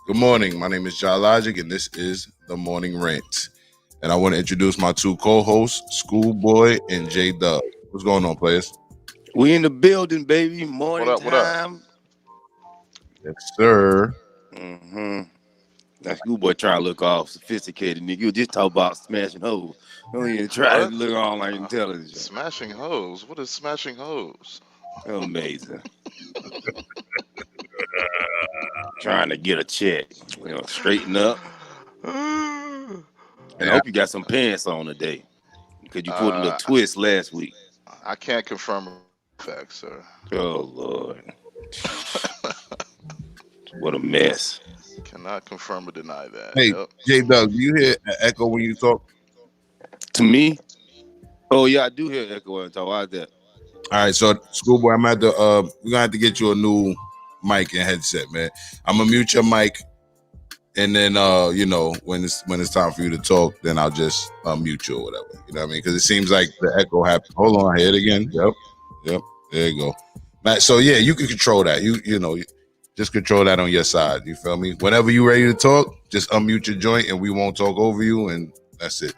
Good morning. My name is JahLogic, and this is the Morning Rant. And I want to introduce my two co-hosts, Schoolboy and J-Dub. What's going on, players? We in the building, baby. Morning What up? time. Yes, sir. That schoolboy trying to look all sophisticated, nigga. You just talk about smashing hoes. Don't even try to What? look all like intelligent. Smashing hoes? What is smashing hoes? Amazing. Trying to get a check. Straighten up. And I hope you got some pants on today. Because you pulled a little twist last week. I can't confirm facts, sir. Oh, Lord. What a mess. Cannot confirm or deny that. Hey, Yep. J-Dub, do you hear an echo when you talk? To me? Oh, yeah, I do hear echo when I talk. Why is that? All right, so Schoolboy, we're gonna have to get you a new mic and headset, man. I'm gonna mute your mic, and then when it's time for you to talk, then I'll just mute you or whatever. You know what I mean? Because it seems like the echo happened. Hold on, I hear it again. Yep. There you go, Matt. So yeah, you can control that. You know, just control that on your side. You feel me? Whenever you're ready to talk, just unmute your joint, and we won't talk over you, and that's it.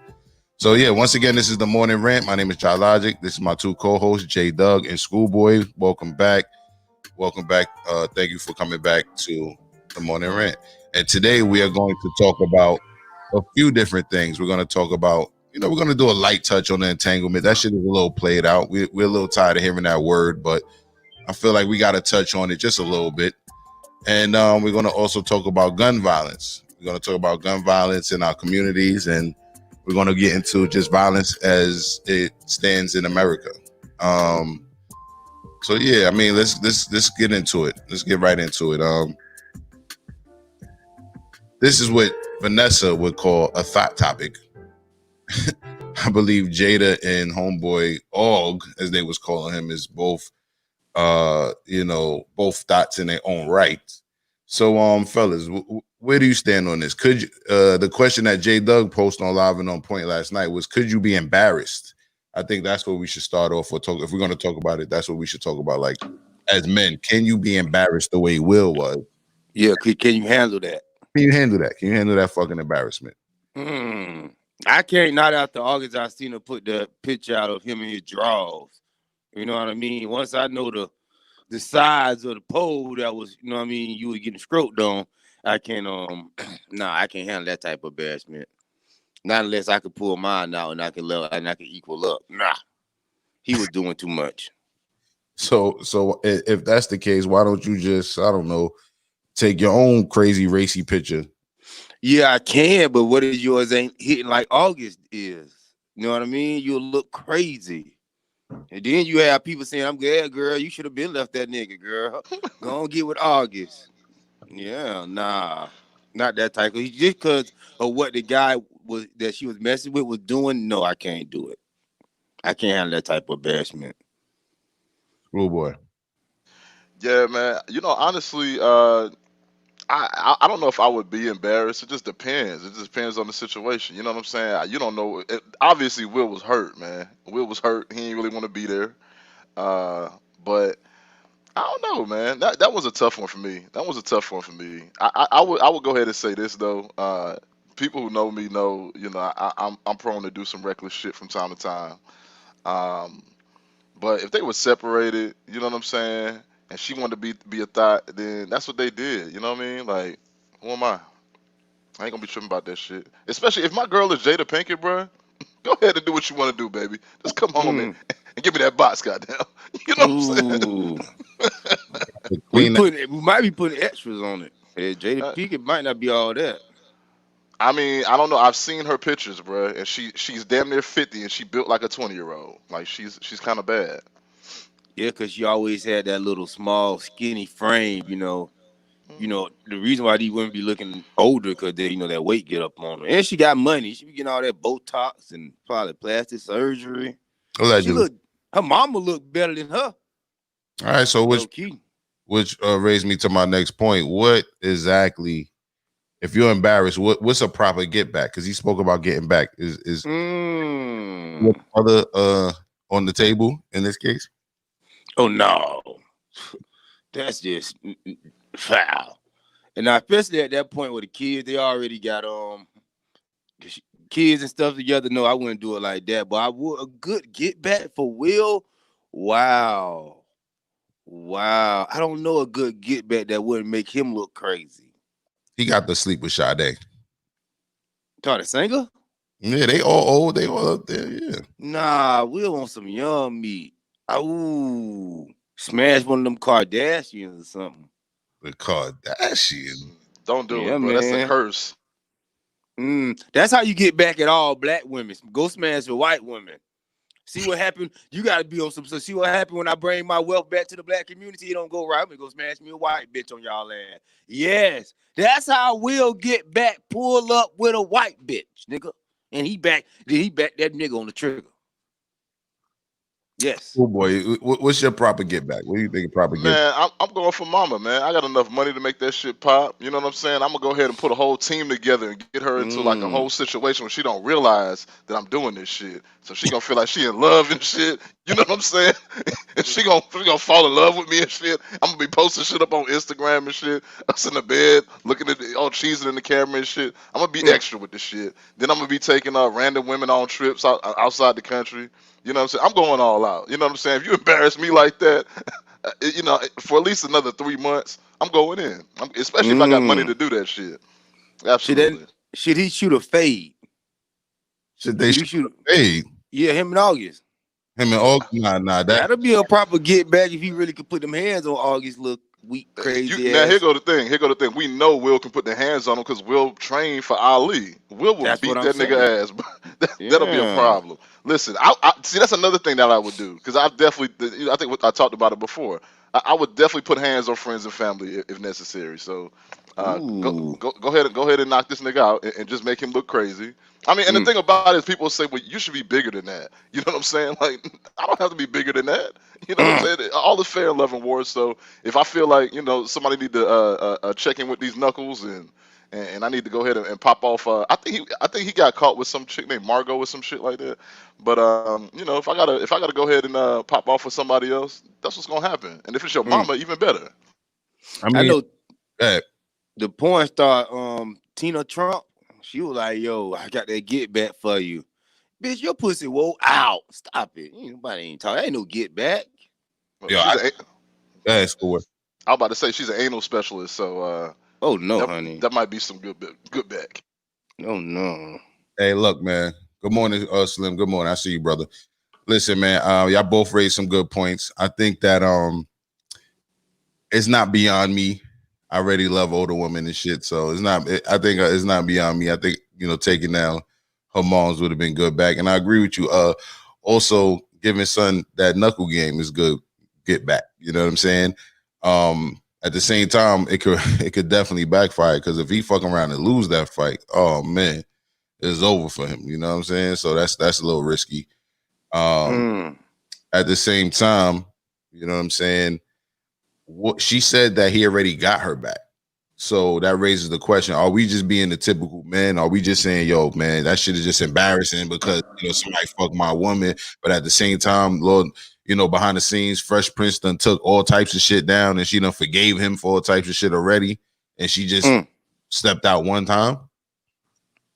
So yeah, once again, this is the Morning Rant. My name is JahLogic. This is my two co-hosts, J-Dub and Schoolboy. Welcome back. Thank you for coming back to the Morning Rant. And today we are going to talk about a few different things. We're going to talk about, we're going to do a light touch on the entanglement. That shit is a little played out. We're a little tired of hearing that word, but I feel like we got to touch on it just a little bit. And we're going to also talk about gun violence. We're going to talk about gun violence in our communities, and we're going to get into just violence as it stands in America. So yeah, I mean, let's get into it. Let's get right into it. This is what Vanessa would call a thought topic. I believe Jada and homeboy Og, as they was calling him, is both both thoughts in their own right. So fellas, where do you stand on this? Could you, the question that J Doug posted on Live and On Point last night was, could you be embarrassed? I think that's what we should start off with. If we're going to talk about it, that's what we should talk about. Like, as men, can you be embarrassed the way Will was? Yeah, can you handle that? Can you handle that? Can you handle that fucking embarrassment? I can't. Not after August, I seen her put the picture out of him in his drawers. You know what I mean? Once I know the size of the pole that was, you know what I mean, you were getting stroked on, I can't I can't handle that type of embarrassment. Not unless I could pull mine out and I can equal up. Nah. He was doing too much. So if that's the case, why don't you just, I don't know, take your own crazy racy picture? Yeah, I can, but what if yours ain't hitting like August is? You know what I mean? You'll look crazy. And then you have people saying, I'm glad, girl, you should have been left that nigga, girl. Go on, get with August. Yeah, nah. Not that type. Just because of what the guy was that she was messing with was doing, no, I can't do it. I can't handle that type of embarrassment. Schoolboy. Yeah, man. Honestly, I don't know if I would be embarrassed. It just depends. It just depends on the situation. You know what I'm saying? You don't know. Obviously, Will was hurt, man. Will was hurt. He didn't really want to be there. But I don't know, man. That was a tough one for me. I would go ahead and say this though. People who know me know, I'm prone to do some reckless shit from time to time. But if they were separated, you know what I'm saying, and she wanted to be a thought, then that's what they did. You know what I mean? Like, who am I? I ain't gonna be tripping about that shit. Especially if my girl is Jada Pinkett, bro. Go ahead and do what you want to do, baby. Just come home and give me that box, goddamn. You know what I'm saying? Ooh. Clean that. We might be putting extras on it. Hey, Jada Pinkett might not be all that. I mean, I don't know. I've seen her pictures, bro, and she's damn near 50, and she built like a 20-year-old. Like she's kind of bad. Yeah, because she always had that little small, skinny frame, the reason why these women be looking older because they, that weight get up on them. And she got money. She be getting all that Botox and probably plastic surgery. Allegedly. Her mama look better than her. All right, so which raised me to my next point. What exactly, if you're embarrassed, what's a proper get back? Because he spoke about getting back. Is what other on the table in this case? Oh no, that's just foul. And now, especially at that point with the kids, they already got kids and stuff together. No, I wouldn't do it like that. But I would a good get back for Will. Wow. I don't know a good get back that wouldn't make him look crazy. He got to sleep with Sade. Taught a singer? Yeah, they all old. They all up there. Yeah. Nah, Will want some young meat. Ooh, smash one of them Kardashians or something. The Kardashian. Don't do Yeah, it, bro. man. That's a curse. That's how you get back at all black women. Go smash with white women. See what happened? You got to be on some. So see what happened when I bring my wealth back to the black community. It don't go right. I'm gonna go smash me a white bitch on y'all ass. Yes, that's how we'll get back. Pull up with a white bitch, nigga, and he back that nigga on the trigger. Yes. Oh boy, what's your proper get back? What do you think proper get? Man, I'm going for mama, man. I got enough money to make that shit pop. You know what I'm saying? I'm gonna go ahead and put a whole team together and get her into like a whole situation where she don't realize that I'm doing this shit. So she gonna feel like she in love and shit. You know what I'm saying? And she gonna fall in love with me and shit. I'm gonna be posting shit up on Instagram and shit. Us in the bed looking at all cheesing in the camera and shit. I'm gonna be extra with this shit. Then I'm gonna be taking random women on trips outside the country. You know what I'm saying? I'm going all out. You know what I'm saying? If you embarrass me like that, for at least another 3 months, I'm going in. Especially if I got money to do that shit. Absolutely. Should he shoot a fade? Should they shoot a fade? Yeah, him and August. Him and August? Nah. That'll be a proper get back if he really could put them hands on August. Look weak, crazy ass. Now here go the thing. We know Will can put the hands on him because Will trained for Ali. Will beat that nigga ass. That'll be a problem. Listen, I see. That's another thing that I would do because I think I talked about it before. I would definitely put hands on friends and family if necessary. So go ahead and knock this nigga out and just make him look crazy. I mean, and the thing about it is people say, well, you should be bigger than that. You know what I'm saying? Like, I don't have to be bigger than that. You know what I'm saying? All is fair in love and war. So if I feel like, somebody need to check in with these knuckles and I need to go ahead and pop off. I think he got caught with some chick named Margot or some shit like that. But if I gotta go ahead and pop off with somebody else, that's what's gonna happen. And if it's your mama, even better. I know the porn star Tina Trump. She was like, "Yo, I got that get back for you, bitch. Your pussy whoa out. Stop it. Nobody ain't talking. Ain't no get back." That's cool. I was about to say she's an anal specialist, so oh no, honey, that might be some good back. Oh no. Hey, look, man. Good morning, Slim. Good morning. I see you, brother. Listen, man. Y'all both raised some good points. I think that it's not beyond me. I already love older women and shit, so it's not. I think it's not beyond me. I think taking down her moms would have been good back, and I agree with you. Also giving son that knuckle game is good. Get back. You know what I'm saying? At the same time, it could definitely backfire because if he fuck around and lose that fight, oh man, it's over for him. You know what I'm saying? So that's a little risky. At the same time, you know what I'm saying? She said that he already got her back. So that raises the question, are we just being the typical men? Are we just saying, yo, man, that shit is just embarrassing because, somebody fucked my woman. But at the same time, Lord, behind the scenes, Fresh Prince done took all types of shit down and she done forgave him for all types of shit already. And she just stepped out one time.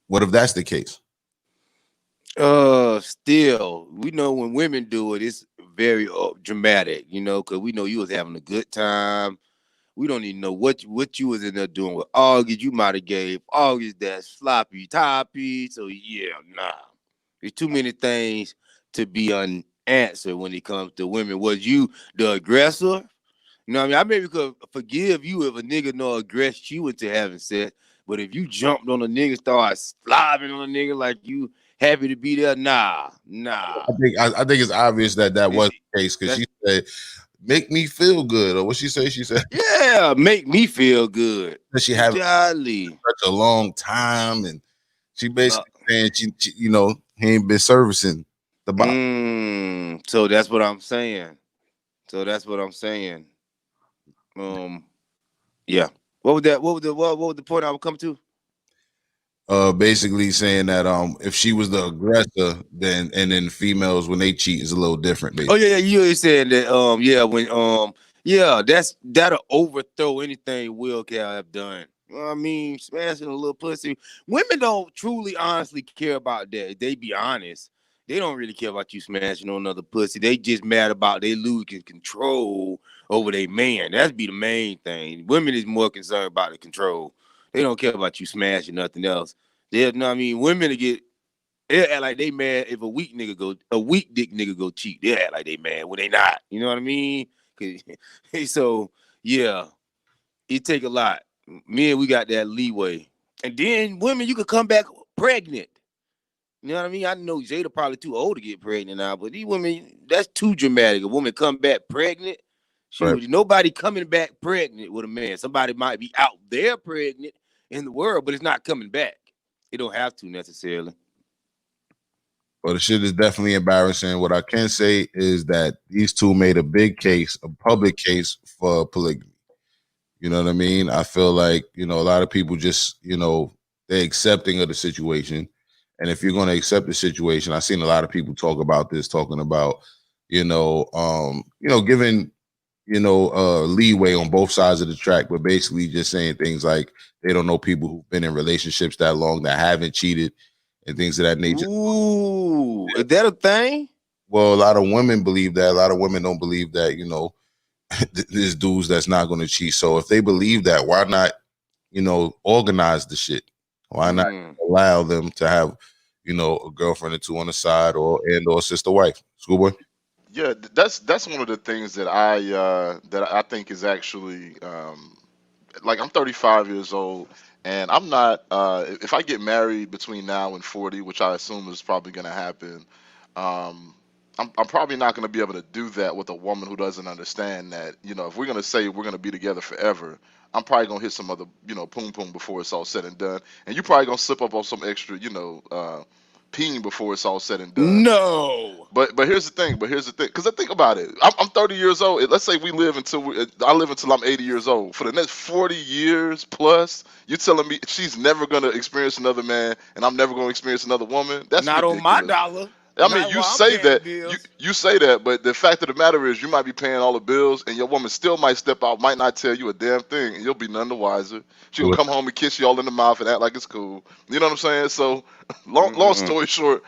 What if that's the case? Still, we know when women do it, it's very dramatic, because we know you was having a good time We don't even know what you was in there doing with August. You might have gave August that sloppy toppy. So yeah, nah. There's too many things to be unanswered when it comes to women. Was you the aggressor? You know what I mean? I maybe could forgive you if a nigga no aggressed you into having sex. But if you jumped on a nigga, start slobbing on a nigga like you happy to be there, nah. I think it's obvious that was the case because That's- she said, "Make me feel good," or what she say? She said, Yeah, make me feel good. that she had Jolly. such a long time, and she basically saying she he ain't been servicing the body. So that's what I'm saying. Yeah. What was that? What was the point I would come to? Basically saying that if she was the aggressor, then females when they cheat is a little different. Basically. Oh yeah, you were saying that that'll overthrow anything Will Cal have done. You know what I mean, smashing a little pussy. Women don't truly honestly care about that. If they be honest. They don't really care about you smashing on another pussy. They just mad about they losing control over their man. That's be the main thing. Women is more concerned about the control. They don't care about you smashing nothing else. They, you know what I mean? Women to get they act like they mad if a weak dick nigga go cheat. They act like they mad when they not. You know what I mean? So yeah, it take a lot. Men, we got that leeway. And then women, you could come back pregnant. You know what I mean? I know Jada probably too old to get pregnant now, but these women, that's too dramatic. A woman come back pregnant. Right. Nobody coming back pregnant with a man. Somebody might be out there pregnant in the world, but it's not coming back. It don't have to necessarily. Well, the shit is definitely embarrassing. What I can say is that these two made a big case, a public case for polygamy. You know what I mean? I feel like, a lot of people just, they're accepting of the situation. And if you're going to accept the situation, I've seen a lot of people talk about this, talking about, giving, leeway on both sides of the track, but basically just saying things like they don't know people who've been in relationships that long that haven't cheated and things of that nature. Ooh, is that a thing? Well, a lot of women believe that. A lot of women don't believe that, there's dudes that's not going to cheat. So if they believe that, why not, organize the shit? Why not allow them to have, a girlfriend or two on the side or sister wife? Schoolboy? Yeah, that's one of the things that I think is actually like I'm 35 years old, and I'm not. If I get married between now and 40, which I assume is probably going to happen, I'm probably not going to be able to do that with a woman who doesn't understand that. If we're going to say we're going to be together forever, I'm probably going to hit some other, poom poom before it's all said and done, and you probably going to slip up on some extra, peen before it's all said and done. No. But here's the thing. Because I think about it. I'm 30 years old. Let's say I live until I'm 80 years old. For the next 40 years plus, you're telling me she's never gonna experience another man, and I'm never gonna experience another woman? That's not ridiculous. On my dollar. I mean, you say that, you say that, but the fact of the matter is, you might be paying all the bills, and your woman still might step out, might not tell you a damn thing, and you'll be none the wiser. She'll come home and kiss you all in the mouth and act like it's cool. You know what I'm saying? So, long story short.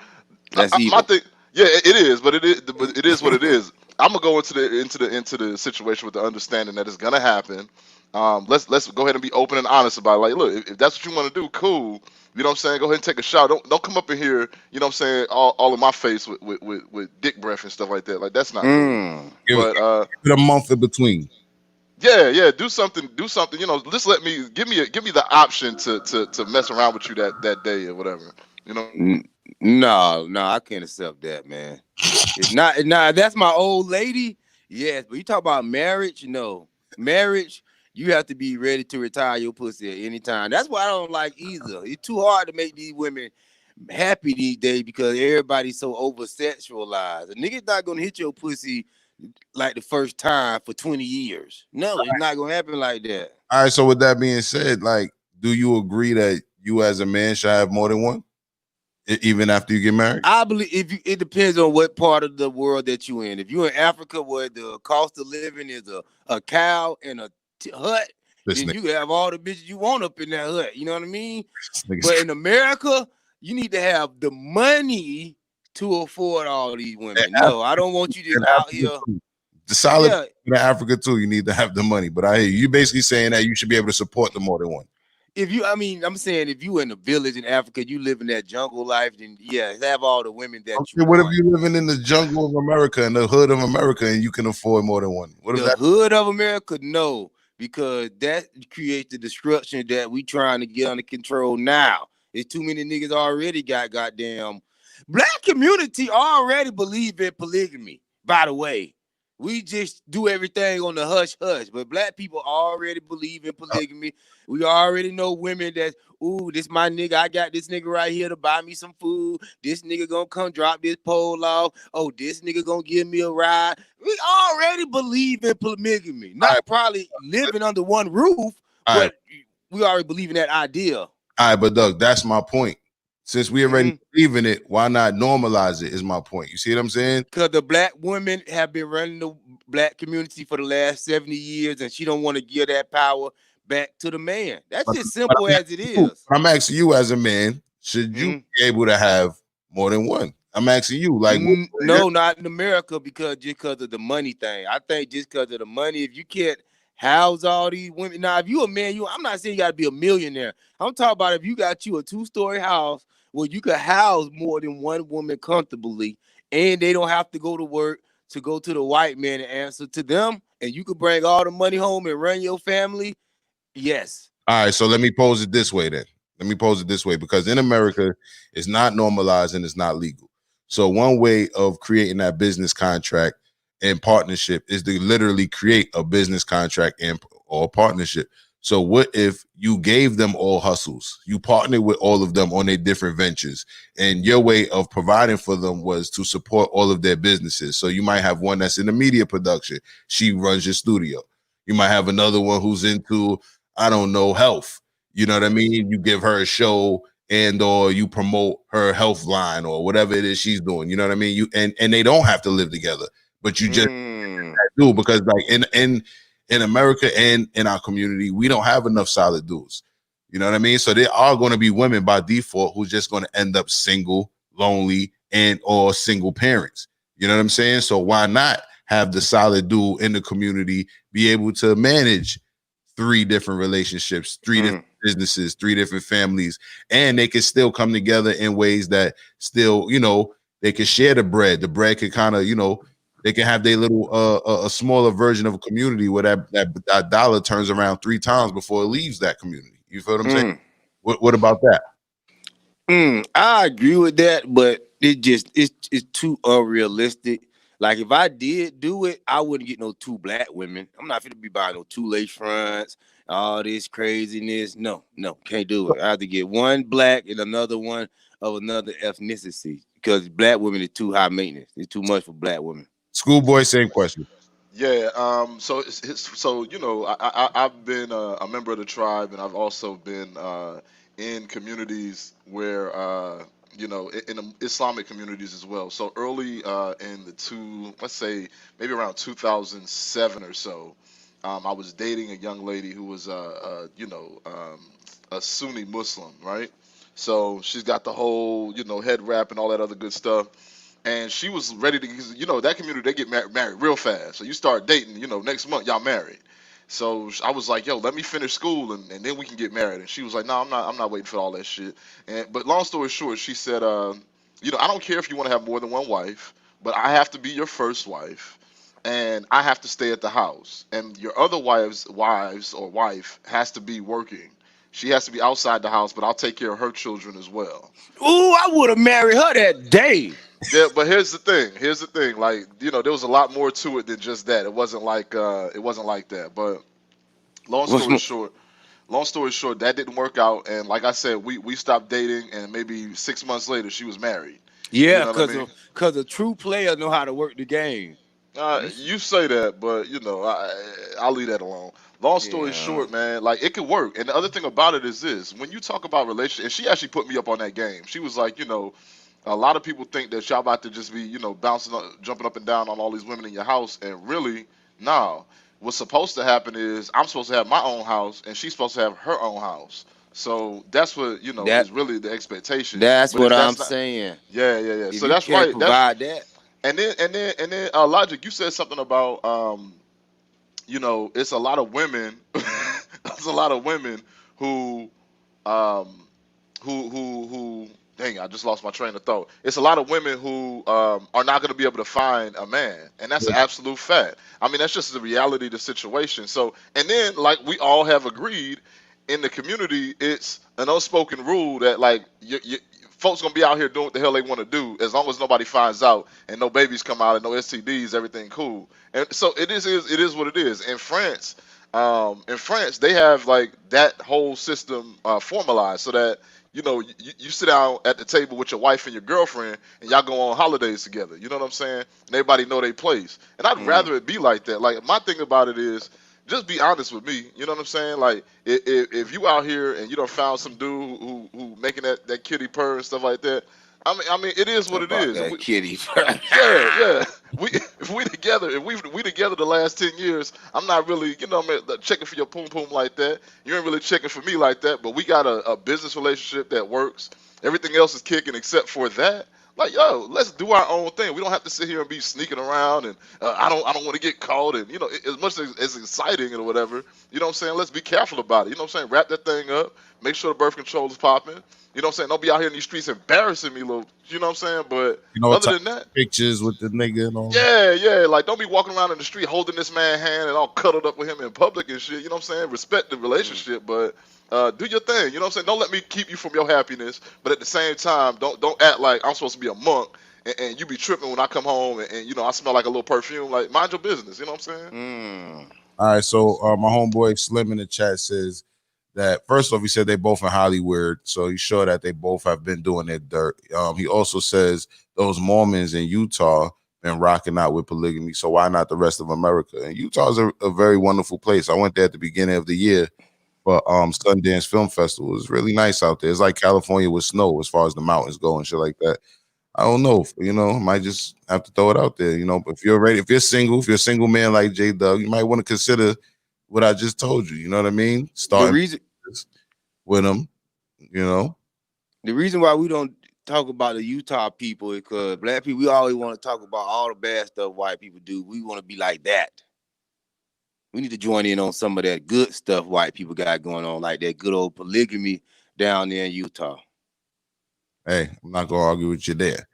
That's evil. My thing, yeah, it is, but it is what it is. I'm gonna go into the situation with the understanding that it's gonna happen. Let's go ahead and be open and honest about it. Like, look, if that's what you want to do, cool. You know what I'm saying? Go ahead and take a shower. Don't come up in here. You know what I'm saying? All in my face with dick breath and stuff like that. Like, that's not cool. Give But it a month in between. yeah, do something. Just give me the option to mess around with you that day or whatever. You know. No, I can't accept that, man. It's not. That's my old lady. Yes, but you talk about marriage. No, marriage. You have to be ready to retire your pussy at any time. That's why I don't like either. It's too hard to make these women happy these days because everybody's so over sexualized. A nigga's not gonna hit your pussy like the first time for 20 years. No, it's not gonna happen like that. All right. So with that being said, like, do you agree that you as a man should have more than one, even after you get married? I believe it depends on what part of the world that you're in. If you're in Africa where the cost of living is a cow and a hut, then you can have all the bitches you want up in that hut. You know what I mean? But in America, you need to have the money to afford all these women. No, I don't want you just out here. The solid Yeah, in Africa too, you need to have the money. But I hear you. You're basically saying that you should be able to support the more than one. if you, I mean, I'm saying if you in a village in Africa, you live in that jungle life, then yeah, have all the women that you Okay, what if want. you living in the jungle of America, in the hood of America, and you can afford more than one? What if The that? hood of America, no, because that creates the destruction that we trying to get under control now. There's too many niggas already got goddamn. Black community already believe in polygamy. By the way, we just do everything on the hush hush, but black people already believe in polygamy. We already know women that, ooh, this my nigga. I got this nigga right here to buy me some food. This nigga gonna come drop this pole off. Oh, this nigga gonna give me a ride. We already believe in polygamy. All right, Not probably living under one roof, all right, but we already believe in that idea. all right. But Doug, that's my point. Since we already believe in it, why not normalize it? Is my point. You see what I'm saying? Because the black women have been running the black community for the last 70 years, and she don't want to give that power back to the man. That's But, just but simple I'm as it asking you, is. I'm asking you as a man, should you Mhm. be able to have more than one? I'm asking you, like, No, not in America, because just because of the money thing. I think just because of the money, if you can't house all these women. Now, if you a man, I'm not saying you got to be a millionaire. I'm talking about if you got you a 2-story house where you could house more than one woman comfortably, and they don't have to go to work to go to the white man and answer to them, and you could bring all the money home and run your family. Yes. all right, so let me pose it this way then. Let me pose it this way because in America, it's not normalized and it's not legal. So one way of creating that business contract and partnership is to literally create a business contract and or partnership. So what if you gave them all hustles? You partnered with all of them on their different ventures, and your way of providing for them was to support all of their businesses. So you might have one that's in the media production. She runs your studio. You might have another one who's into, I don't know, health. You know what I mean? You give her a show and or you promote her health line or whatever it is she's doing. You know what I mean? You and they don't have to live together, but you just do because like in America and in our community, we don't have enough solid dudes. You know what I mean? So there are going to be women by default who's just going to end up single, lonely, and or single parents. You know what I'm saying? So why not have the solid dude in the community be able to manage 3 different relationships, 3 different businesses, 3 different families, and they can still come together in ways that still, they can share the bread. The bread can kind of, they can have their little a smaller version of a community where that dollar turns around 3 times before it leaves that community. You feel what I'm saying? What about that? I agree with that, but it's too unrealistic. Like if I did do it, I wouldn't get no 2 black women. I'm not gonna be buying no 2 lace fronts, all this craziness. No, no, can't do it. I have to get one black and another one of another ethnicity because black women are too high maintenance. It's too much for black women. Schoolboy, same question. Yeah. So so I've been a member of the tribe, and I've also been in communities where in the Islamic communities as well. So early in the let's say maybe around 2007 or so, I was dating a young lady who was a Sunni Muslim, right? So she's got the whole head wrap and all that other good stuff, and she was ready to, 'cause, that community, they get married real fast. So you start dating, next month y'all married. So I was like, yo, let me finish school, and then we can get married. And she was like, no, I'm not waiting for all that shit. But long story short, she said, I don't care if you want to have more than one wife, but I have to be your first wife, and I have to stay at the house, and your other wives or wife has to be working. She has to be outside the house, but I'll take care of her children as well. Ooh, I would have married her that day. Yeah, but here's the thing. Here's the thing. Like, there was a lot more to it than just that. It wasn't like that. But long What's story more? short, long story short, that didn't work out. And like I said, we stopped dating, and maybe 6 months later, she was married. You Yeah, know what I cause mean? a true player know how to work the game. You, You say that, but I'll leave that alone. Long story yeah. short, man, like it could work. And the other thing about it is this: when you talk about relationship, and she actually put me up on that game. She was like, a lot of people think that y'all about to just be, bouncing, jumping up and down on all these women in your house, and really, no. What's supposed to happen is I'm supposed to have my own house, and she's supposed to have her own house. So that's what That is really the expectation. that's But what if I'm that's not, saying. yeah, yeah, yeah. If So you that's can't right. That's provide that. And then Logic, you said something about it's a lot of women. There's a lot of women who um who dang, I just lost my train of thought. It's a lot of women who are not going to be able to find a man, and that's an absolute fact. I mean, that's just the reality of the situation. So, and then like we all have agreed in the community, it's an unspoken rule that like folks gonna be out here doing what the hell they want to do as long as nobody finds out and no babies come out and no STDs, everything cool. And so it is what it is. In France, they have like that whole system formalized so that you sit down at the table with your wife and your girlfriend and y'all go on holidays together. You know what I'm saying? And everybody know their place. And I'd rather it be like that. Like my thing about it is just be honest with me. You know what I'm saying? Like if you out here and you don't found some dude who making that kitty purr and stuff like that. I mean, it is what it About is. And that we, kitty. yeah. We if we together, if we together the last 10 years, I'm not really, checking for your poom poom like that. You ain't really checking for me like that. But we got a business relationship that works. Everything else is kicking except for that. Like, yo, let's do our own thing. We don't have to sit here and be sneaking around and I don't want to get caught and as much as exciting or whatever. You know what I'm saying? Let's be careful about it. You know what I'm saying? Wrap that thing up. Make sure the birth control is popping. You know what I'm saying? Don't be out here in these streets embarrassing me, little. You know what I'm saying? But other type than that, of pictures with the nigga and all. yeah. Like, don't be walking around in the street holding this man hand and all cuddled up with him in public and shit. You know what I'm saying? Respect the relationship, but do your thing. You know what I'm saying? Don't let me keep you from your happiness, but at the same time, don't act like I'm supposed to be a monk and you be tripping when I come home and I smell like a little perfume. Like, mind your business. You know what I'm saying? All right, so my homeboy Slim in the chat says that first off, he said they both in Hollywood, so he's sure that they both have been doing their dirt. He also says those Mormons in Utah been rocking out with polygamy, so why not the rest of America? And Utah is a very wonderful place. I went there at the beginning of the year for Sundance Film Festival. It's really nice out there. It's like California with snow as far as the mountains go and shit like that. I don't know. Might just have to throw it out there. But if you're ready, if you're a single man like J Dub, you might want to consider what I just told you. You know what I mean? The Starting reason with them. You know. the reason why we don't talk about the Utah people is because black people, we always want to talk about all the bad stuff white people do. We want to be like that. We need to join in on some of that good stuff white people got going on, like that good old polygamy down there in Utah. Hey, I'm not gonna argue with you there.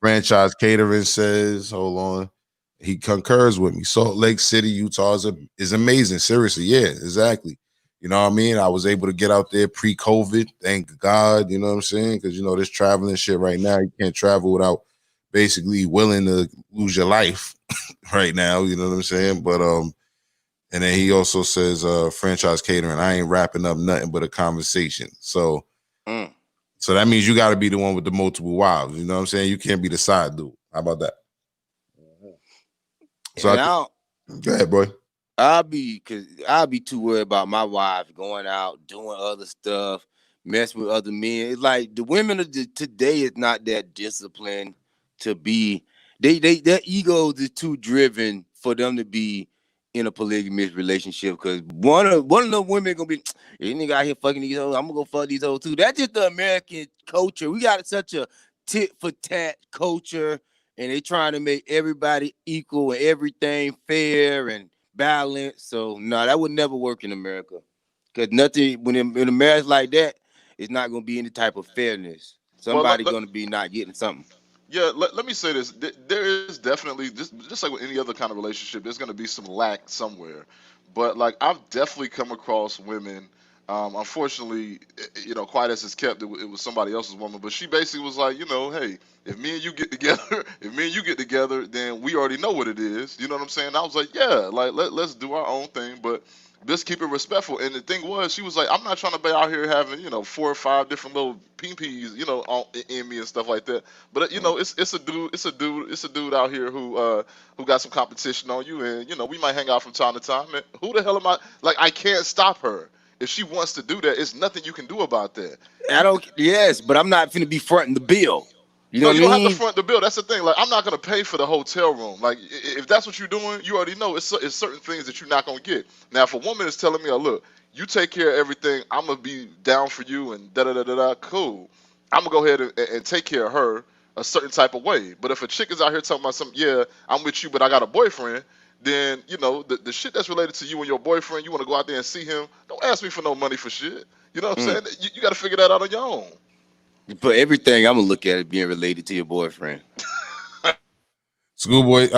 Franchise Catering says, hold on. He concurs with me. Salt Lake City, Utah is amazing. Seriously, yeah, exactly. You know what I mean? I was able to get out there pre-COVID. Thank God. You know what I'm saying? Because this traveling shit right now, you can't travel without basically willing to lose your life right now. You know what I'm saying? But and then he also says, franchise catering, I ain't wrapping up nothing but a conversation. So so that means you got to be the one with the multiple wives. You know what I'm saying? You can't be the side dude. How about that? So go ahead, boy. I'll be too worried about my wife going out doing other stuff, messing with other men. It's like the women of today is not that disciplined to be. Their egos is too driven for them to be in a polygamous relationship. Because one of the women gonna be, this nigga out here fucking these hoes, I'm gonna go fuck these hoes too. That's just the American culture. We got such a tit for tat culture, and they trying to make everybody equal and everything fair and balance. So no, that would never work in America. Because nothing when in a marriage like that, it's not gonna be any type of fairness. Somebody gonna be not getting something. Yeah, let me say this. There is definitely just like with any other kind of relationship, there's gonna be some lack somewhere. But like I've definitely come across women. Unfortunately, quiet as it's kept, it was somebody else's woman. But she basically was like, hey, if me and you get together, then we already know what it is. You know what I'm saying? I was like, yeah, like let's do our own thing, but just keep it respectful. And the thing was, she was like, I'm not trying to be out here having 4 or 5 different little pees, in me and stuff like that. But it's a dude out here who got some competition on you, and we might hang out from time to time. And who the hell am I? Like, I can't stop her. If she wants to do that, it's nothing you can do about that. Yes, but I'm not finna be fronting the bill. You know No, what you I don't have to mean? front the bill. That's the thing. Like, I'm not gonna pay for the hotel room. Like, if that's what you're doing, you already know it's certain things that you're not gonna get. Now, if a woman is telling me, "Oh, look, you take care of everything. I'm gonna be down for you," and da da da da da. Cool. I'm gonna go ahead and take care of her. a certain type of way. But if a chick is out here talking about something, yeah, I'm with you, but I got a boyfriend, then the shit that's related to you and your boyfriend, you want to go out there and see him. Don't ask me for no money for shit. You know what I'm saying? You got to figure that out on your own. But everything I'm gonna look at it being related to your boyfriend. Schoolboy,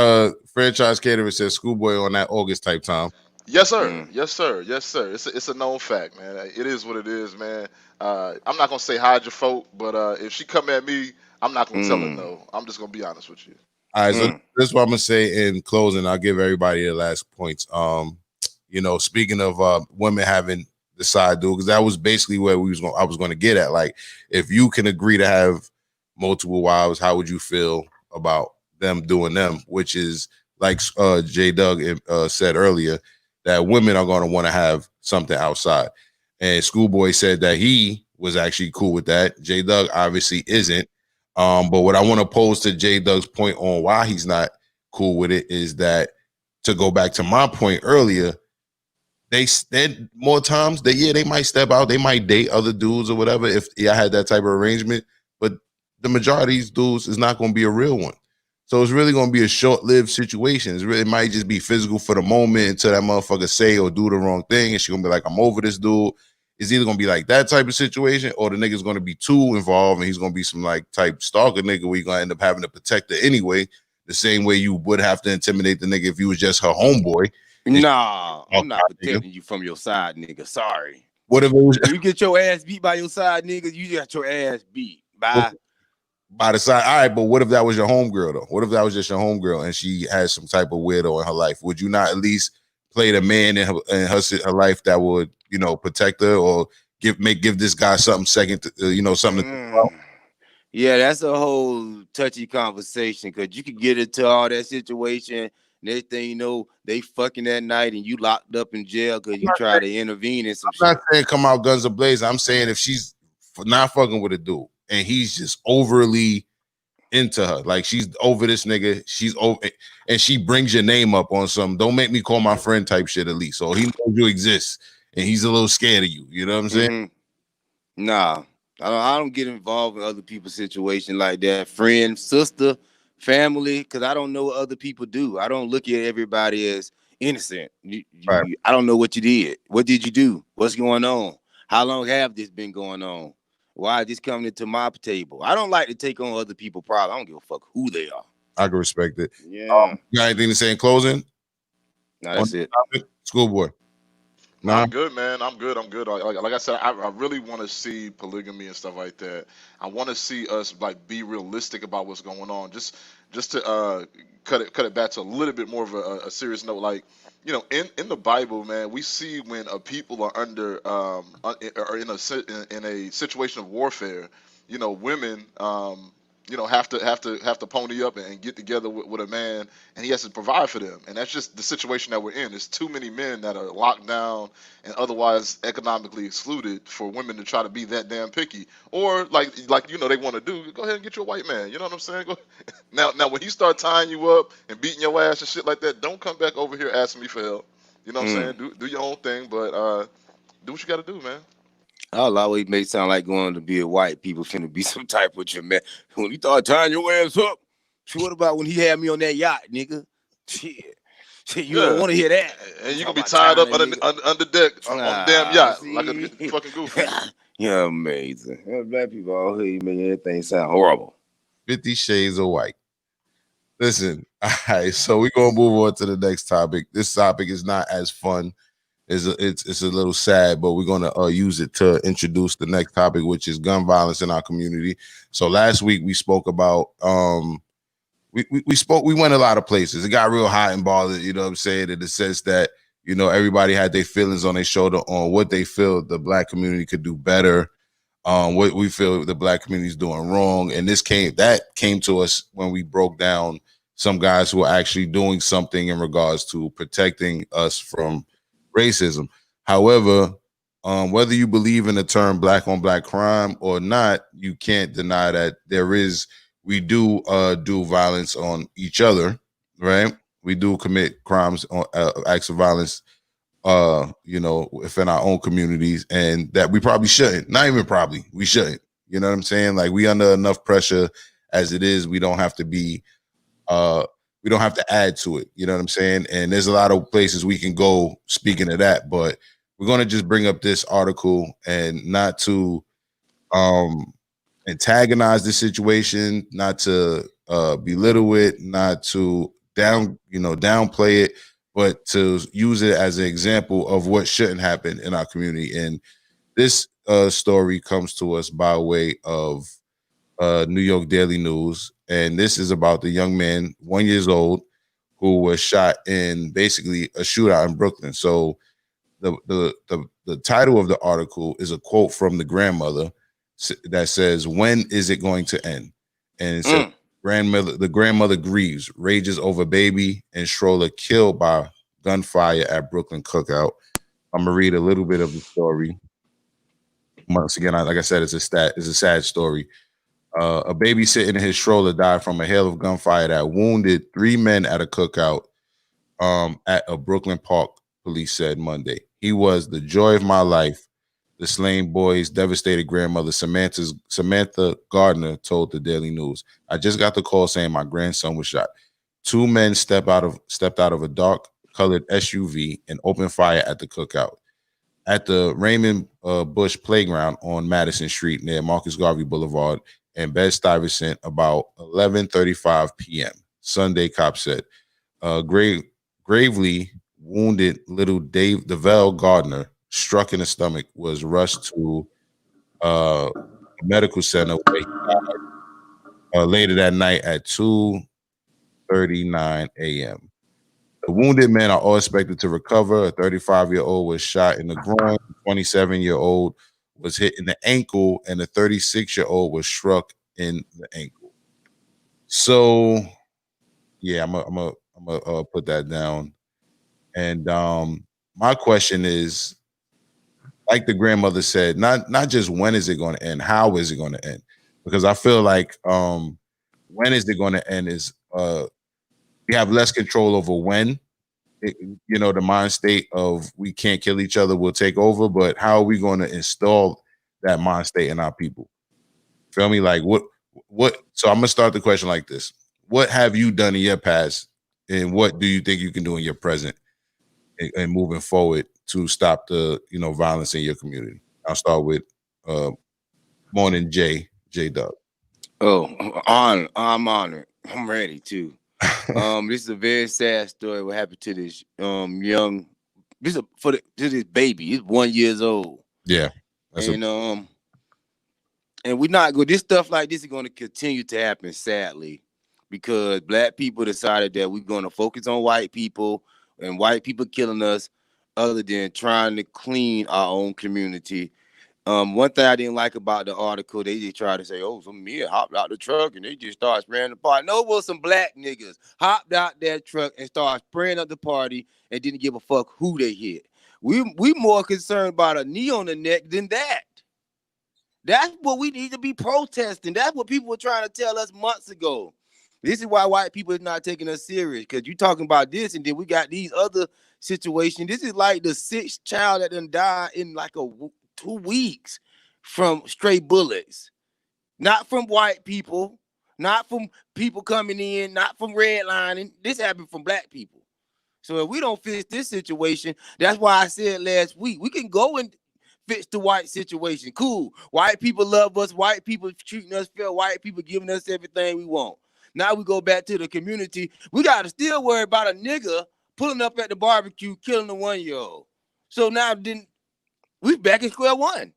franchise caterer says Schoolboy on that August type time. Yes, sir. Yes, sir. Yes, sir. It's a known fact, man. It is what it is, man. I'm not gonna say hide your folk, but if she come at me, I'm not gonna tell her no. I'm just gonna be honest with you. All right, so this is what I'm gonna say in closing. I'll give everybody the last points. Speaking of women having the side dude, because that was basically where I was going to get at. Like, if you can agree to have multiple wives, how would you feel about them doing them? Which is like J Doug said earlier, that women are going to want to have something outside. And Schoolboy said that he was actually cool with that. J Doug obviously isn't. But what I want to pose to J Doug's point on why he's not cool with it is that, to go back to my point earlier, they more times they might step out, they might date other dudes or whatever if I had that type of arrangement, but the majority of these dudes is not going to be a real one. So it's really going to be a short-lived situation. It might just be physical for the moment until that motherfucker say or do the wrong thing, and she's going to be like, I'm over this dude. It's either going to be like that type of situation, or the nigga's going to be too involved and he's going to be some like type stalker nigga where you're going to end up having to protect her anyway, the same way you would have to intimidate the nigga if you was just her homeboy. Nah, I'm not protecting you from your side, nigga. Sorry. What if it was you get your ass beat by your side, nigga? You got your ass beat by the side. All right, but what if that was your homegirl though? What if that was just your homegirl and she has some type of weirdo in her life? Would you not at least play the man in her life that would, protect her, or give this guy something second to, something to Yeah, that's a whole touchy conversation, because you could get into all that situation. Next thing you know, they fucking that night and you locked up in jail because you try to intervene in some shit. I'm not saying come out guns a-blazing. I'm saying if she's not fucking with a dude and he's just overly into her, like she's over this nigga, she's over, and she brings your name up on some don't make me call my friend type shit at least. So he knows you exist and he's a little scared of you. You know what I'm saying? Nah, I don't get involved in other people's situation like that. Friend, sister, family, because I don't know what other people do. I don't look at everybody as innocent. I don't know what you did. What did you do? What's going on? How long have this been going on? Why is this coming into my table? I don't like to take on other people's problems. I don't give a fuck who they are. I can respect it. Yeah. You got anything to say in closing? No, that's it. Schoolboy. Nah. I'm good, man. I'm good. Like I said, I really want to see polygamy and stuff like that. I want to see us like be realistic about what's going on. Just to cut it back to a little bit more of a serious note. Like, in the Bible, man, we see when people are under or in a situation of warfare. Women have to pony up and get together with a man, and he has to provide for them. And that's just the situation that we're in. There's too many men that are locked down and otherwise economically excluded for women to try to be that damn picky, or like they want to do. Go ahead and get you a white man. You know what I'm saying? Now when he start tying you up and beating your ass and shit like that, don't come back over here asking me for help. You know what I'm saying? Do your own thing, but do what you got to do, man. I'll always make it sound like going to be a white people finna be some type of your man. When you start tying your ass up, what about when he had me on that yacht, nigga? Shit, you don't want to hear that. And you can be tied up under deck on the damn yacht, like a fucking goofy. You're amazing. Black people all here make everything sound horrible. 50 Shades of White. Listen, all right, so we're gonna move on to the next topic. This topic is not as fun. It's a little sad, but we're gonna use it to introduce the next topic, which is gun violence in our community. So last week we spoke about we went a lot of places. It got real hot and bothered, you know what I'm saying, in the sense that everybody had their feelings on their shoulder on what they feel the Black community could do better, what we feel the Black community is doing wrong, and that came to us when we broke down some guys who are actually doing something in regards to protecting us from racism. However, whether you believe in the term black on black crime or not, you can't deny that we do violence on each other, right? We do commit crimes on acts of violence, within our own communities, and that we probably shouldn't. Not even probably, we shouldn't. You know what I'm saying? Like, we under enough pressure as it is. We don't have to be we don't have to add to it. You know what I'm saying? And there's a lot of places we can go speaking of that, but we're gonna just bring up this article and not to antagonize the situation, not to belittle it, not to downplay it, but to use it as an example of what shouldn't happen in our community. And this story comes to us by way of New York Daily News, and this is about the young man, 1 year old, who was shot in basically a shootout in Brooklyn. So the title of the article is a quote from the grandmother that says, "When is it going to end?" And it says, the grandmother grieves, rages over baby and stroller killed by gunfire at Brooklyn cookout. I'm gonna read a little bit of the story. Once again, like I said, it's a sad story. A baby sitting in his stroller died from a hail of gunfire that wounded 3 men at a cookout at a Brooklyn park, police said Monday. He was the joy of my life, the slain boy's devastated grandmother, Samantha Gardner, told the Daily News. I just got the call saying my grandson was shot. 2 men stepped out of a dark colored SUV and opened fire at the cookout. At the Raymond Bush Playground on Madison Street near Marcus Garvey Boulevard and Bed-Stuyvesant about 11:35 p.m. Sunday, cops said. Gravely wounded little Devell Gardner, struck in the stomach, was rushed to a medical center where he died later that night at 2:39 a.m. The wounded men are all expected to recover. A 35-year-old was shot in the groin, a 27-year-old was hit in the ankle, and a 36-year-old was struck in the ankle. So, yeah, I'm gonna put that down. And my question is, like the grandmother said, not just when is it going to end, how is it going to end? Because I feel like when is it going to end is we have less control over when. The mind state of we can't kill each other will take over, but how are we going to install that mind state in our people? Feel me? Like what? So I'm gonna start the question like this: what have you done in your past, and what do you think you can do in your present and moving forward to stop the violence in your community? I'll start with morning J Dub. Oh, I'm honored. I'm ready too. This is a very sad story. What happened to this young? This is to this baby. He's 1 year old. Yeah, and we're not good. This stuff like this is going to continue to happen, sadly, because black people decided that we're going to focus on white people and white people killing us, other than trying to clean our own community. One thing I didn't like about the article, they just tried to say, "Oh, some men hopped out the truck and they just started spraying the party." No, it was some black niggas hopped out that truck and started spraying up the party and didn't give a fuck who they hit. We more concerned about a knee on the neck than that. That's what we need to be protesting. That's what people were trying to tell us months ago. This is why white people is not taking us serious, because you talking about this, and then we got these other situations. This is like the 6th child that done died in like 2 weeks from stray bullets. Not from white people, not from people coming in, not from redlining. This happened from black people. So if we don't fix this situation, that's why I said last week, we can go and fix the white situation. Cool. White people love us. White people treating us fair. White people giving us everything we want. Now we go back to the community. We got to still worry about a nigga pulling up at the barbecue, killing the 1 year old. So now we back at square one.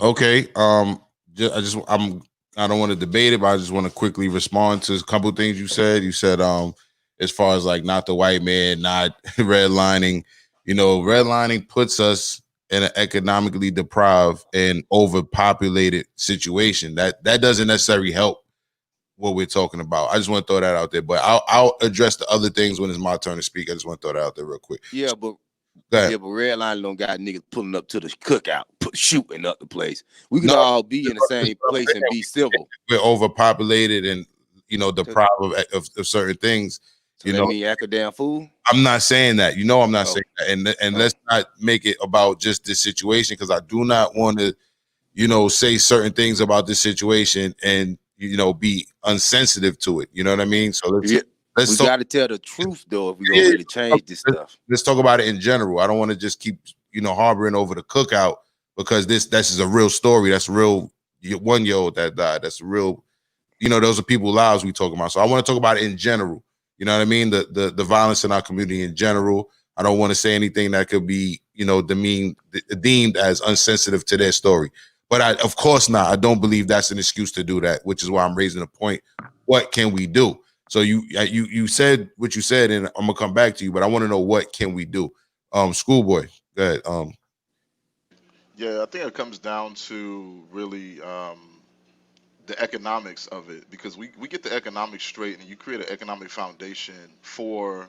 Okay. I don't want to debate it, but I just want to quickly respond to a couple of things you said. You said as far as like not the white man, not redlining. Redlining puts us in an economically deprived and overpopulated situation. That doesn't necessarily help what we're talking about. I just want to throw that out there, but I'll address the other things when it's my turn to speak. I just want to throw that out there real quick. Yeah, but redlining don't got niggas pulling up to the cookout, shooting up the place. We can all be in the same place and be civil. We're overpopulated and deprived of certain things. So you mean act a damn fool? I'm not saying that. I'm not saying that. And let's not make it about just this situation, because I do not want to, say certain things about this situation and be unsensitive to it. You know what I mean? So let's Yeah, let's we talk. got to tell the truth though if we're gonna Yeah, really change this let's, stuff. let's talk about it in general. I don't want to just keep harboring over the cookout, because this is a real story. That's real. 1-year-old that died. That's real. Those are people's lives we talking about. So I want to talk about it in general. You know what I mean? The violence in our community in general. I don't want to say anything that could be, deemed as unsensitive to their story. But of course not. I don't believe that's an excuse to do that, which is why I'm raising the point. What can we do? So you said what you said, and I'm gonna come back to you, but I want to know, what can we do? Schoolboy, go ahead. Yeah, I think it comes down to really the economics of it, because we get the economics straight and you create an economic foundation for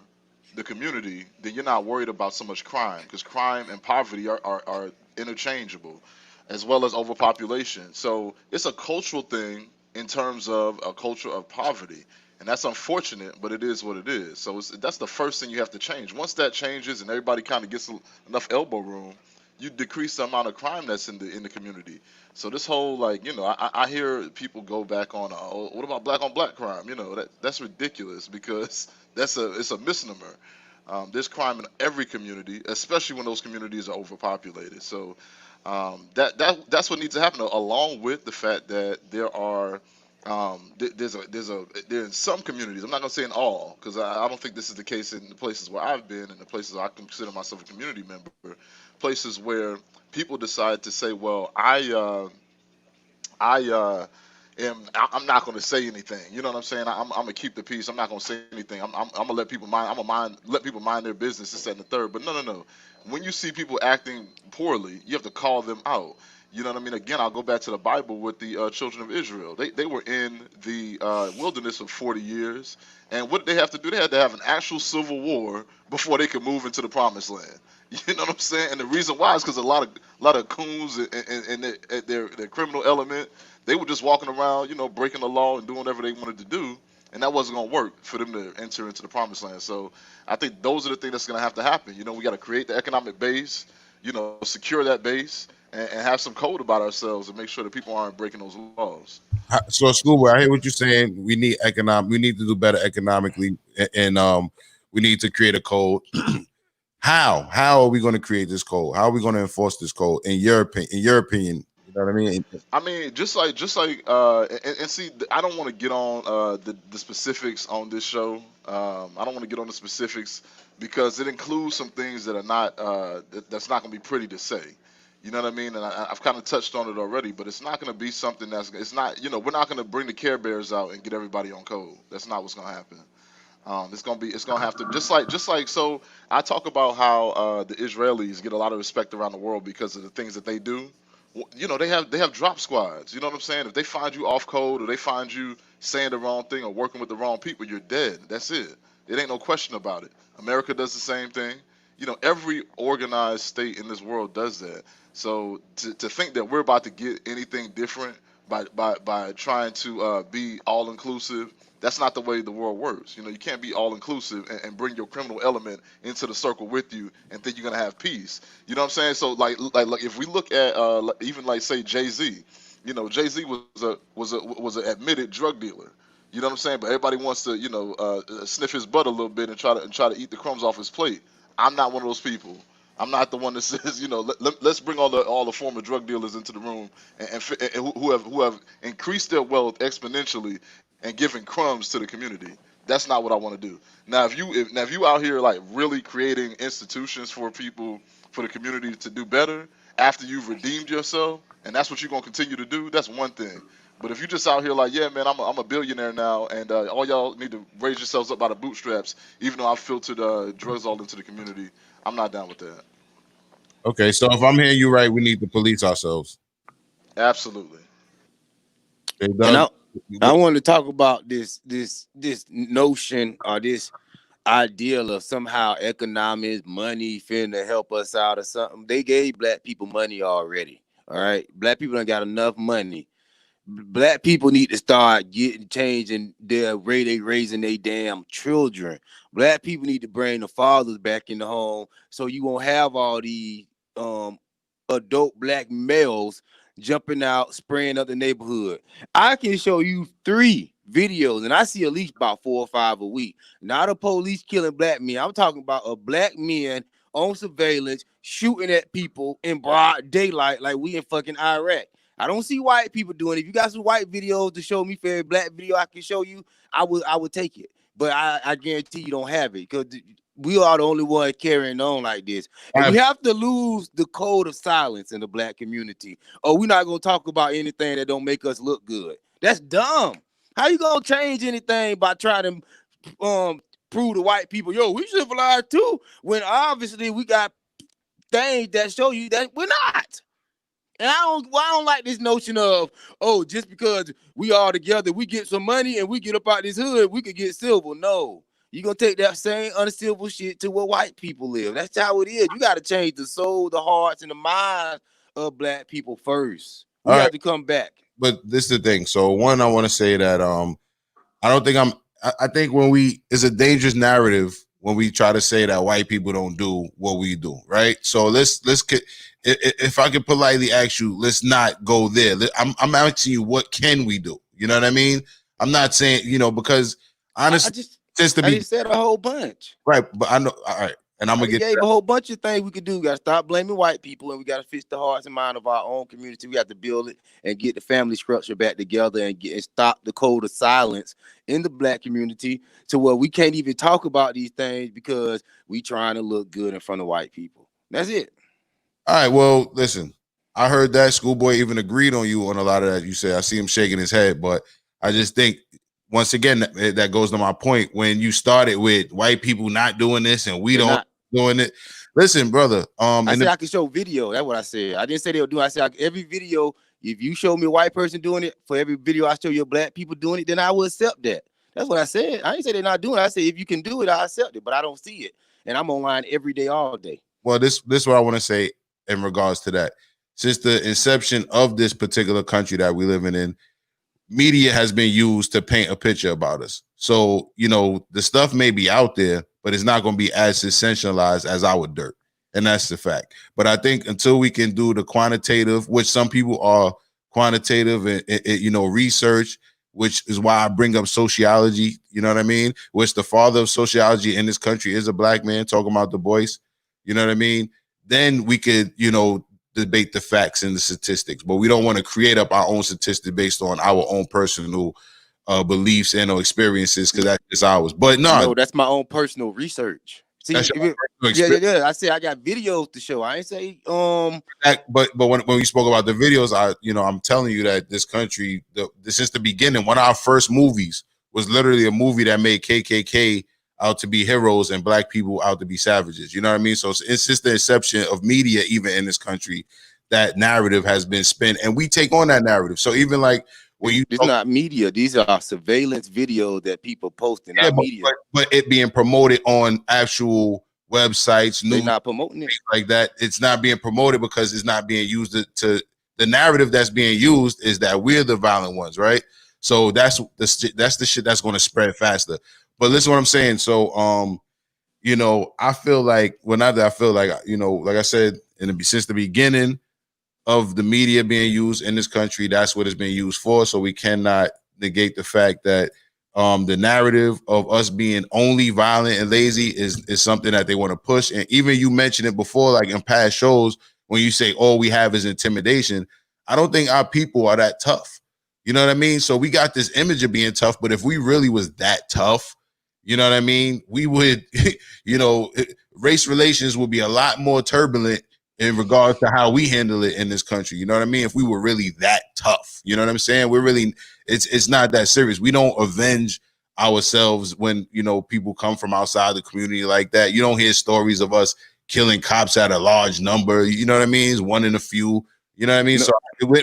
the community, then you're not worried about so much crime, because crime and poverty are interchangeable, as well as overpopulation. So it's a cultural thing in terms of a culture of poverty. And that's unfortunate, but it is what it is. So that's the first thing you have to change. Once that changes and everybody kind of gets enough elbow room, you decrease the amount of crime that's in the community. So this whole, like, I hear people go back on, oh, what about black on black crime? That's ridiculous, because it's a misnomer. There's crime in every community, especially when those communities are overpopulated. So that's what needs to happen, along with the fact that there in some communities. I'm not gonna say in all, because I don't think this is the case in the places where I've been, and the places where I consider myself a community member. Places where people decide to say, well, I I'm not going to say anything. You know what I'm saying? I'm gonna keep the peace. I'm not going to say anything. I'm gonna let people mind. Let people mind their business, this, that, and the third. But no. When you see people acting poorly, you have to call them out. You know what I mean? Again, I'll go back to the Bible with the children of Israel. They were in the wilderness for 40 years, and what did they have to do? They had to have an actual civil war before they could move into the promised land. You know what I'm saying? And the reason why is because a lot of coons and their criminal element, they were just walking around, breaking the law and doing whatever they wanted to do, and that wasn't going to work for them to enter into the promised land. So I think those are the things that's going to have to happen. We got to create the economic base, secure that base, and have some code about ourselves and make sure that people aren't breaking those laws. So, Schoolboy, I hear what you're saying. We need We need to do better economically, and we need to create a code. How are we going to create this code? How are we going to enforce this code? In your opinion, you know what I mean? I mean, just like, and see, I don't want to get on the specifics on this show. I don't want to get on the specifics because it includes some things that are not that's not going to be pretty to say. You know what I mean? And I've kind of touched on it already, but it's not going to be something it's not, we're not going to bring the Care Bears out and get everybody on code. That's not what's going to happen. It's gonna have to, just like so. I talk about how the Israelis get a lot of respect around the world because of the things that they do. They have drop squads. You know what I'm saying? If they find you off code, or they find you saying the wrong thing or working with the wrong people, you're dead. That's it. It ain't no question about it. America does the same thing. Every organized state in this world does that. So to think that we're about to get anything different by trying to be all inclusive, that's not the way the world works. You can't be all inclusive and bring your criminal element into the circle with you and think you're gonna have peace. You know what I'm saying? So like if we look at even like say Jay-Z, Jay-Z was an admitted drug dealer. You know what I'm saying? But everybody wants to sniff his butt a little bit and try to eat the crumbs off his plate. I'm not one of those people. I'm not the one that says, let's bring all the former drug dealers into the room and who have increased their wealth exponentially and given crumbs to the community. That's not what I want to do. Now, if you out here like really creating institutions for people, for the community to do better after you've redeemed yourself, and that's what you're gonna continue to do, that's one thing. But if you just out here like, yeah, man, I'm a billionaire now, and all y'all need to raise yourselves up by the bootstraps, even though I filtered drugs all into the community, I'm not down with that. Okay, so if I'm hearing you right, we need to police ourselves. Absolutely. Okay, And Doug. I want to talk about this notion or this ideal of somehow economics, money finna help us out or something. They gave black people money already. All right. Black people don't got enough money. Black people need to start getting changing their way they raising their damn children. Black people need to bring the fathers back in the home so you won't have all these um adult black males jumping out, spraying up the neighborhood. I can show you 3 videos, and I see at least about 4 or 5 a week. Not a police killing black men. I'm talking about a black man on surveillance shooting at people in broad daylight like we in fucking Iraq. I don't see white people doing it. If you got some white videos to show me for every black video I can show you, I would take it. But I guarantee you don't have it because we are the only one carrying on like this. And we have to lose the code of silence in the black community. Or we're not going to talk about anything that don't make us look good. That's dumb. How you going to change anything by trying to prove to white people, yo, we civilized too, when obviously we got things that show you that we're not. And I don't like this notion of, oh, just because we all together, we get some money and we get up out this hood, we could get silver. No. You're going to take that same uncivil shit to where white people live. That's how it is. You got to change the soul, the hearts, and the minds of black people first. We have to come back. But this is the thing. So one, I want to say that I think it's a dangerous narrative when we try to say that white people don't do what we do, right? So let's if I could politely ask you, let's not go there. I'm asking you, what can we do? You know what I mean? I'm not saying, because honestly, I just said a whole bunch. Right, but I know, all right, and I'm going to gave a whole bunch of things we could do. We got to stop blaming white people, and we got to fix the hearts and mind of our own community. We have to build it and get the family structure back together and stop the code of silence in the black community to where we can't even talk about these things because we trying to look good in front of white people. That's it. All right, well, listen, I heard that Schoolboy even agreed on you on a lot of that you said. I see him shaking his head, but I just think, once again, that goes to my point. When you started with white people not doing this and we don't doing it. Listen, brother. I said I can show video. That's what I said. I didn't say they'll do it. I said every video, if you show me a white person doing it, for every video I show you black people doing it, then I will accept that. That's what I said. I didn't say they're not doing it. I said if you can do it, I accept it. But I don't see it. And I'm online every day, all day. Well, this is what I want to say in regards to that. Since the inception of this particular country that we living in, media has been used to paint a picture about us. So, the stuff may be out there, but it's not going to be as sensationalized as our dirt. And that's the fact. But I think until we can do the quantitative, which some people are quantitative and research, which is why I bring up sociology, you know what I mean? Which the father of sociology in this country is a black man, talking about Du Bois, you know what I mean? Then we could, debate the facts and the statistics, but we don't want to create up our own statistics based on our own personal beliefs and or experiences, because that's just ours. But no, that's my own personal research. See, yeah. I say I got videos to show. I ain't say But when we spoke about the videos, I'm telling you that this country, since the beginning, one of our first movies was literally a movie that made KKK out to be heroes and black people out to be savages. You know what I mean? So it's since the inception of media, even in this country, that narrative has been spent, and we take on that narrative. So even like when you, it's not media; these are surveillance videos that people posting, not media. But it being promoted on actual websites, they're not promoting it like that. It's not being promoted because it's not being used to the narrative that's being used is that we're the violent ones, right? So that's the shit that's going to spread faster. But listen to what I'm saying. So, I feel like like I said, since the beginning of the media being used in this country, that's what it's been used for. So we cannot negate the fact that the narrative of us being only violent and lazy is something that they want to push. And even you mentioned it before, like in past shows, when you say all we have is intimidation, I don't think our people are that tough. You know what I mean? So we got this image of being tough, but if we really was that tough, you know what I mean? We would, race relations would be a lot more turbulent in regards to how we handle it in this country. You know what I mean? If we were really that tough, you know what I'm saying? We're really, it's not that serious. We don't avenge ourselves when, people come from outside the community like that. You don't hear stories of us killing cops at a large number. You know what I mean? It's one in a few, you know what I mean? No. So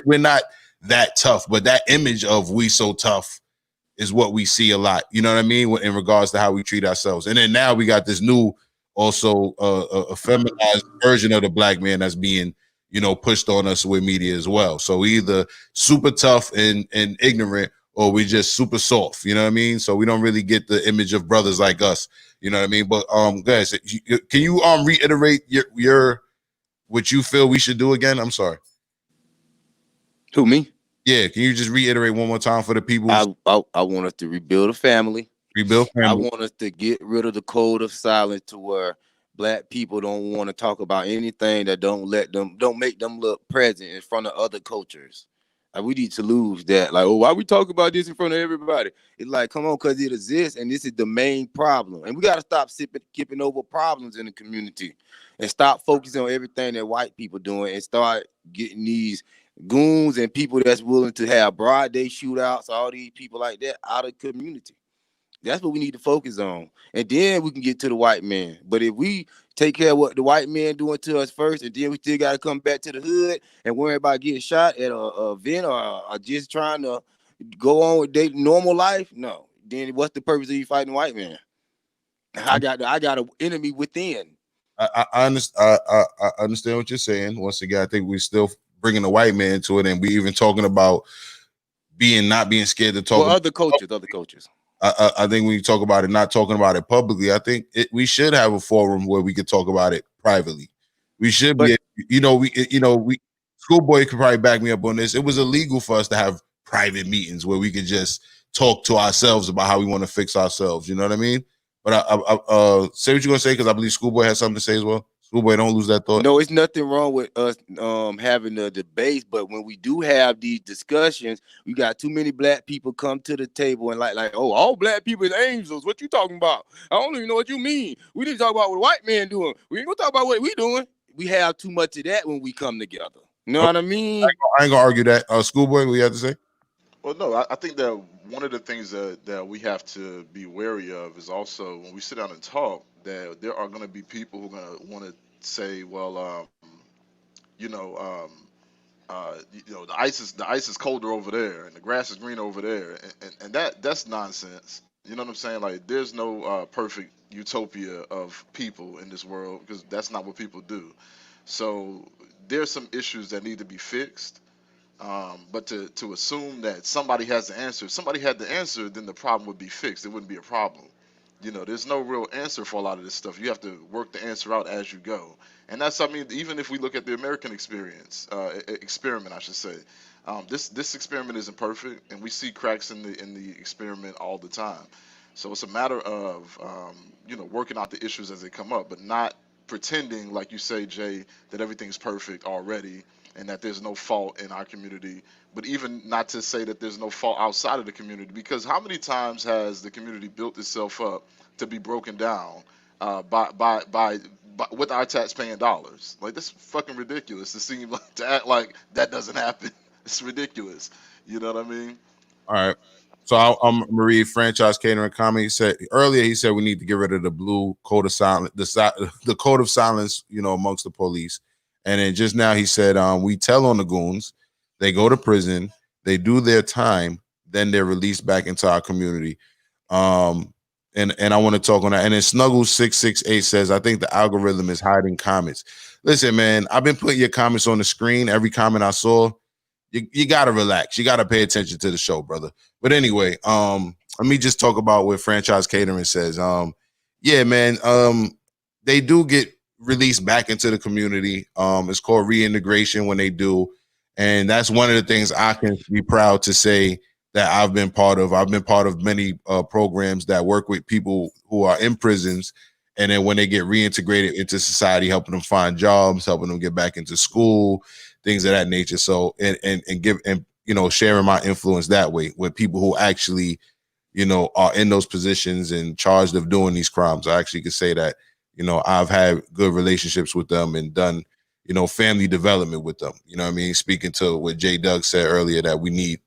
we're not that tough, but that image of we so tough is what we see a lot, you know what I mean, in regards to how we treat ourselves. And then now we got this new, also a feminized version of the black man that's being, pushed on us with media as well. So we either super tough and ignorant, or we just super soft, you know what I mean? So we don't really get the image of brothers like us, you know what I mean? But guys, can you reiterate your what you feel we should do again? I'm sorry. Who, me? Yeah, can you just reiterate one more time for the people? I want us to rebuild a family. Rebuild I family. want us to get rid of the code of silence to where black people don't want to talk about anything that don't make them look present in front of other cultures. Like, we need to lose that. Like, oh, why we talk about this in front of everybody? It's like, come on, because it exists, and this is the main problem. And we got to stop skipping over problems in the community, and stop focusing on everything that white people doing, and start getting these goons and people that's willing to have broad day shootouts, all these people like that out of community. That's what we need to focus on. And then we can get to the white man. But if we take care of what the white man doing to us first, and then we still got to come back to the hood and worry about getting shot at a event, or just trying to go on with their normal life, no. Then what's the purpose of you fighting the white man? I got an enemy within. I understand what you're saying. Once again, I think we're still bringing the white man to it, and we even talking about not being scared to talk. Well, other cultures. I think when you talk about it, not talking about it publicly, I think we should have a forum where we could talk about it privately. We should be, Schoolboy could probably back me up on this. It was illegal for us to have private meetings where we could just talk to ourselves about how we want to fix ourselves. You know what I mean? But I say what you're gonna say, because I believe Schoolboy has something to say as well. Schoolboy, don't lose that thought. No, it's nothing wrong with us having the debates, but when we do have these discussions, we got too many black people come to the table and like, oh, all black people is angels. What you talking about? I don't even know what you mean. We need to talk about what white men doing. We ain't gonna talk about what we doing. We have too much of that when we come together. You know what I mean? I ain't gonna argue that. Schoolboy, what you have to say? Well, no, I think that one of the things that we have to be wary of is also when we sit down and talk that there are going to be people who are going to want to say, well, you know, the ice is colder over there and the grass is green over there, and that's nonsense. You know what I'm saying? Like, there's no perfect utopia of people in this world, because that's not what people do. So there's some issues that need to be fixed, but to assume that somebody has the answer, if somebody had the answer, then the problem would be fixed. It wouldn't be a problem. There's no real answer for a lot of this stuff. You have to work the answer out as you go. And that's, I mean, even if we look at the American experience, experiment, I should say, this experiment isn't perfect, and we see cracks in the experiment all the time. So it's a matter of working out the issues as they come up, but not pretending, like you say, Jay, that everything's perfect already and that there's no fault in our community, but even not to say that there's no fault outside of the community, because how many times has the community built itself up to be broken down by with our tax-paying dollars? Like, that's fucking ridiculous to seem like, to act like that doesn't happen. It's ridiculous. You know what I mean? All right. So I'm gonna read Franchise Catering comment. He said we need to get rid of the blue code of silence, the code of silence, amongst the police. And then just now he said, we tell on the goons, they go to prison, they do their time, then they're released back into our community. And I want to talk on that. And then Snuggles668 says, I think the algorithm is hiding comments. Listen, man, I've been putting your comments on the screen. Every comment I saw. You gotta relax. You gotta pay attention to the show, brother. But anyway, let me just talk about what Franchise Catering says. Yeah, man, they do get released back into the community. It's called reintegration when they do, and that's one of the things I can be proud to say that I've been part of. I've been part of many programs that work with people who are in prisons, and then when they get reintegrated into society, helping them find jobs, helping them get back into school, things of that nature. So and sharing my influence that way with people who actually are in those positions and charged of doing these crimes. I actually could say that I've had good relationships with them and done family development with them. You know what I mean? Speaking to what J Doug said earlier, that we need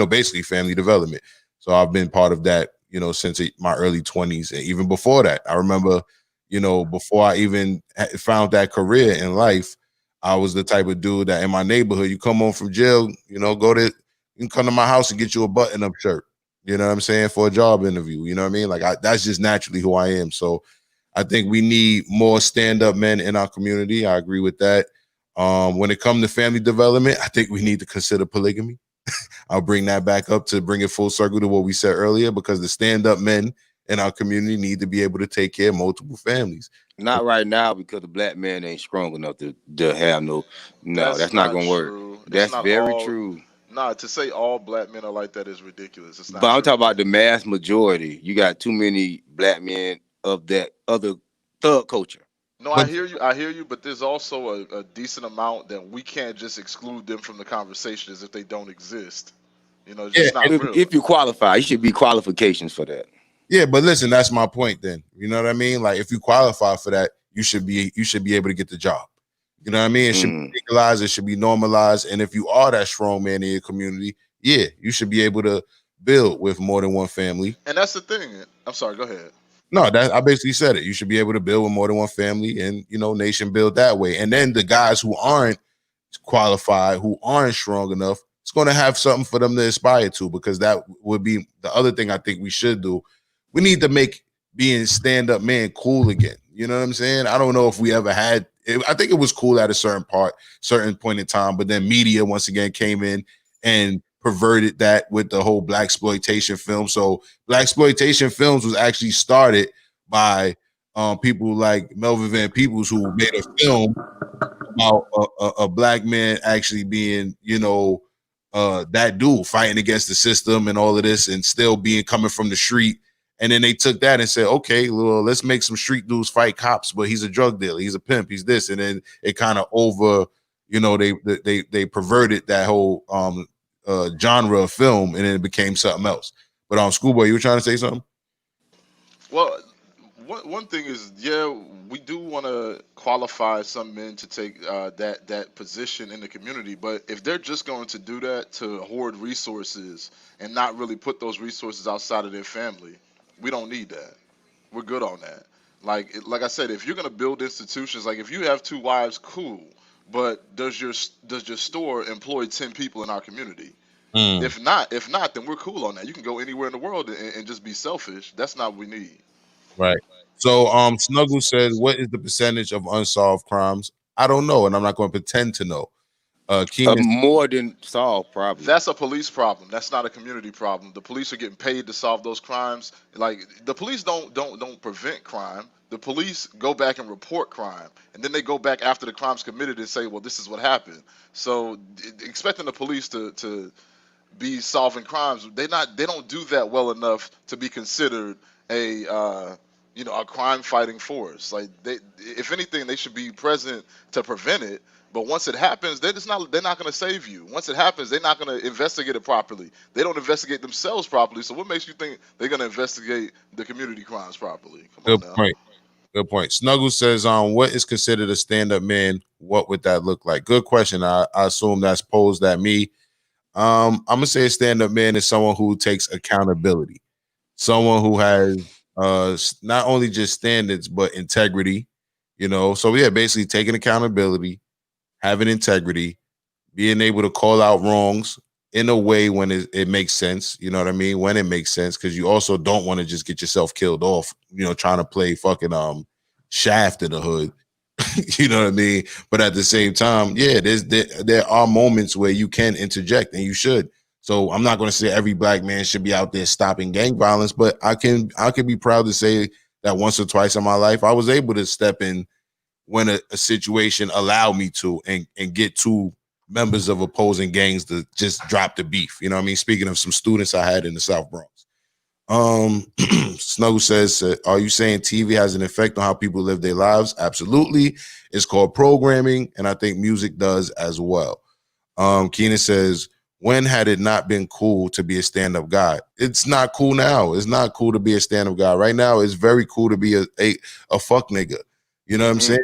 basically family development. So I've been part of that since my early 20s, and even before that. I remember before I even found that career in life, I was the type of dude that in my neighborhood, you come home from jail, you can come to my house and get you a button-up shirt. You know what I'm saying? For a job interview. You know what I mean? Like, that's just naturally who I am. So I think we need more stand-up men in our community. I agree with that. When it comes to family development, I think we need to consider polygamy. I'll bring that back up to bring it full circle to what we said earlier, because the stand-up men in our community need to be able to take care of multiple families. Not right now because the black man ain't strong enough to have no. No, That's that's not not gonna work. true. It's That's not very all. true. Nah, to say all black men are like that is ridiculous. It's But not I'm true. talking about the mass majority. You got too many black men of that other thug culture. No, I But hear you. I hear you. But there's also a decent amount that we can't just exclude them from the conversation as if they don't exist. You know, it's yeah, just not real. If you qualify, you should be qualifications for that. yeah, but listen, that's my point then. You know what I mean? Like if you qualify for that, you should be able to get the job. You know what I mean? It should be legalized, it should be normalized. And if you are that strong man in your community, yeah, you should be able to build with more than one family. And that's the thing. I'm sorry. Go ahead. No, that I basically said it. You should be able to build with more than one family and nation build that way. And then the guys who aren't qualified, who aren't strong enough, it's going to have something for them to aspire to, because that would be the other thing I think we should do. We need to make being stand-up man cool again. You know what I'm saying? I don't know if we ever had it. I think it was cool at a certain point in time, but then media once again came in and perverted that with the whole black exploitation film. So black exploitation films was actually started by people like Melvin Van Peebles, who made a film about a black man actually being, that dude fighting against the system and all of this, and still being coming from the street. And then they took that and said, okay, well, let's make some street dudes fight cops, but he's a drug dealer, he's a pimp, he's this. And then it kind of they perverted that whole genre of film, and then it became something else. But Schoolboy, you were trying to say something? Well, one thing is, yeah, we do want to qualify some men to take that position in the community, but if they're just going to do that to hoard resources and not really put those resources outside of their family, we don't need that. We're good on that. Like I said, if you're going to build institutions, like if you have 2 wives, cool, but does your store employ 10 people in our community? If not, then we're cool on that. You can go anywhere in the world and just be selfish. That's not what we need. Right. So Snuggle said, what is the percentage of unsolved crimes? I don't know, and I'm not going to pretend to know. Keenan, More than solved, probably. That's a police problem. That's not a community problem. The police are getting paid to solve those crimes. Like the police don't prevent crime. The police go back and report crime, and then they go back after the crime's committed and say, "Well, this is what happened." So expecting the police to be solving crimes, they don't do that well enough to be considered a crime fighting force. Like if anything, they should be present to prevent it. But once it happens, they're not going to save you. Once it happens, they're not going to investigate it properly. They don't investigate themselves properly. So what makes you think they're going to investigate the community crimes properly? Come on now. Good point. Snuggle says, what is considered a stand-up man? What would that look like? Good question. I assume that's posed at me. I'm gonna say a stand-up man is someone who takes accountability, someone who has not only just standards but integrity. So yeah, basically taking accountability, having integrity, being able to call out wrongs in a way when it makes sense. You know what I mean? When it makes sense, because you also don't want to just get yourself killed off, trying to play fucking Shaft in the hood. You know what I mean? But at the same time, yeah, there are moments where you can interject, and you should. So I'm not going to say every black man should be out there stopping gang violence, but I can be proud to say that once or twice in my life, I was able to step in when a situation allowed me to, and get 2 members of opposing gangs to just drop the beef. You know what I mean? Speaking of some students I had in the South Bronx. Snuggle says, are you saying TV has an effect on how people live their lives? Absolutely. It's called programming, and I think music does as well. Keenan says, when had it not been cool to be a stand-up guy? It's not cool now. It's not cool to be a stand-up guy. Right now, it's very cool to be a fuck nigga. You know what I'm saying?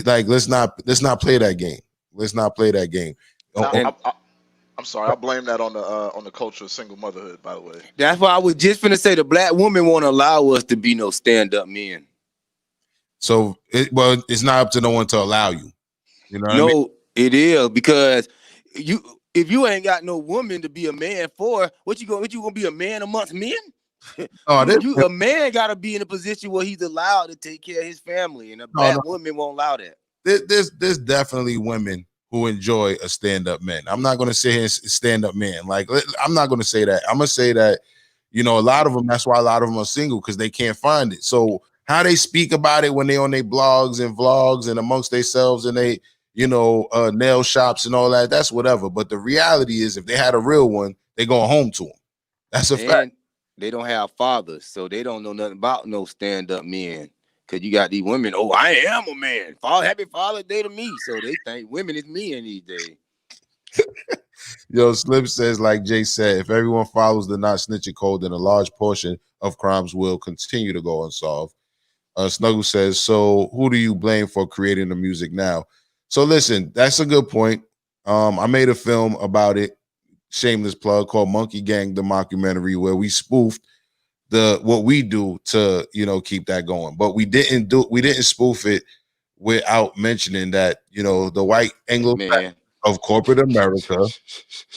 Like, let's not play that game. Let's not play that game. Now, I'm sorry, I blame that on the culture of single motherhood, by the way. That's why I was just finna say the black woman won't allow us to be no stand-up men. So it's not up to no one to allow you. You know what I mean? It is, because if you ain't got no woman to be a man for, what you gonna be a man amongst men? A man gotta be in a position where he's allowed to take care of his family, and a black woman won't allow that. There's definitely women who enjoy a stand-up man. I'm not going to say he's stand-up man. Like, I'm not going to say that. I'm going to say that, You know, a lot of them, that's why a lot of them are single, because they can't find it. So how they speak about it when they on their blogs and vlogs and amongst themselves and they, you know, nail shops and all that, that's whatever. But the reality is, if they had a real one, they going home to them. That's a fact. And they don't have fathers, so they don't know nothing about no stand-up men. Cause you got these women, oh, I am a man. Happy Father's Day to me. So they think women is men these days. Yo, Slim says, like Jay said, if everyone follows the not snitching code, then a large portion of crimes will continue to go unsolved. Snuggle says, so who do you blame for creating the music now? So listen, that's a good point. I made a film about it, shameless plug, called Monkey Gang, the mockumentary, where we spoofed what we do to, you know, keep that going. But we didn't spoof it without mentioning that, you know, the white Anglo of corporate America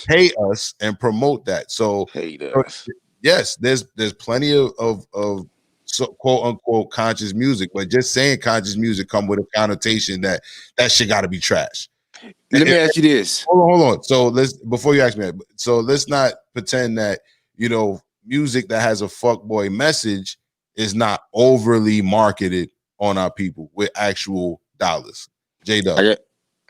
pay us and promote that. So hate us. Yes, there's plenty of so, quote unquote conscious music, but just saying conscious music come with a connotation that shit got to be trash. Let me ask you this. Hold on. So before you ask me that, so let's not pretend that, you know, music that has a fuckboy message is not overly marketed on our people with actual dollars. J-Dub.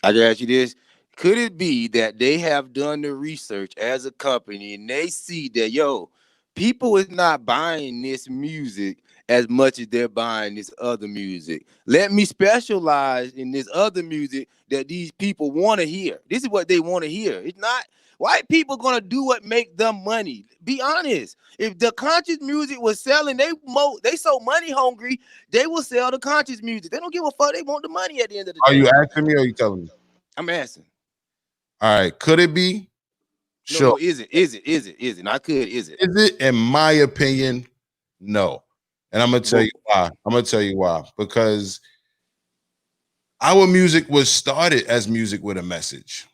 I can ask you this. Could it be that they have done the research as a company and they see that, yo, people is not buying this music as much as they're buying this other music? Let me specialize in this other music that these people want to hear. This is what they want to hear. It's not white people gonna do what make them money. Be honest. If the conscious music was selling, they so money hungry, they will sell the conscious music. They don't give a fuck. They want the money at the end of the day. Are you asking me or are you telling me? I'm asking. All right. Could it be? Sure. No, is it? Not could, is it? Is it? In my opinion, no. And I'm gonna tell you why. Because our music was started as music with a message.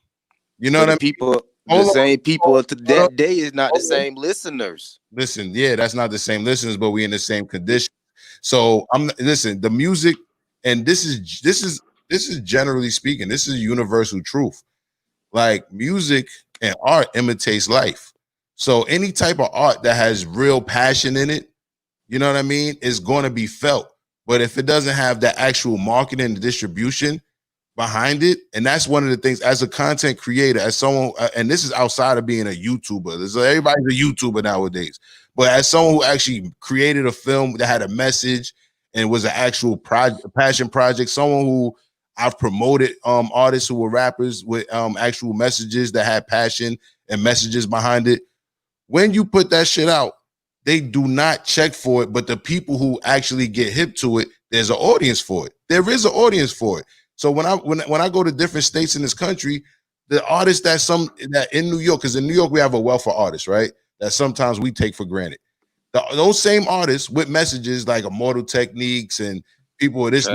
You know what I mean? People, the same people to that day is not the same listeners. Listen, yeah, that's not the same listeners, but we in the same condition. So the music, and this is generally speaking, this is universal truth. Like, music and art imitates life. So any type of art that has real passion in it, you know what I mean, is going to be felt. But if it doesn't have that actual marketing and distribution behind it, and that's one of the things as a content creator, as someone, and this is outside of being a YouTuber. Everybody's a YouTuber nowadays. But as someone who actually created a film that had a message and was an actual passion project, someone who I've promoted artists who were rappers with actual messages that had passion and messages behind it. When you put that shit out, they do not check for it, but the people who actually get hip to it, there's an audience for it. There is an audience for it. So when I go to different states in this country, the artists that in New York, because in New York we have a wealth of artists, right? That sometimes we take for granted. Those same artists with messages like Immortal Techniques and people with this,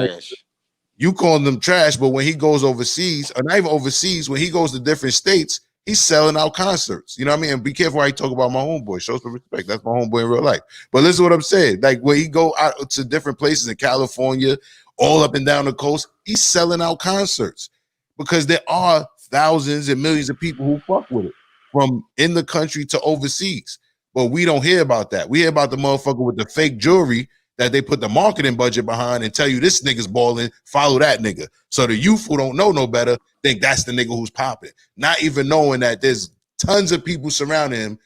you call them trash, but when he goes overseas, or not even overseas, when he goes to different states, he's selling out concerts. You know what I mean? And be careful how you talk about my homeboy. Show some respect. That's my homeboy in real life. But listen to what I'm saying. Like, when he go out to different places in California, all up and down the coast, he's selling out concerts because there are thousands and millions of people who fuck with it from in the country to overseas. But we don't hear about that. We hear about the motherfucker with the fake jewelry that they put the marketing budget behind and tell you this nigga's balling, follow that nigga. So the youth who don't know no better think that's the nigga who's popping, not even knowing that there's tons of people surrounding him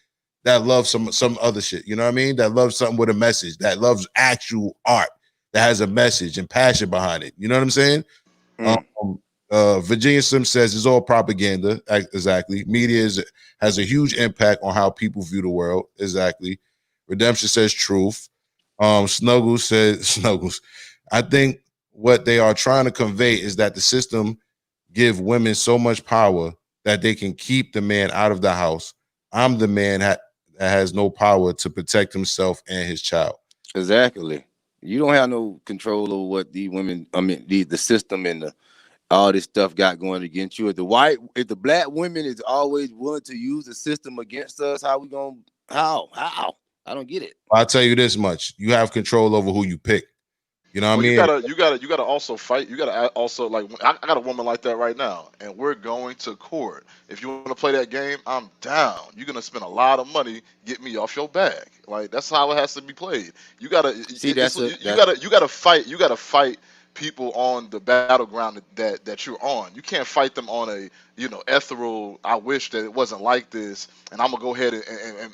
that love some other shit. You know what I mean? That loves something with a message, that loves actual art, that has a message and passion behind it. You know what I'm saying? Virginia Sim says it's all propaganda. Exactly. Media has a huge impact on how people view the world. Exactly. Redemption says truth. Snuggles says Snuggles. I think what they are trying to convey is that the system give women so much power that they can keep the man out of the house. I'm the man that has no power to protect himself and his child. Exactly. You don't have no control over what the women, the system and all this stuff got going against you. If the black women is always willing to use the system against us, how? I don't get it. I'll tell you this much. You have control over who you pick. You know what I Well, mean? you gotta also fight. You gotta also like. I got a woman like that right now, and we're going to court. If you want to play that game, I'm down. You're gonna spend a lot of money get me off your back. Like that's how it has to be played. You gotta See, you gotta fight. You gotta fight people on the battleground that you're on. You can't fight them on a ethereal. I wish that it wasn't like this, and I'm gonna go ahead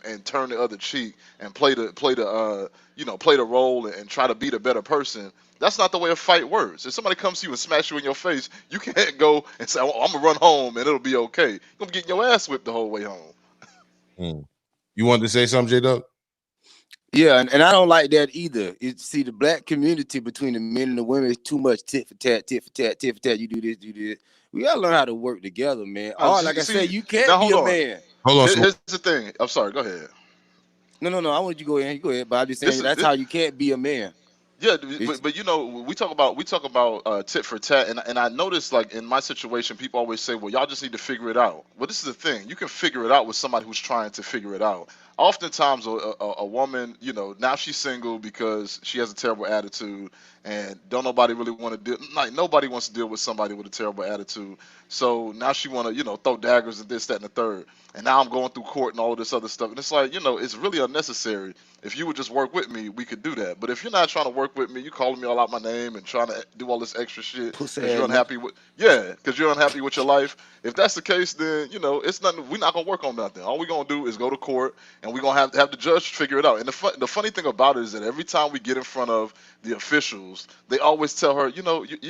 and turn the other cheek and play the role and try to be the better person. That's not the way a fight works. If somebody comes to you and smash you in your face, you can't go and say, "Oh, I'm gonna run home and it'll be okay." You're gonna get your ass whipped the whole way home. You wanted to say something, J Dub? Yeah, and I don't like that either. See, the black community between the men and the women is too much tit for tat, tit for tat, tit for tat. You do this, do this. We gotta learn how to work together, man. Oh, like I said, you can't now be hold a on. man. Hold on, Here's the thing. I'm sorry. Go ahead. No. I want you to go ahead. You go ahead. But I'm just saying This is that's how you can't be a man. Yeah, It's but we talk about tit for tat, and I noticed like in my situation, people always say, "Well, y'all just need to figure it out." Well, this is the thing: you can figure it out with somebody who's trying to figure it out. Oftentimes, a woman, now she's single because she has a terrible attitude, and don't nobody really want to deal. Like nobody wants to deal with somebody with a terrible attitude. So now she want to, throw daggers and this, that, and the third. And now I'm going through court and all of this other stuff, and it's like, it's really unnecessary. If you would just work with me, we could do that. But if you're not trying to work with me, you calling me all out my name and trying to do all this extra shit pussy because ass you're nigga. unhappy with your life. If that's the case, then it's nothing. We're not gonna work on nothing. All we're gonna do is go to court, and we're gonna have the judge figure it out. And the funny thing about it is that every time we get in front of the officials, they always tell her, you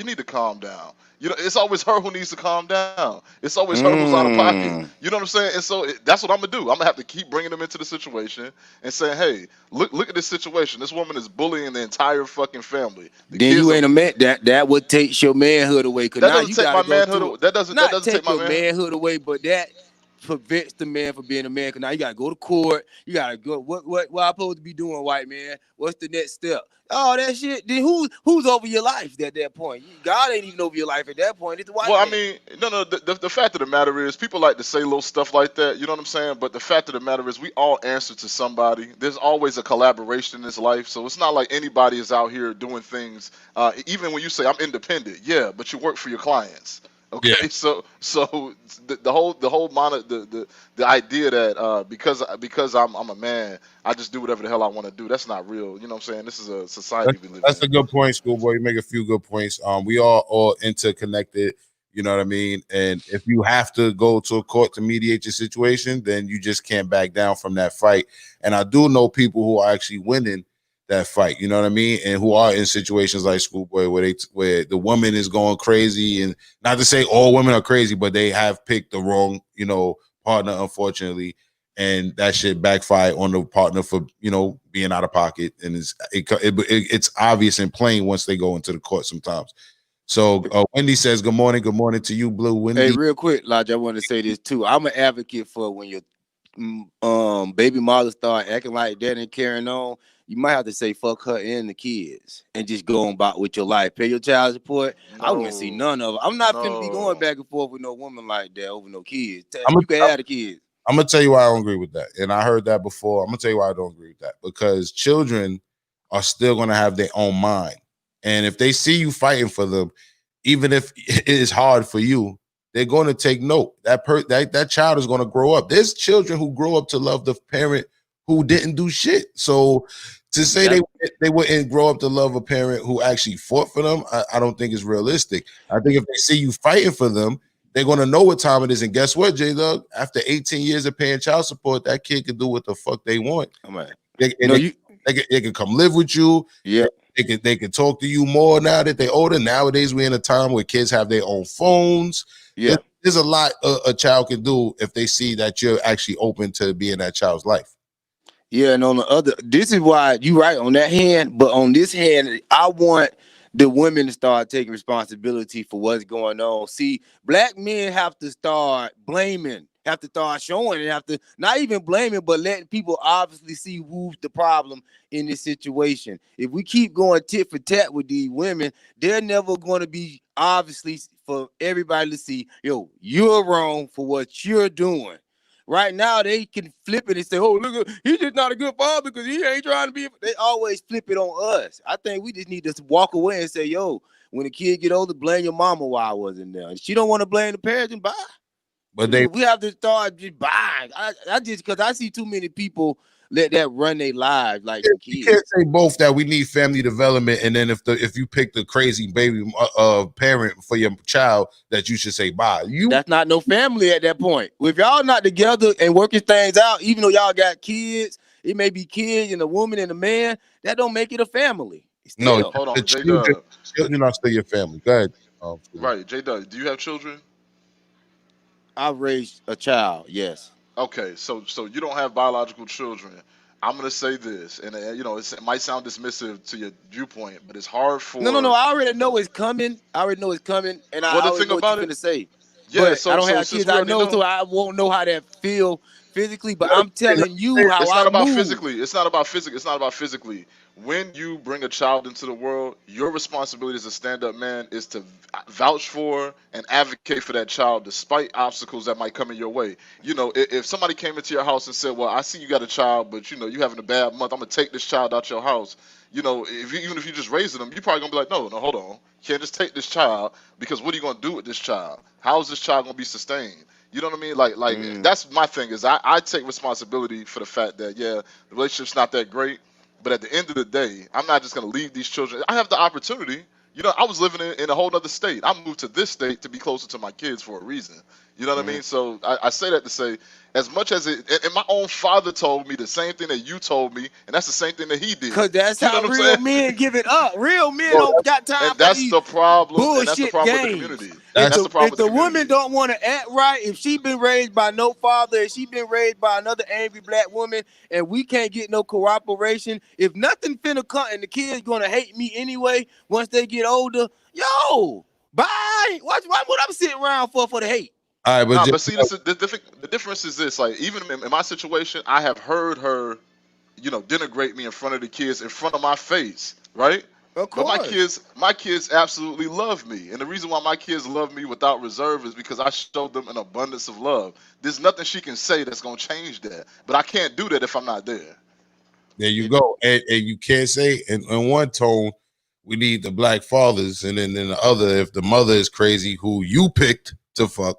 need to calm down. It's always her who needs to calm down. It's always her who's out of pocket. You know what I'm saying? And so that's what I'm gonna do. I'm gonna have to keep bringing them into the situation and saying, hey, look at this situation. This woman is bullying the entire fucking family. The Then kids you are. ain't a man. That would take your manhood away. Cause That now doesn't you take gotta my go manhood. through it. That Not doesn't take take my your man. manhood away, but that prevents the man from being a man. Cause now you gotta go to court. You gotta go. What I supposed to be doing, white man? What's the next step? Oh, that shit. Then who's over your life at that point? God ain't even over your life at that point. It's the Well, white I man. mean, no. The fact of the matter is, people like to say little stuff like that. You know what I'm saying? But the fact of the matter is, we all answer to somebody. There's always a collaboration in this life, so it's not like anybody is out here doing things. Even when you say I'm independent, yeah, but you work for your clients. Yeah. Okay, so the whole the idea that because I'm a man, I just do whatever the hell I want to do. That's not real. You know what I'm saying? This is a society we live That's in. a good point, schoolboy. You make a few good points. We are all interconnected. You know what I mean? And if you have to go to a court to mediate your situation, then you just can't back down from that fight. And I do know people who are actually winning that fight. You know what I mean? And who are in situations like schoolboy where the woman is going crazy. And not to say all women are crazy, but they have picked the wrong partner, unfortunately, and that shit backfire on the partner for being out of pocket, and it's obvious and plain once they go into the court sometimes. So Wendy says, good morning to you, Blue. Hey, Wendy. real quick, Lodge, I want to say this too. I'm an advocate for when your baby mother start acting like that and carrying on. You might have to say fuck her and the kids and just go on about with your life. Pay your child support. I wouldn't see No, none of it. I'm not finna be going no. back and forth with no woman like that over no kids. I'm You can gonna have the kids. tell you why I don't agree with that, and I heard that before. I'm gonna tell you why I don't agree with that, because children are still gonna have their own mind, and if they see you fighting for them, even if it is hard for you, they're going to take note. That child is going to grow up. There's children who grow up to love the parent who didn't do shit. So to say they wouldn't grow up to love a parent who actually fought for them, I don't think is realistic. I think if they see you fighting for them, they're going to know what time it is. And guess what, J-Dub? After 18 years of paying child support, that kid can do what the fuck they want. All right. They can come live with you. Yeah. They can talk to you more now that they're older. Nowadays, we're in a time where kids have their own phones. Yeah. There's a lot a child can do if they see that you're actually open to being that child's life. Yeah, and on the other, this is why you right on that hand, but on this hand, I want the women to start taking responsibility for what's going on. See, black men have to start blaming, have to start showing, and have to not even blaming, but letting people obviously see who's the problem in this situation. If we keep going tit for tat with these women, they're never going to be obviously for everybody to see, yo, you're wrong for what you're doing. Right now, they can flip it and say, "Oh, look, he's just not a good father because he ain't trying to be." They always flip it on us. I think we just need to walk away and say, "Yo, when the kid get older, blame your mama why I wasn't there." If she don't want to blame the parents, then bye. But We have to start just buying. I just because I see too many people let that run their lives like some you kids. can't say both that we need family development, and then if you pick the crazy baby parent for your child, that you should say bye. That's not no family at that point. If y'all not together and working things out, even though y'all got kids, it may be kids and a woman and a man. That don't make it a family. Still. No, Hold the on, J-Dub. children are still your family. Go ahead. Right, J-Dub, do you have children? I raised a child. Yes. Okay, so you don't have biological children. I'm gonna say this, and you know, it might sound dismissive to your viewpoint, but it's hard No. for. I already know it's coming. And I Well, the already thing know what you're about it, finna say. yeah. But I So don't have since kids. we I already know, know, so I won't know how that feel physically. But I'm telling you how it's I not about move. physically. It's not about physics. It's not about physically. When you bring a child into the world, your responsibility as a stand-up man is to vouch for and advocate for that child, despite obstacles that might come in your way. You know, if somebody came into your house and said, "Well, I see you got a child, but you know you having a bad month. I'm gonna take this child out your house." You know, even if you just raising them, you're probably gonna be like, "No, hold on. You can't just take this child because what are you gonna do with this child? How is this child gonna be sustained?" You know what I mean? Like that's my thing is I take responsibility for the fact that yeah, the relationship's not that great, but at the end of the day, I'm not just gonna leave these children. I have the opportunity. You know, I was living in a whole other state. I moved to this state to be closer to my kids for a reason. You know what I mean? So I say that to say, as much as and my own father told me the same thing that you told me, and that's the same thing that he did. Cause that's You know how what I'm real saying? men give it up. Real men don't got time And for that's these the problem, and that's the bullshit problem with the games. community. If That's the the problem if with the the woman community. don't want to act right, if she been raised by no father, if she been raised by another angry black woman, and we can't get no cooperation, if nothing finna come and the kids gonna hate me anyway once they get older, yo, bye. What I'm sitting around for the hate? All right, but Nah, but see, the difference is this. Like, even in my situation, I have heard her, you know, denigrate me in front of the kids, in front of my face, right? Of But course. my kids absolutely love me, and the reason why my kids love me without reserve is because I showed them an abundance of love. There's nothing she can say that's gonna change that, but I can't do that if I'm not there. there you go. And you can't say in one tone, we need the black fathers, and then in the other, if the mother is crazy, who you picked to fuck,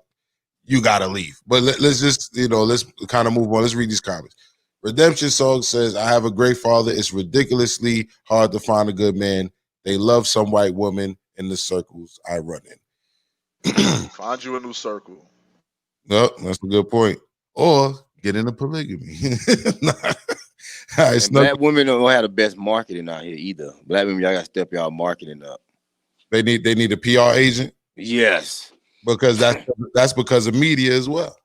you gotta leave. But let's just, let's kind of move on. Let's read these comments. Redemption Song says, I have a great father. It's ridiculously hard to find a good man. They love some white woman in the circles I run in. Find you a new circle. No, that's a good point. Or get into polygamy. Nah. All right, And black women don't have the best marketing out here either. Black women, y'all gotta step y'all marketing up. They need a PR agent. Yes. Because that's because of media as well.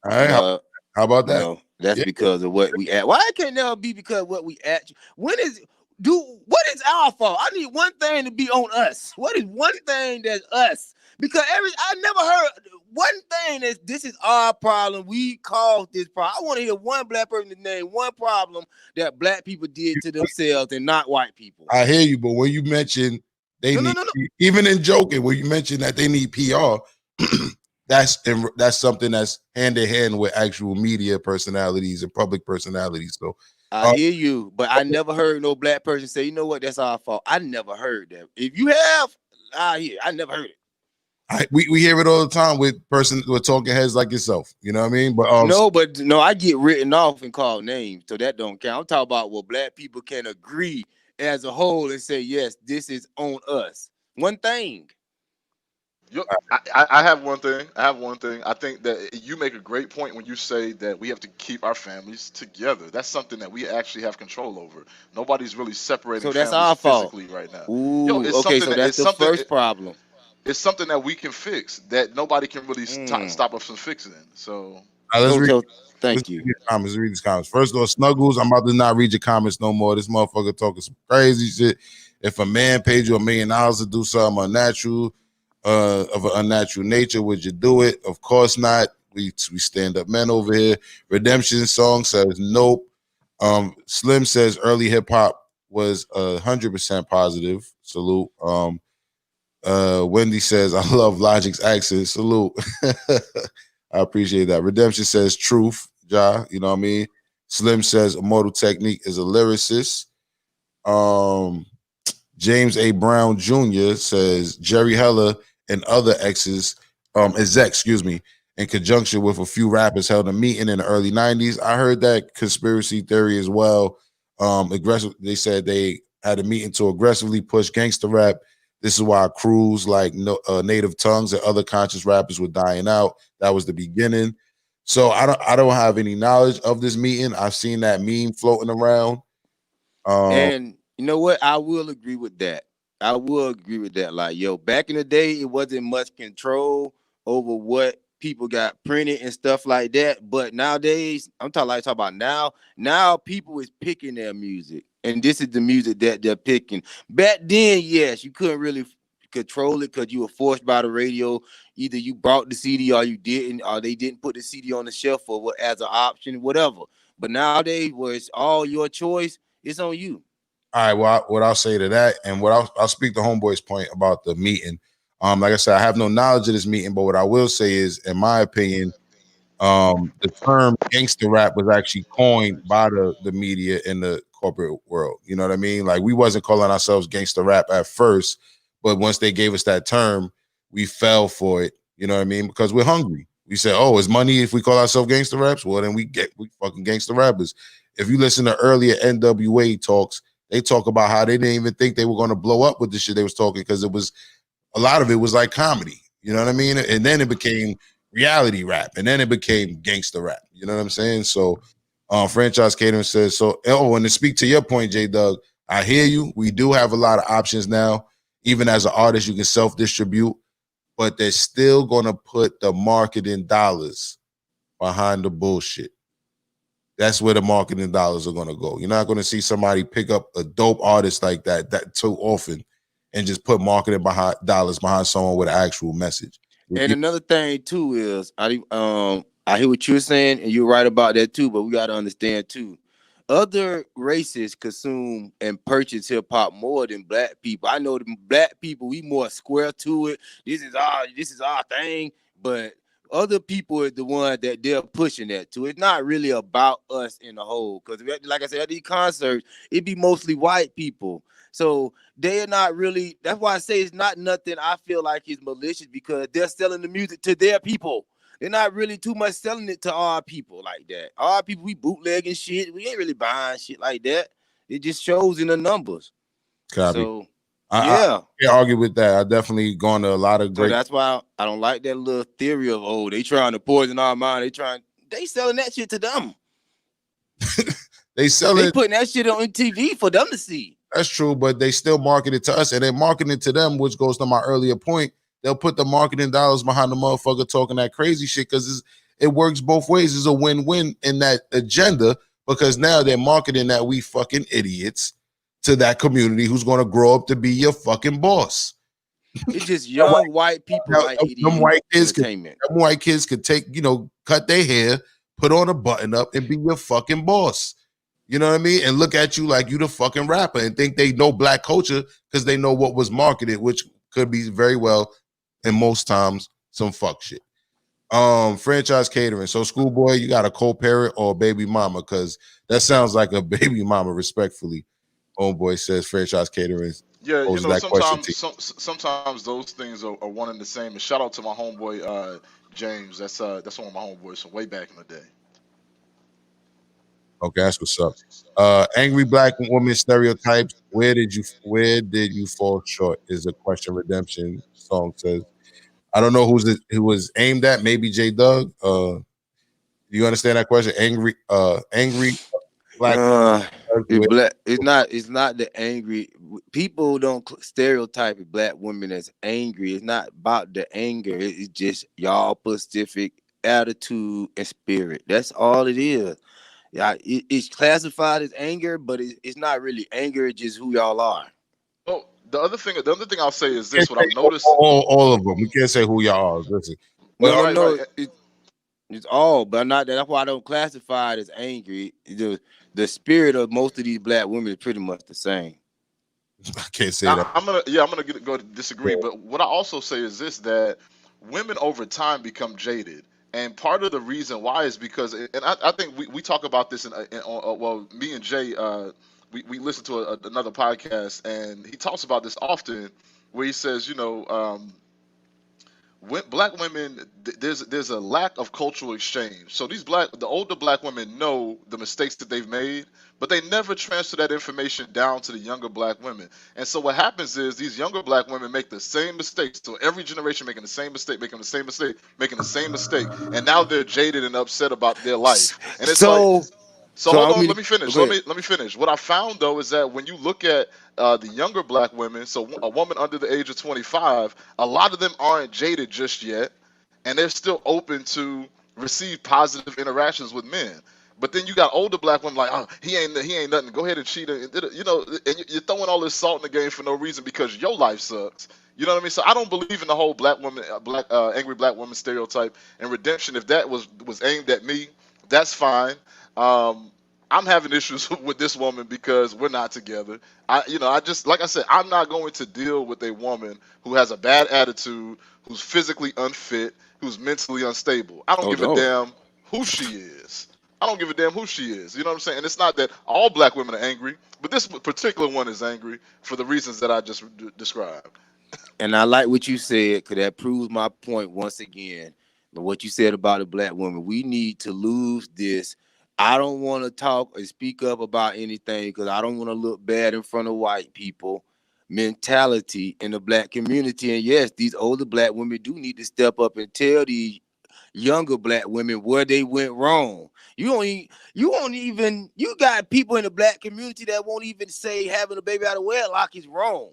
All right, No, how about that? no, that's because of what we at. Why it can't never be because of what we at? What is our fault? I need one thing to be on us. What is one thing that's us? Because I never heard one thing that this is our problem. We caused this problem. I want to hear one black person to name one problem that black people did to themselves and not white people. I hear you, but when you mention need, even in joking, when you mention that they need PR, that's something that's hand in hand with actual media personalities and public personalities. So I hear you, but I never heard no black person say, you know what, that's our fault. I never heard that. If you have, I never heard it. We hear it all the time with talking heads like yourself. You know what I mean? But no, I get written off and called names, so that don't count. I'm talking about what black people can agree as a whole and say, yes, this is on us. One thing. I have one thing. I think that you make a great point when you say that we have to keep our families together. That's something that we actually have control over. Nobody's really separating So that's families our fault. physically right now. Ooh, okay, so that's the first problem. It's something that we can fix that nobody can really stop us from fixing. So let's read you. Let's read these comments. First of all, Snuggles, I'm about to not read your comments no more. This motherfucker talking some crazy shit. If a man paid you $1 million to do something unnatural, of an unnatural nature, would you do it? Of course not. We stand up men over here. Redemption Song says nope. Slim says early hip hop was 100% positive. Salute. Wendy says I love Logic's accent. Salute. I appreciate that. Redemption says truth, Ja. You know what I mean? Slim says Immortal Technique is a lyricist. Um, James A. Brown Jr. says Jerry Heller and other excuse me, in conjunction with a few rappers held a meeting in the early 90s. I heard that conspiracy theory as well. They said they had a meeting to aggressively push gangster rap. This is why crews like Native Tongues and other conscious rappers were dying out. That was the beginning. So I don't have any knowledge of this meeting. I've seen that meme floating around. And you know what? I will agree with that. I will agree with that. Like, yo, back in the day, it wasn't much control over what people got printed and stuff like that. But nowadays, I'm talking about now. Now people is picking their music, and this is the music that they're picking. Back then, yes, you couldn't really control it because you were forced by the radio. Either you brought the CD or you didn't, or they didn't put the CD on the shelf for as an option, whatever. But nowadays, where it's all your choice, it's on you. All right. Well, what I'll say to that, and what I'll speak to Homeboy's point about the meeting. Like I said, I have no knowledge of this meeting, but what I will say is, in my opinion, the term gangster rap was actually coined by the media in the corporate world. You know what I mean? Like, we wasn't calling ourselves gangster rap at first, but once they gave us that term, we fell for it. You know what I mean? Because we're hungry. We said, "Oh, is money if we call ourselves gangster raps? Well, then we fucking gangster rappers." If you listen to earlier NWA talks, they talk about how they didn't even think they were going to blow up with the shit they was talking because a lot of it was like comedy. You know what I mean? And then it became reality rap, and then it became gangster rap. You know what I'm saying? So, franchise catering says so. Oh, and to speak to your point, J Doug, I hear you. We do have a lot of options now. Even as an artist, you can self-distribute, but they're still going to put the marketing dollars behind the bullshit. That's where the marketing dollars are going to go. You're not going to see somebody pick up a dope artist like that too often and just put marketing dollars behind someone with an actual message. And another thing too is I hear what you're saying, and you're right about that too. But we got to understand too, other races consume and purchase hip hop more than black people. I know the black people, we more square to it. This is our thing, but other people are the one that they're pushing that to. It's not really about us in the whole, because like I said, at these concerts, it be mostly white people. So they're not really, that's why I say it's not nothing I feel like is malicious, because they're selling the music to their people. They're not really too much selling it to our people like that. Our people, we bootlegging shit. We ain't really buying shit like that. It just shows in the numbers. Copy. So I can't argue with that. I definitely gone to a lot of great. So that's why I don't like that little theory of, they trying to poison our mind. They selling that shit to them. They putting that shit on TV for them to see. That's true, but they still market it to us, and they market it to them, which goes to my earlier point. They'll put the marketing dollars behind the motherfucker talking that crazy shit because it works both ways. It's a win-win in that agenda, because now they're marketing that we fucking idiots to that community who's going to grow up to be your fucking boss. It's just young white people like them white kids could take, cut their hair, put on a button up, and be your fucking boss. You know what I mean? And look at you like you the fucking rapper and think they know black culture because they know what was marketed, which could be very well, and most times, some fuck shit. Franchise catering. So, Schoolboy, you got a co-parent or a baby mama? Because that sounds like a baby mama, respectfully. Homeboy says franchise catering. Yeah, sometimes those things are one and the same. And shout out to my homeboy James. That's one of my homeboys from way back in the day. Okay, that's what's up. Angry black woman stereotypes. Where did you fall short? Is a question. Redemption song says. I don't know who was aimed at. Maybe J Doug. Do you understand that question? Angry black. It's not the angry. People don't stereotype black women as angry. It's not about the anger. It's just y'all specific attitude and spirit. That's all it is. Yeah, it's classified as anger, but it's not really anger. It's just who y'all are. Oh, the other thing I'll say is this: what I've noticed. All of them. We can't say who y'all are. Listen. No. It's all, but not that. That's why I don't classify it as angry. The spirit of most of these black women is pretty much the same. I can't say that. I'm gonna go to disagree. Yeah. But what I also say is this: that women over time become jaded. And part of the reason why is because, and I think we talk about this well, me and Jay, we listen to another podcast, and he talks about this often, where he says, black women, there's a lack of cultural exchange. So the older black women know the mistakes that they've made, but they never transfer that information down to the younger black women. And so what happens is these younger black women make the same mistakes. So every generation making the same mistake, making the same mistake, making the same mistake, and now they're jaded and upset about their life. And it's like, So, so so hold I on, mean, let me finish. go ahead. Let me finish. What I found though is that when you look at the younger black women, so a woman under the age of 25, a lot of them aren't jaded just yet, and they're still open to receive positive interactions with men. But then you got older black women like, oh, he ain't nothing. Go ahead and cheat, and you're throwing all this salt in the game for no reason because your life sucks. You know what I mean? So I don't believe in the whole black woman, angry black woman stereotype and redemption. If that was aimed at me, that's fine. Um, I'm having issues with this woman because we're not together. I just like I said, I'm not going to deal with a woman who has a bad attitude, who's physically unfit, who's mentally unstable. I don't Oh give a no. damn who she is. I don't give a damn who she is. You know what I'm saying? And it's not that all black women are angry, but this particular one is angry for the reasons that I just described. And I like what you said because that proves my point once again. What you said about the black woman, we need to lose this. I don't want to talk and speak up about anything because I don't want to look bad in front of white people mentality in the black community. And yes, these older black women do need to step up and tell these younger black women where they went wrong. You got people in the black community that won't even say having a baby out of wedlock is wrong.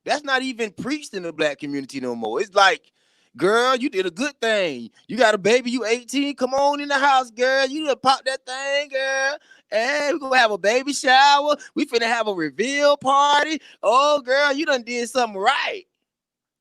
That's not even preached in the black community no more. It's like, girl, you did a good thing. You got a baby, you 18. Come on in the house, girl. You done pop that thing, girl. Hey, we're gonna have a baby shower. We finna have a reveal party. Oh, girl, you done did something right.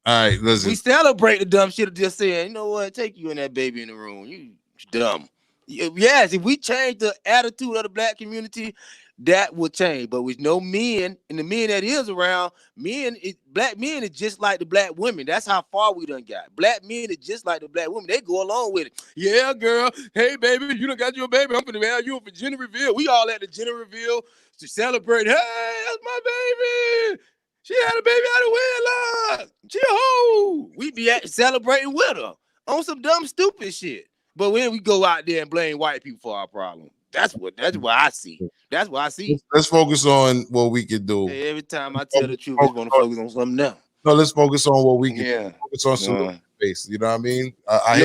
All right, listen. We celebrate the dumb shit of just saying, you know what, take you and that baby in the room. You dumb. Yes, if we change the attitude of the black community, that will change. But with no men, and the men that is around, black men is just like the black women. That's how far we done got. Black men is just like the black women. They go along with it. Yeah, girl. Hey, baby, you done got your baby. I'm finna have you for gender reveal. We all at the gender reveal to celebrate. Hey, that's my baby. She had a baby out of wedlock. She a hoe. We be celebrating with her on some dumb, stupid shit. But when we go out there and blame white people for our problem, that's what I see. That's what I see. Let's focus on what we can do. Hey, every time I tell the truth, I just want to focus on something else. No, let's focus on what we can. Yeah. Focus on solution based. You know what I mean? I'm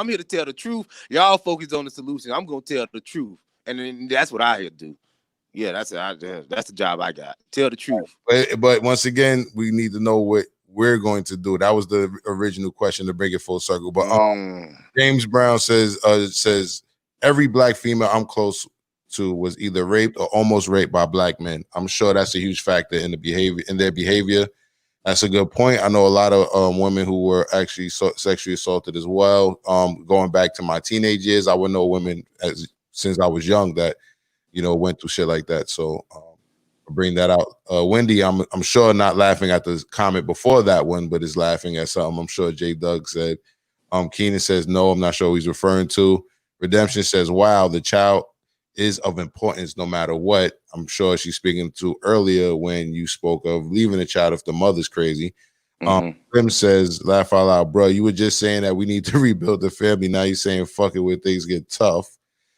here to tell the truth. Y'all focus on the solution. I'm gonna tell the truth, and then that's what I here to do. Yeah, that's the job I got. Tell the truth. But once again, we need to know what we're going to do. That was the original question to bring it full circle. But James Brown says every black female I'm close to was either raped or almost raped by black men. I'm sure that's a huge factor in their behavior. That's a good point. I know a lot of women who were actually sexually assaulted as well. Going back to my teenage years, I would know women since I was young that went through shit like that. So bring that out. Wendy, I'm sure not laughing at the comment before that one, but is laughing at something. I'm sure J. Doug said. Keenan says no. I'm not sure who he's referring to. Redemption says, wow, the child is of importance no matter what. I'm sure she's speaking to earlier when you spoke of leaving the child if the mother's crazy. Tim says, laugh out loud, bro. You were just saying that we need to rebuild the family. Now you're saying fuck it when things get tough.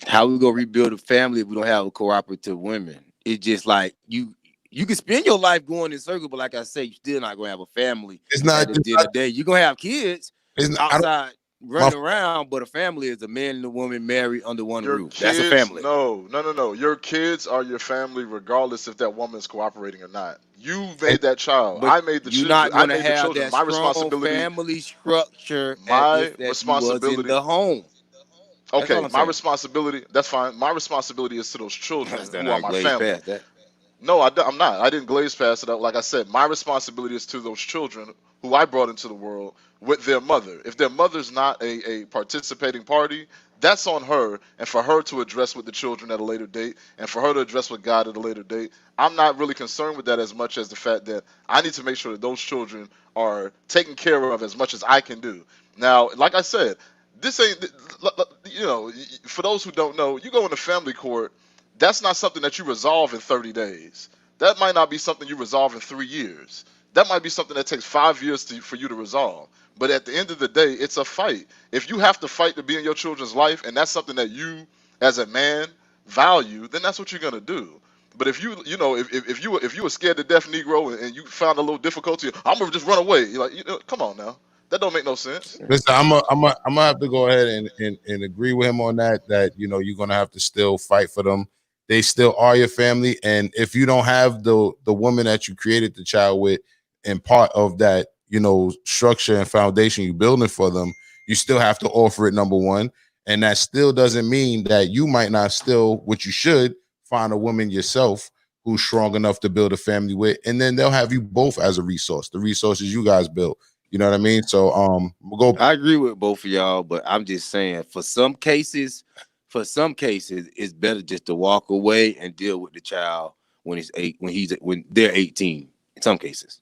How we gonna rebuild a family if we don't have a cooperative women? It's just like you can spend your life going in circles, but like I say, you're still not gonna have a family. It's not at the end of the day. You're gonna have kids outside running around, but a family is a man and a woman married under one roof. That's a family. No. Your kids are your family, regardless if that woman's cooperating or not. You made that child. I made the children. You're not gonna I made have the children. that My strong responsibility. family structure. My responsibility was in the home. Okay, my responsibility. That's fine. My responsibility is to those children who are my family. No, I'm not. I didn't glaze past it. Like I said, my responsibility is to those children who I brought into the world with their mother. If their mother's not a participating party, that's on her, and for her to address with the children at a later date, and for her to address with God at a later date. I'm not really concerned with that as much as the fact that I need to make sure that those children are taken care of as much as I can do. Now, like I said, this ain't, you know, for those who don't know, you go into family court, that's not something that you resolve in 30 days. That might not be something you resolve in 3 years. That might be something that takes 5 years for you to resolve. But at the end of the day, it's a fight. If you have to fight to be in your children's life, and that's something that you, as a man, value, then that's what you're gonna do. But if you know, if you were scared to death Negro and you found a little difficulty, I'm gonna just run away. You're like, come on now, that don't make no sense. Listen, I'm gonna have to go ahead and agree with him on that. That you're gonna have to still fight for them. They still are your family, and if you don't have the woman that you created the child with, and part of that structure and foundation you building for them, you still have to offer it. Number one, and that still doesn't mean that you might not still, which you should, find a woman yourself who's strong enough to build a family with, and then they'll have you both as a resource. The resources you guys built. You know what I mean? So we'll go. I agree with both of y'all, but I'm just saying for some cases, it's better just to walk away and deal with the child when when they're 18. In some cases.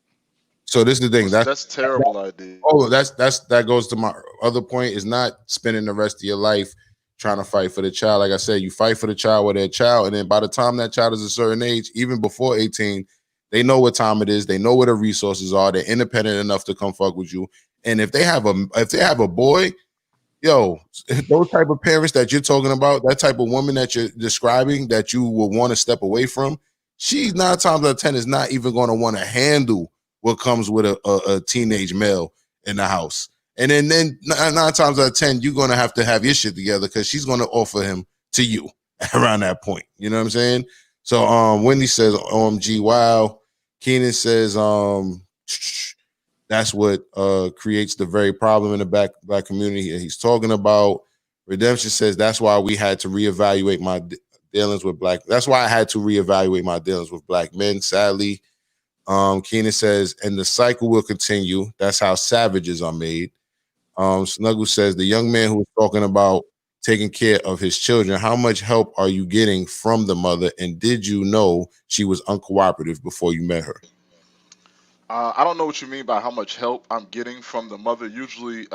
So this is the thing. That's terrible idea. Oh, that goes to my other point. Is not spending the rest of your life trying to fight for the child. Like I said, you fight for the child with their child, and then by the time that child is a certain age, even before 18, they know what time it is. They know where the resources are. They're independent enough to come fuck with you. And if they have a boy, yo, those type of parents that you're talking about, that type of woman that you're describing that you would want to step away from, she's 9 times out of 10 is not even going to want to handle what comes with a teenage male in the house. And then 9 times out of 10, you're going to have your shit together because she's going to offer him to you around that point. You know what I'm saying? So Wendy says, OMG, wow. Keenan says, that's what creates the very problem in the black community he's talking about. Redemption says, that's why we had to reevaluate my dealings with black. That's why I had to reevaluate my dealings with black men, sadly. Keenan says, and the cycle will continue. That's how savages are made. Snuggle says, the young man who was talking about taking care of his children, how much help are you getting from the mother? And did you know she was uncooperative before you met her? I don't know what you mean by how much help I'm getting from the mother. Usually,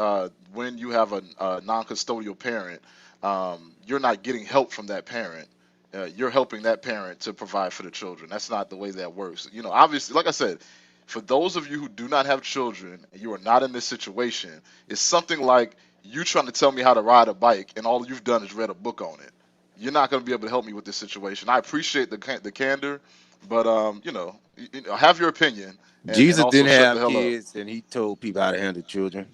when you have a non-custodial parent, you're not getting help from that parent. You're helping that parent to provide for the children. That's not the way that works. Obviously, like I said, for those of you who do not have children and you are not in this situation, it's something like you trying to tell me how to ride a bike and all you've done is read a book on it. You're not going to be able to help me with this situation. I appreciate the candor, but have your opinion and Jesus also didn't shut the have hell up. kids, and he told people how to handle children.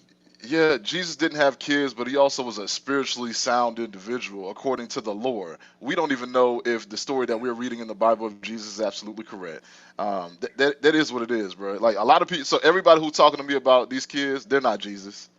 Yeah, Jesus didn't have kids, but he also was a spiritually sound individual, according to the lore. We don't even know if the story that we're reading in the Bible of Jesus is absolutely correct. That is what it is, bro. Like a lot of people, so everybody who's talking to me about these kids, they're not Jesus.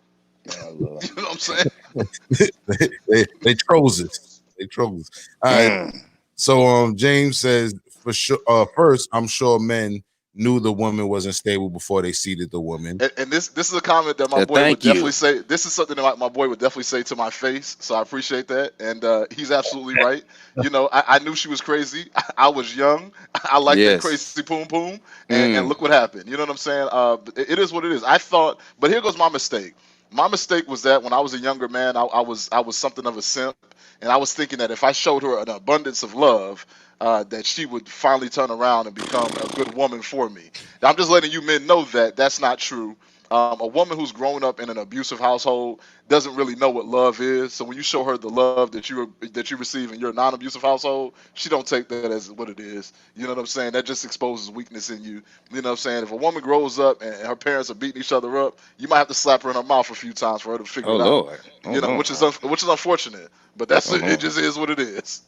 Oh, Lord. You know what I'm saying? they trolls us. They trolls. All right. So James says, for sure. First, I'm sure men knew the woman wasn't stable before they seated the woman. And this is a comment that my boy would definitely say. This is something that my boy would definitely say to my face. So I appreciate that, and he's absolutely right. I knew she was crazy. I was young. I liked that crazy poom poom, and look what happened. You know what I'm saying? It is what it is. I thought, but here goes my mistake. My mistake was that when I was a younger man, I was something of a simp, and I was thinking that if I showed her an abundance of love, that she would finally turn around and become a good woman for me. Now, I'm just letting you men know that that's not true. A woman who's grown up in an abusive household doesn't really know what love is. So when you show her the love that you receive in your non-abusive household, she don't take that as what it is. You know what I'm saying? That just exposes weakness in you. You know what I'm saying? If a woman grows up and her parents are beating each other up, you might have to slap her in her mouth a few times for her to figure it out. Lord. Which is unfortunate. But it just is what it is.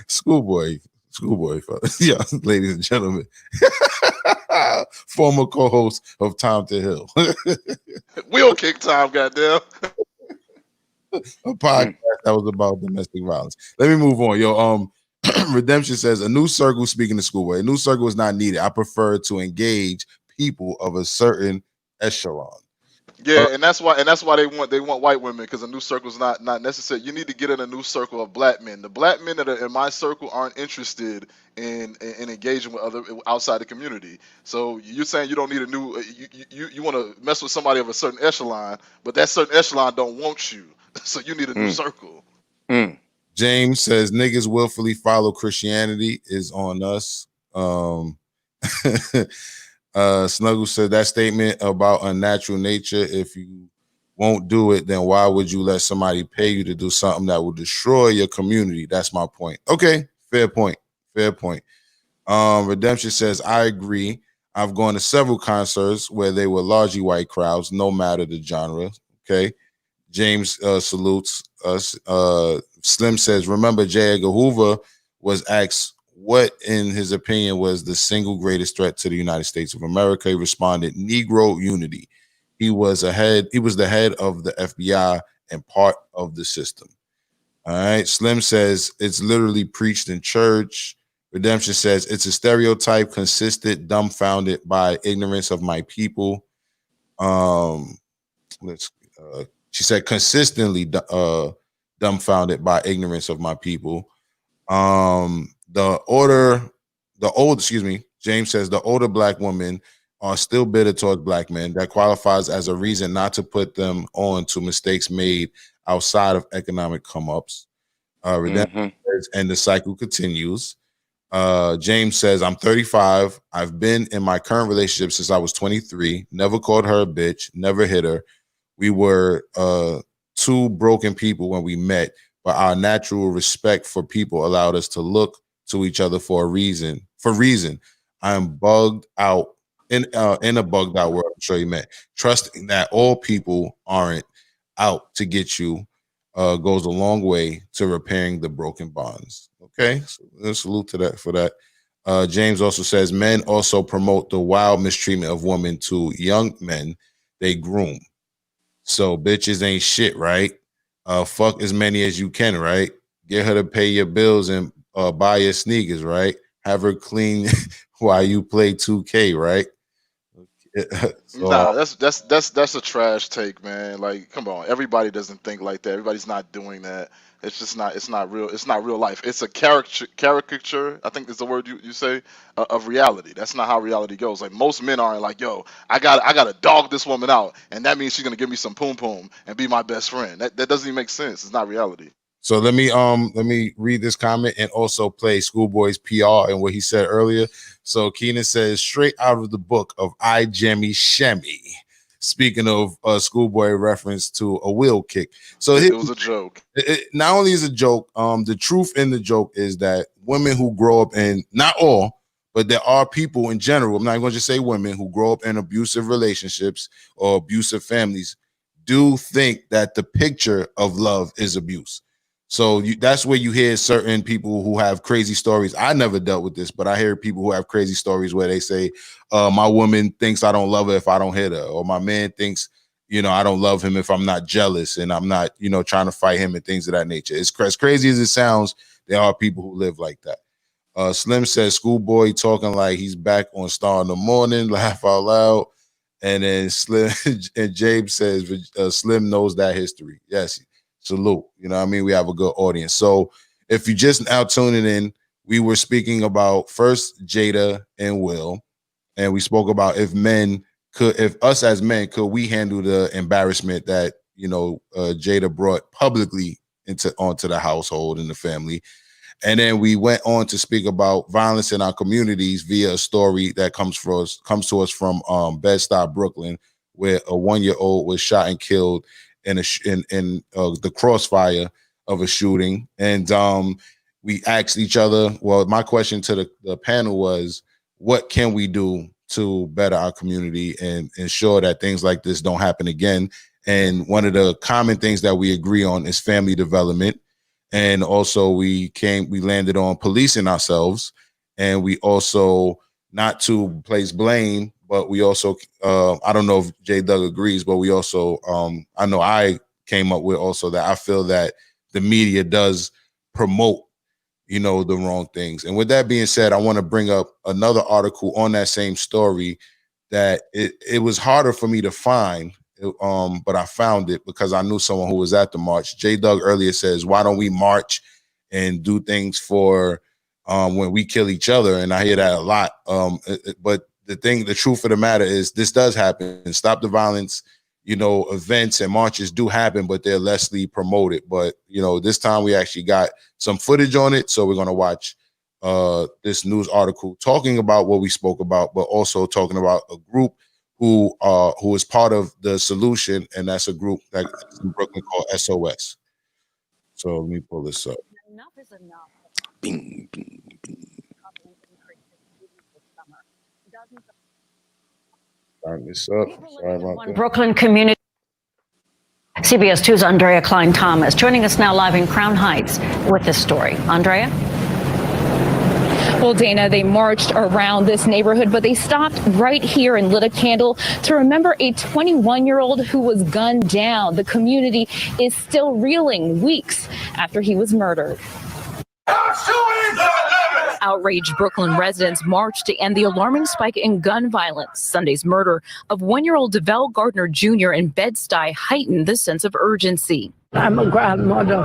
Schoolboy, yeah, ladies and gentlemen. Former co-host of Time to Hill. We'll kick time, goddamn. A podcast that was about domestic violence. Let me move on. Yo, Redemption says, a new circle, speaking to Schoolboy, a new circle is not needed. I prefer to engage people of a certain echelon. Yeah, and that's why they want white women, because a new circle is not necessary. You need to get in a new circle of black men. The black men that are in my circle aren't interested in engaging with other outside the community. So you're saying you don't need a new you want to mess with somebody of a certain echelon, but that certain echelon don't want you. So you need a new Mm, circle. mm. James says niggas willfully follow Christianity is on us. Snuggle said that statement about unnatural nature. If you won't do it, then why would you let somebody pay you to do something that will destroy your community? That's my point. Okay, fair point. Fair point. Redemption says, I agree. I've gone to several concerts where they were largely white crowds, no matter the genre. Okay. James salutes us. Slim says, remember J. Edgar Hoover was asked what, in his opinion, was the single greatest threat to the United States of America. He responded, Negro unity. He was the head of the FBI and part of the system. All right. Slim says it's literally preached in church. Redemption says it's a stereotype consistent, dumbfounded by ignorance of my people. Um, let's she said consistently dumbfounded by ignorance of my people. The order, the old, excuse me, James says the older black women are still bitter towards black men. That qualifies as a reason not to put them on to mistakes made outside of economic come ups. Redemption Mm-hmm. says, and the cycle continues. James says, I'm 35. I've been in my current relationship since I was 23. Never called her a bitch, never hit her. We were two broken people when we met, but our natural respect for people allowed us to look to each other for a reason. For reason, I am bugged out in a bugged out world. I'm sure you met. Trusting that all people aren't out to get you goes a long way to repairing the broken bonds. Okay, so let's salute to that for that. James also says men also promote the wild mistreatment of women to young men they groom. So bitches ain't shit, right? Fuck as many as you can, right? Get her to pay your bills and buy your sneakers, right? Have her clean while you play 2K, right? So Nah, that's a trash take, man. Like, come on, everybody doesn't think like that. Everybody's not doing that. It's just not. It's not real. It's not real life. It's a caricature. I think is the word you say of reality. That's not how reality goes. Like most men aren't like, yo, I gotta dog this woman out, and that means she's gonna give me some poom poom and be my best friend. That doesn't even make sense. It's not reality. So let me read this comment and also play Schoolboy's PR and what he said earlier. So Keenan says straight out of the book of I Jemmy Shemmy. Speaking of Schoolboy reference to a wheel kick. So It was a joke. it not only is a joke, the truth in the joke is that women who grow up in, not all, but there are people in general, I'm not going to just say women, who grow up in abusive relationships or abusive families do think that the picture of love is abuse. So that's where you hear certain people who have crazy stories. I never dealt with this, but I hear people who have crazy stories where they say, my woman thinks I don't love her if I don't hit her, or my man thinks, I don't love him if I'm not jealous and I'm not, trying to fight him and things of that nature. It's as crazy as it sounds. There are people who live like that. Slim says, Schoolboy talking like he's back on Star in the Morning, laugh out loud. And then Slim and James says, Slim knows that history. Yes, salute. You know what I mean? We have a good audience. So if you just now tuning in, we were speaking about first Jada and Will, and we spoke about if us as men, could we handle the embarrassment that Jada brought publicly onto the household and the family. And then we went on to speak about violence in our communities via a story that comes to us from Bed-Stuy, Brooklyn, where a 1-year-old was shot and killed in the crossfire of a shooting. And we asked each other. Well, my question to the panel was, what can we do to better our community and ensure that things like this don't happen again? And one of the common things that we agree on is family development. And also we landed on policing ourselves. And we also, not to place blame, but we also, I don't know if J. Doug agrees, but we also, I know I came up with also that I feel that the media does promote, the wrong things. And with that being said, I want to bring up another article on that same story that it was harder for me to find. but I found it because I knew someone who was at the march. J Doug earlier says, why don't we march and do things for when we kill each other? And I hear that a lot. But the truth of the matter is this does happen. Stop the violence, events and marches do happen, but they're lessly promoted. But, this time we actually got some footage on it. So we're going to watch this news article talking about what we spoke about, but also talking about a group who is part of the solution, and that's a group that's in Brooklyn called SOS. So let me pull this up. Enough is enough. Bing, bing, bing. Start this up. Sorry about that. Brooklyn community. CBS 2's Andrea Klein-Thomas joining us now live in Crown Heights with this story. Andrea? Well, Dana, they marched around this neighborhood, but they stopped right here and lit a candle to remember a 21-year-old who was gunned down. The community is still reeling weeks after he was murdered. Outraged Brooklyn residents marched to end the alarming spike in gun violence. Sunday's murder of 1-year-old DeVell Gardner Jr. in Bed-Stuy heightened the sense of urgency. I'm a grandmother.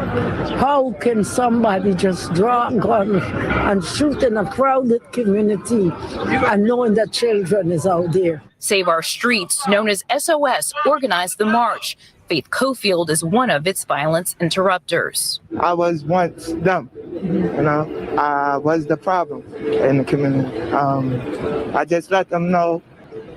How can somebody just draw a gun and shoot in a crowded community and knowing that children is out there? Save Our Streets, known as SOS, organized the march. Faith Cofield is one of its violence interrupters. I was once them, I was the problem in the community. I just let them know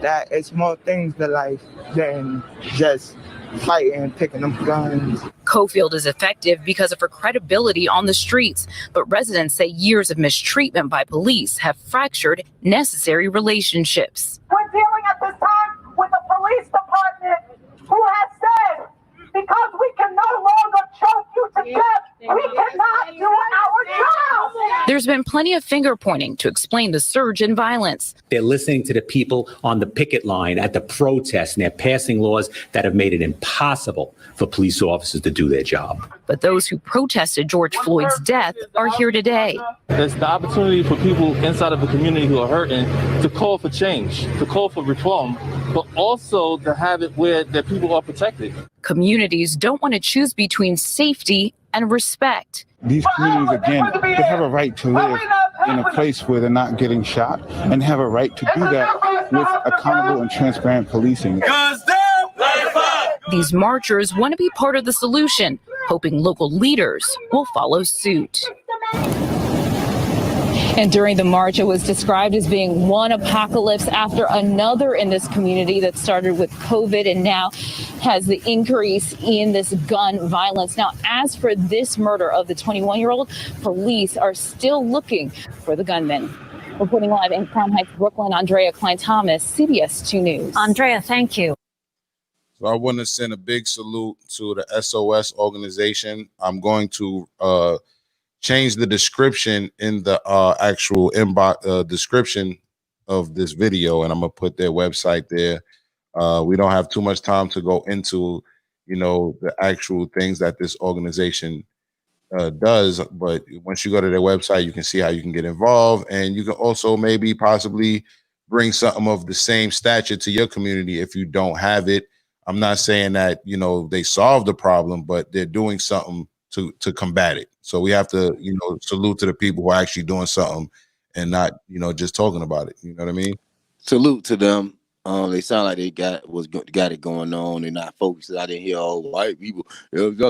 that it's more things to life than just fighting and picking up guns. Cofield is effective because of her credibility on the streets, but residents say years of mistreatment by police have fractured necessary relationships. We're dealing at this time with a police department who has said, because we can no longer choke you to death, we cannot do our job. There's been plenty of finger pointing to explain the surge in violence. They're listening to the people on the picket line at the protests, and they're passing laws that have made it impossible for police officers to do their job. But those who protested George Floyd's death are here today. It's the opportunity for people inside of the community who are hurting to call for change, to call for reform, but also to have it where the people are protected. Communities don't want to choose between safety and respect. These communities, again, they have a right to live in a place where they're not getting shot and have a right to do that with accountable and transparent policing. These marchers want to be part of the solution, hoping local leaders will follow suit. And during the march, it was described as being one apocalypse after another in this community that started with COVID and now has the increase in this gun violence. Now, as for this murder of the 21-year-old, police are still looking for the gunman. Reporting live in Crown Heights, Brooklyn, Andrea Klein-Thomas, CBS 2 News. Andrea, thank you. So I want to send a big salute to the SOS organization. I'm going to change the description in the actual inbox description of this video, and I'm gonna put their website there. We don't have too much time to go into, the actual things that this organization does, but once you go to their website, you can see how you can get involved, and you can also maybe possibly bring something of the same stature to your community if you don't have it. I'm not saying that, they solve the problem, but they're doing something to combat it. So we have to, salute to the people who are actually doing something and not, just talking about it. You know what I mean? Salute to them. They sound like they got it going on. They're not focused. I didn't hear all white people.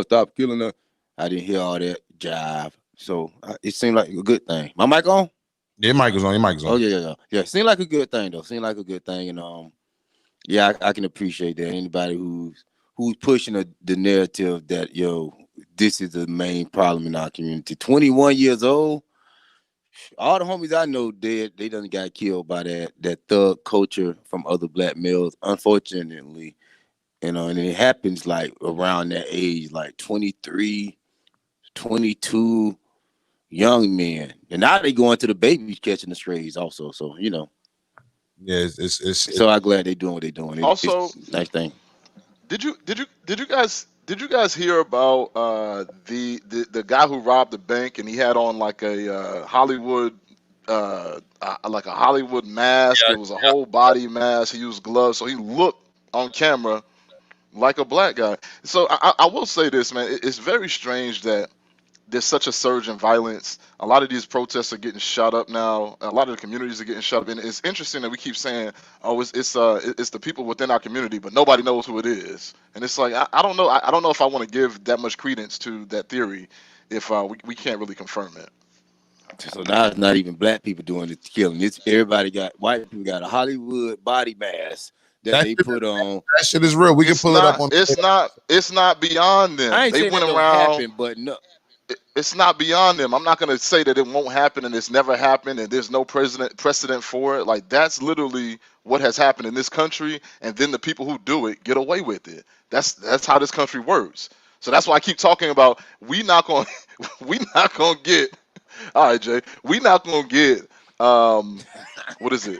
Stop killing them. I didn't hear all that jive. So it seemed like a good thing. My mic on? Your mic is on. Your mic is on. Oh yeah. Seemed like a good thing though. Seemed like a good thing, and yeah, I can appreciate that. Anybody who's pushing the narrative that this is the main problem in our community. 21 years old. All the homies I know dead. They done got killed by that thug culture from other black males. Unfortunately, and it happens like around that age, like 23, 22, young men. And now they going to the babies catching the strays also. So yeah, it's so I'm glad they doing what they doing. Also, it's a nice thing. Did you guys hear about the guy who robbed the bank and he had on like a Hollywood mask? It was a whole body mask. He used gloves, so he looked on camera like a black guy. So I will say this, man. It's very strange that there's such a surge in violence. A lot of these protests are getting shot up now. A lot of the communities are getting shut up, and it's interesting that we keep saying, "Oh, it's the people within our community," but nobody knows who it is. And it's like I don't know. I don't know if I want to give that much credence to that theory if we can't really confirm it. So now it's not even black people doing the killing. It's everybody got white people got a Hollywood body mask that they put on. That shit is real. We can pull it up on. It's not beyond them. I ain't They saying went that don't around. happen, but no. It's not beyond them. I'm not going to say that it won't happen and it's never happened and there's no precedent for it. Like, that's literally what has happened in this country, and then the people who do it get away with it. That's how this country works. So that's why I keep talking about we not going to get. All right, Jay. We not going to get what is it?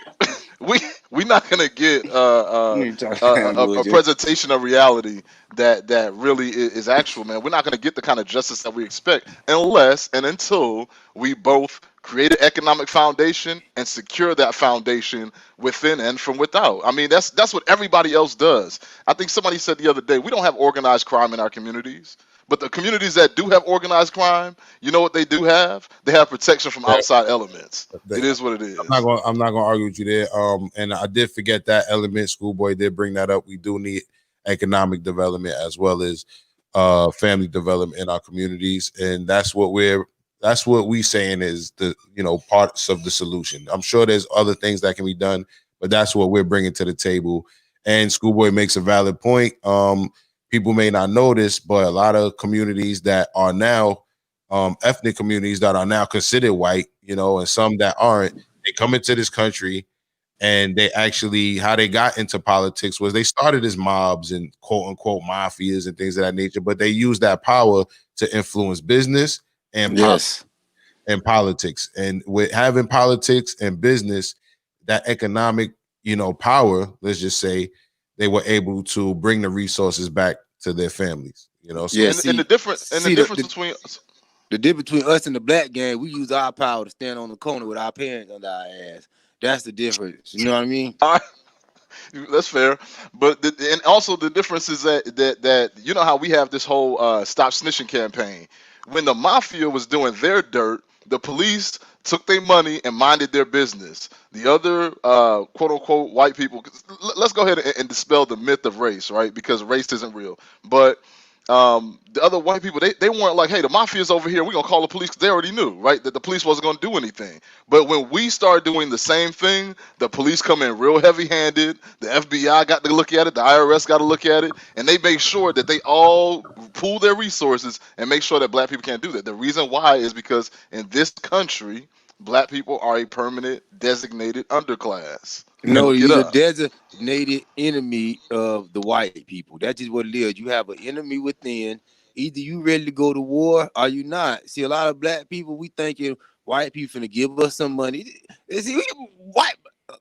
we not gonna get a presentation of reality that really is actual, man. We're not gonna get the kind of justice that we expect unless and until we both create an economic foundation and secure that foundation within and from without. I mean, that's what everybody else does. I think somebody said the other day, we don't have organized crime in our communities. But the communities that do have organized crime, you know what they do have? They have protection from outside elements. It is what it is. I'm not gonna argue with you there. And I did forget that element. Schoolboy did bring that up. We do need economic development as well as family development in our communities, and that's what we saying is the parts of the solution. I'm sure there's other things that can be done, but that's what we're bringing to the table. And Schoolboy makes a valid point. People may not know this, but a lot of communities that are now ethnic communities that are now considered white, and some that aren't, they come into this country and they actually, how they got into politics was they started as mobs and quote unquote mafias and things of that nature, but they used that power to influence business and politics. And with having politics and business, that economic, power, let's just say, they were able to bring the resources back to their families. So the difference between the difference between us and the black gang, we use our power to stand on the corner with our parents under our ass. That's the difference. You know what I mean? That's fair, but and also the difference is that you know how we have this whole stop snitching campaign. When the mafia was doing their dirt, the police took their money and minded their business. The other quote unquote white people, let's go ahead and dispel the myth of race, right? Because race isn't real. But the other white people, they weren't like, hey, the mafia's over here, we're gonna call the police, because they already knew, right, that the police wasn't gonna do anything. But when we start doing the same thing, the police come in real heavy-handed, the FBI got to look at it, the IRS got to look at it, and they make sure that they all pool their resources and make sure that black people can't do that. The reason why is because in this country, black people are a permanent designated underclass. No, you're a designated enemy of the white people. That's just what it is. You have an enemy within. Either you ready to go to war or you not. See, a lot of black people, we thinking white people finna give us some money. See, white.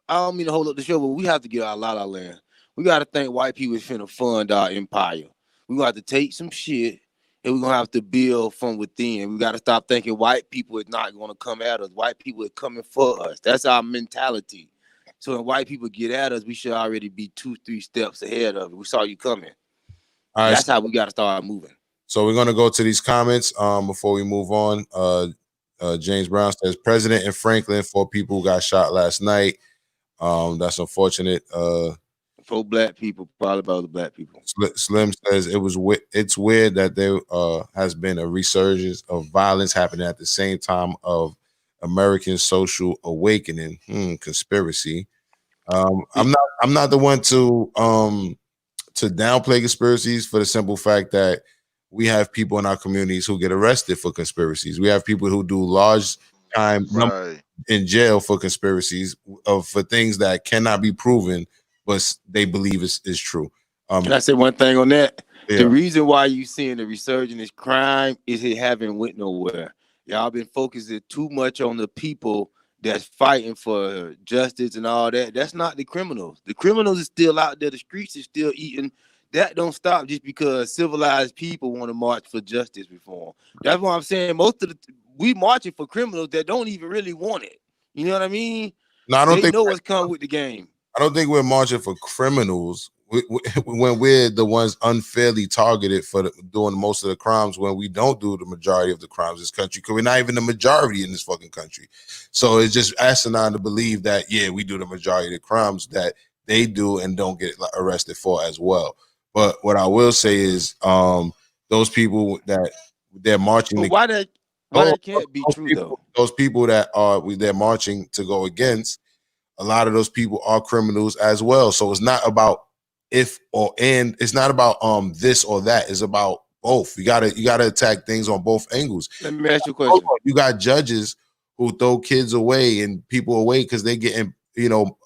I don't mean to hold up the show, but we have to get our lot of land. We got to think white people is finna fund our empire. We gonna have to take some shit and we're gonna have to build from within. We got to stop thinking white people is not gonna come at us. White people are coming for us. That's our mentality. So when white people get at us, we should already be 2-3 steps ahead of it. We saw you coming. All That's how we got to start moving. So we're going to go to these comments before we move on. James Brown says, President in Franklin, 4 people got shot last night. That's unfortunate. 4 black people, probably about the black people. Slim says it's weird that there has been a resurgence of violence happening at the same time of American social awakening. Conspiracy. I'm not the one to downplay conspiracies for the simple fact that we have people in our communities who get arrested for conspiracies. We have people who do large time in jail for conspiracies for things that cannot be proven, but they believe is true. Can I say one thing on that? Yeah. The reason why you seeing the resurgence of crime is it haven't went nowhere. Y'all been focusing too much on the people that's fighting for justice and all that. That's not the criminals. The criminals is still out there. The streets is still eating. That don't stop just because civilized people want to march for justice reform. That's what I'm saying. We marching for criminals that don't even really want it. You know what I mean? No, I don't think know what's coming with the game. I don't think we're marching for criminals. when we're the ones unfairly targeted for doing most of the crimes, when we don't do the majority of the crimes in this country, because we're not even the majority in this fucking country. So it's just asinine to believe that, yeah, we do the majority of the crimes that they do and don't get arrested for as well. But what I will say is those people that they're marching. But why that can't be true though? Those people that they're marching to go against, a lot of those people are criminals as well. So it's not about if or and. It's not about this or that. It's about both. You gotta attack things on both angles. Let me ask you a question. You got judges who throw kids away and people away because they getting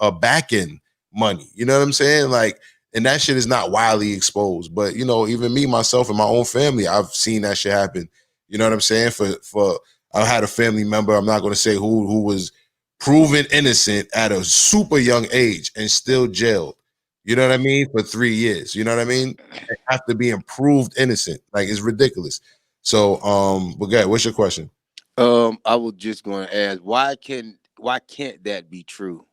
a back-end money. You know what I'm saying? Like, and that shit is not widely exposed. But even me, myself, and my own family, I've seen that shit happen. You know what I'm saying? For I had a family member, I'm not going to say who was proven innocent at a super young age and still jailed. You know what I mean? For 3 years. You know what I mean? They have to be proved innocent. Like, it's ridiculous. So, but guys, what's your question? I was just going to ask, why can't that be true?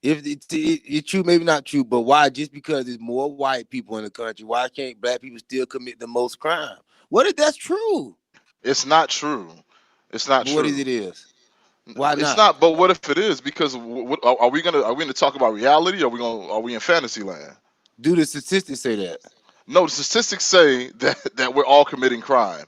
If it's true, maybe not true, but why? Just because there's more white people in the country, why can't black people still commit the most crime? What if that's true? It's not true. It's not true. What if it is? Why not? It's not. But what if it is? Because are we gonna talk about reality? Or are we in fantasy land? Do the statistics say that? No, the statistics say that we're all committing crime.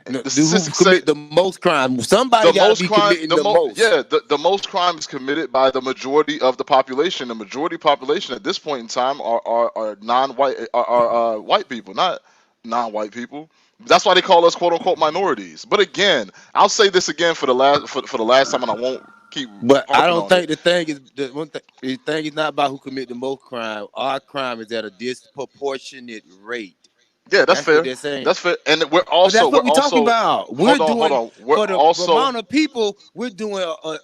No, who commit the most crime? Somebody got to be committing the most. Yeah, the most crime is committed by the majority of the population. The majority population at this point in time are non-white, are white people, not non-white people. That's why they call us "quote unquote" minorities. But again, I'll say this again for the last time, and I won't keep. But I don't think the thing is not about who commit the most crime. Our crime is at a disproportionate rate. Yeah, that's fair. That's fair. And we're also that's what we're talking about. We're doing We're for the amount of people. We're doing a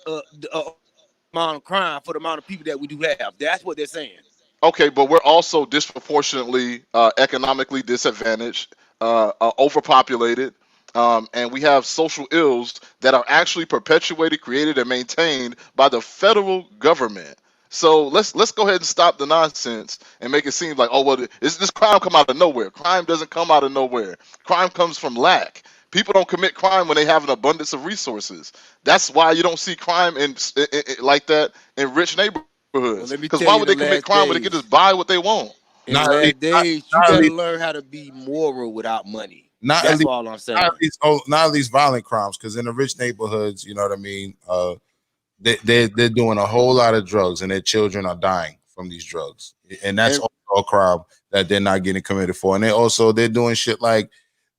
amount of crime for the amount of people that we do have. That's what they're saying. Okay, but we're also disproportionately economically disadvantaged, overpopulated, and we have social ills that are actually perpetuated, created, and maintained by the federal government. So let's go ahead and stop the nonsense and make it seem like, oh, well, this crime come out of nowhere. Crime doesn't come out of nowhere. Crime comes from lack. People don't commit crime when they have an abundance of resources. That's why you don't see crime like that in rich neighborhoods. Because why would they commit crime when they can just buy what they want? In the last days, you gotta learn how to be moral without money. That's all I'm saying. Not at least violent crimes, because in the rich neighborhoods, you know what I mean. They're doing a whole lot of drugs, and their children are dying from these drugs, and that's also a crime that they're not getting committed for. And they're doing shit like,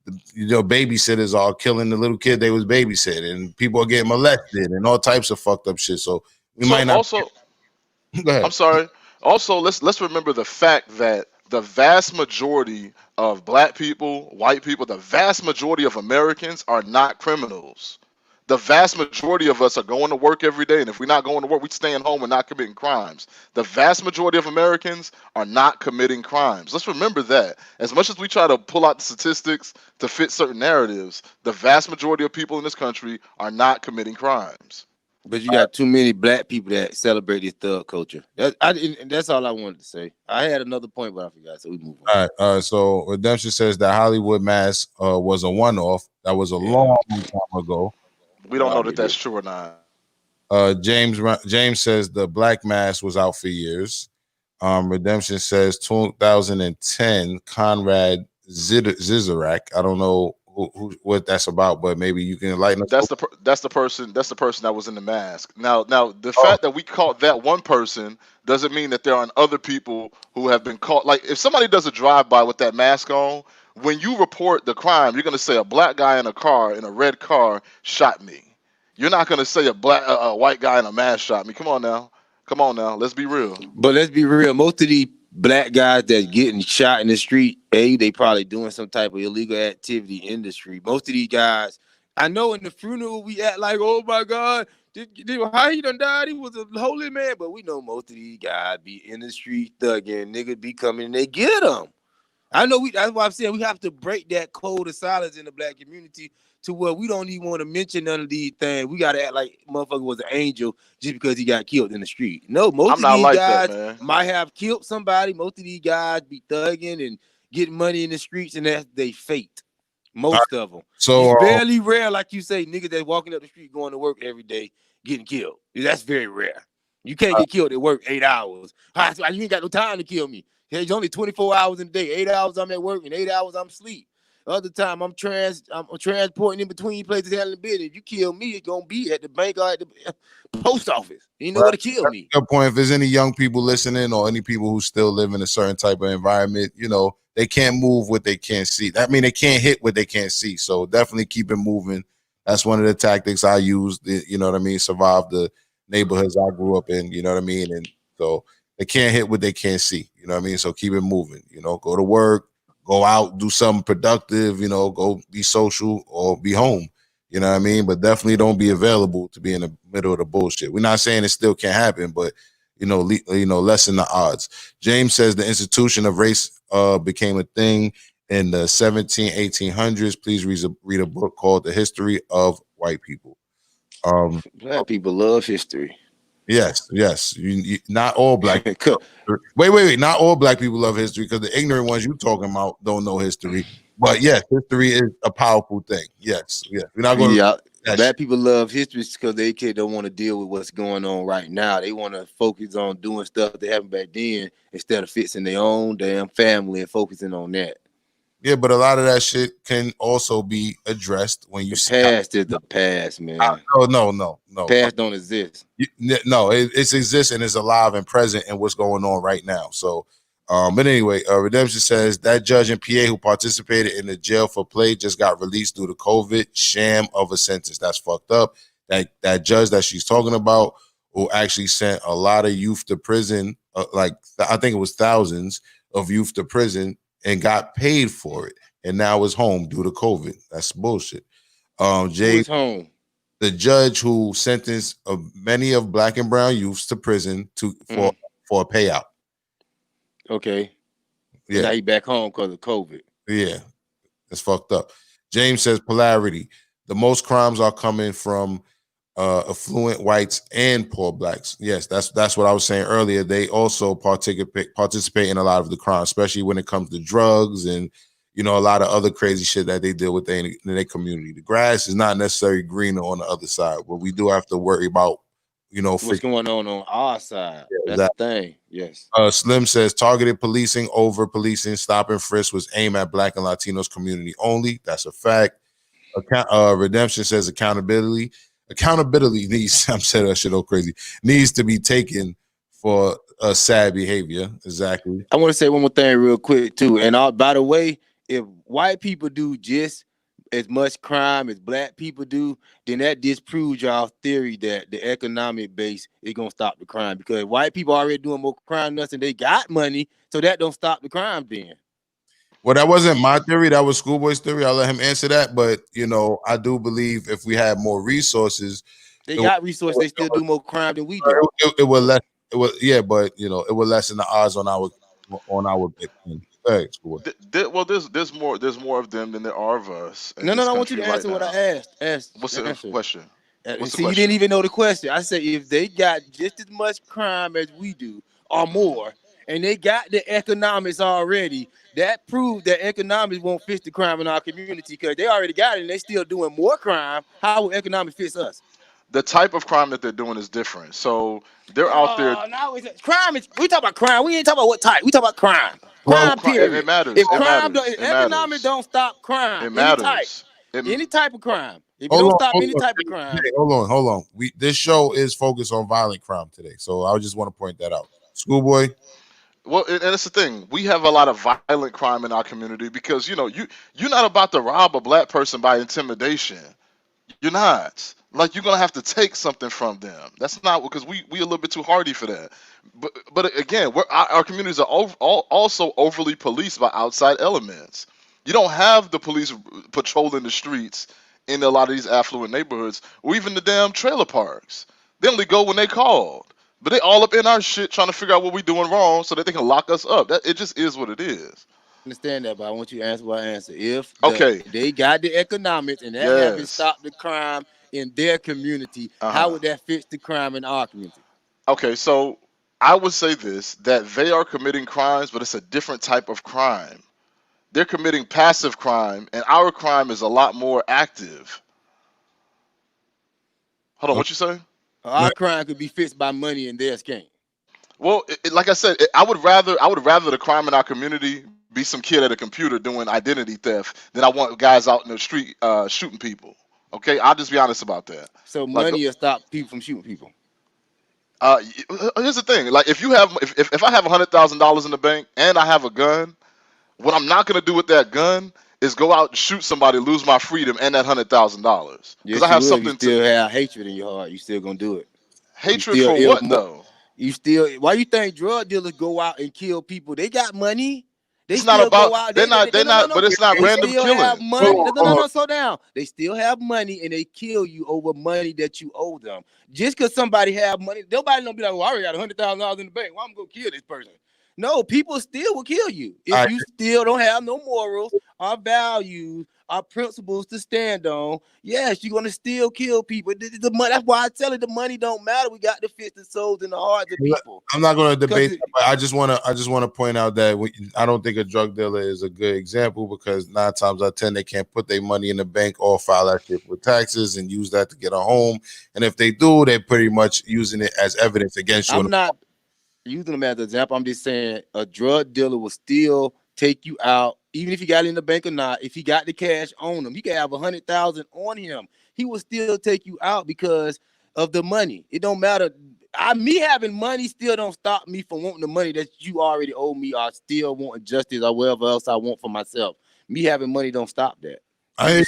babysitters are killing the little kid they was babysitting, and people are getting molested and all types of fucked up shit. So might not. Also, go ahead. I'm sorry. Also, let's remember the fact that the vast majority of black people, white people, the vast majority of Americans are not criminals. The vast majority of us are going to work every day, and if we're not going to work, we're staying home and not committing crimes. The vast majority of Americans are not committing crimes. Let's remember that. As much as we try to pull out the statistics to fit certain narratives, the vast majority of people in this country are not committing crimes. But you got too many black people that celebrate this thug culture. That's all I wanted to say. I had another point, but I forgot, so we move on. All right. So Redemption says that Hollywood mass was a one-off. That was a long time ago. We don't know that that's true or not. James says the Black Mass was out for years. Redemption says 2010 Conrad Zizarak. I don't know what that's about, but maybe you can enlighten us. That's the person that was in the mask. Now the fact that we caught that one person doesn't mean that there aren't other people who have been caught. Like, if somebody does a drive-by with that mask on, when you report the crime, you're going to say a black guy in a red car shot me. You're not going to say a white guy in a mask shot me. Come on now. Let's be real. But let's be real. Most of these black guys that's getting shot in the street, they probably doing some type of illegal activity in the street. Most of these guys, I know in the funeral we act like, oh my God, how he done died? He was a holy man. But we know most of these guys be in the street thugging. Niggas be coming and they get them. I know that's why I'm saying we have to break that code of silence in the black community to where we don't even want to mention none of these things. We got to act like motherfucker was an angel just because he got killed in the street. No, most I'm of not these like guys that, man. might have killed somebody. Most of these guys be thugging and getting money in the streets, and that's their fate. Most of them. So it's barely rare, like you say, niggas that walking up the street going to work every day getting killed. That's very rare. You can't get killed at work 8 hours. You ain't got no time to kill me. There's only 24 hours in a day. 8 hours I'm at work and 8 hours I'm asleep. Other time I'm transporting in between places handling business. If you kill me, it's gonna be at the bank or at the post office. You know where to kill me. Good point. If there's any young people listening or any people who still live in a certain type of environment, you know, they can't move what they can't see. I mean, they can't hit what they can't see. So definitely keep it moving. That's one of the tactics I used, you know what I mean, survive the neighborhoods I grew up in, you know what I mean? And so they can't hit what they can't see, you know what I mean? So keep it moving, you know, go to work, go out, do something productive, you know, go be social or be home, you know what I mean? But definitely don't be available to be in the middle of the bullshit. We're not saying it still can't happen, but, you know, lessen the odds. James says the institution of race became a thing in the 1800s. Please read a book called The History of White People. Black people love history. Yes. Not all black people. Wait. Not all black people love history because the ignorant ones you talking about don't know history. But yes, history is a powerful thing. Yes. We're not going to. Black people love history because they don't want to deal with what's going on right now. They want to focus on doing stuff they haven't back then instead of fixing their own damn family and focusing on that. Yeah, but a lot of that shit can also be addressed when you see. Past is the past, man. No. Past don't exist. No, it exists and is alive and present in what's going on right now. So, but anyway, Redemption says that judge in PA who participated in the jail for play just got released due to COVID. Sham of a sentence. That's fucked up. That judge that she's talking about who actually sent a lot of youth to prison, I think it was thousands of youth to prison, and got paid for it, and now is home due to COVID. That's bullshit. Jay, who's home? The judge who sentenced many of black and brown youths to prison for a payout. Okay. Yeah. Now he back home because of COVID. Yeah, that's fucked up. James says polarity. The most crimes are coming from affluent whites and poor blacks. Yes, that's what I was saying earlier. They also participate in a lot of the crime, especially when it comes to drugs and, you know, a lot of other crazy shit that they deal with in their community. The grass is not necessarily greener on the other side, but we do have to worry about, you know, what's going on our side. Yeah, that's the thing. Yes. Slim says targeted policing over policing, stop and frisk was aimed at black and Latinos community only. That's a fact. Redemption says accountability needs, I'm saying that shit all crazy, needs to be taken for a sad behavior. Exactly. I want to say one more thing real quick too. And by the way, if white people do just as much crime as black people do, then that disproves y'all theory that the economic base is gonna stop the crime, because white people already doing more crime than us and they got money, so that don't stop the crime then. Well, that wasn't my theory. That was Schoolboy's theory. I'll let him answer that. But, you know, I do believe if we had more resources. They got resources. They still do more crime than we do. It would less. It would, yeah, but, you know, it would lessen the odds on our Bitcoin. Well, there's more of them than there are of us. No, I want you to answer what I asked. What's the question? You didn't even know the question. I said if they got just as much crime as we do or more, and they got the economics already, that proves that economics won't fix the crime in our community, because they already got it and they still doing more crime. How will economics fix us? The type of crime that they're doing is different. So they're out there. Now crime is, we talk about crime. We ain't talking about what type. We talk about crime. Period. It matters. If economics don't stop crime, it matters. Any type of crime. If you don't stop any type of crime. Hey, hold on. This show is focused on violent crime today, so I just want to point that out. Schoolboy. Well, and it's the thing. We have a lot of violent crime in our community because, you know, you're not about to rob a black person by intimidation. You're not. Like, you're gonna have to take something from them. That's not, because we a little bit too hardy for that. But again, our communities are also overly policed by outside elements. You don't have the police patrolling the streets in a lot of these affluent neighborhoods, or even the damn trailer parks. They only go when they called. But they all up in our shit trying to figure out what we're doing wrong so that they can lock us up. It just is what it is. understand that, but I want you to answer what I answer. If they got the economics and that haven't stopped the crime in their community, how would that fix the crime in our community? Okay, so I would say this, that they are committing crimes, but it's a different type of crime. They're committing passive crime, and our crime is a lot more active. Hold on, what you say? Our crime could be fixed by money, and theirs can't. Well, like I said, I would rather the crime in our community be some kid at a computer doing identity theft than I want guys out in the street shooting people. Okay, I'll just be honest about that. So money will stop people from shooting people. Here's the thing: like if I have $100,000 in the bank and I have a gun, what I'm not gonna do with that gun is go out and shoot somebody, lose my freedom and that $100,000. Because I have something. You still have hatred in your heart. You still gonna do it. Hatred for what though? You still? Why you think drug dealers go out and kill people? They got money. It's not about. They're not. But it's not random killing. Have money. No, slow down. They still have money, and they kill you over money that you owe them. Just because somebody have money, nobody don't be like, "Well, I already got $100,000 in the bank. Why I'm gonna kill this person?" No, people still will kill you if you still don't have no morals, or values, or principles to stand on. Yes, you're gonna still kill people. The money. That's why I tell you the money don't matter. We got to fix the souls and the hearts of people. I'm not going to debate that, but I just want to point out that I don't think a drug dealer is a good example because 9 times out of 10 they can't put their money in the bank or file that shit with taxes and use that to get a home. And if they do, they're pretty much using it as evidence against you. I'm not using them as an example. I'm just saying a drug dealer will still take you out, even if he got it in the bank or not. If he got the cash on him, he can have 100,000 on him. He will still take you out because of the money. It don't matter. Me having money still don't stop me from wanting the money that you already owe me. I still want justice or whatever else I want for myself. Me having money don't stop that. I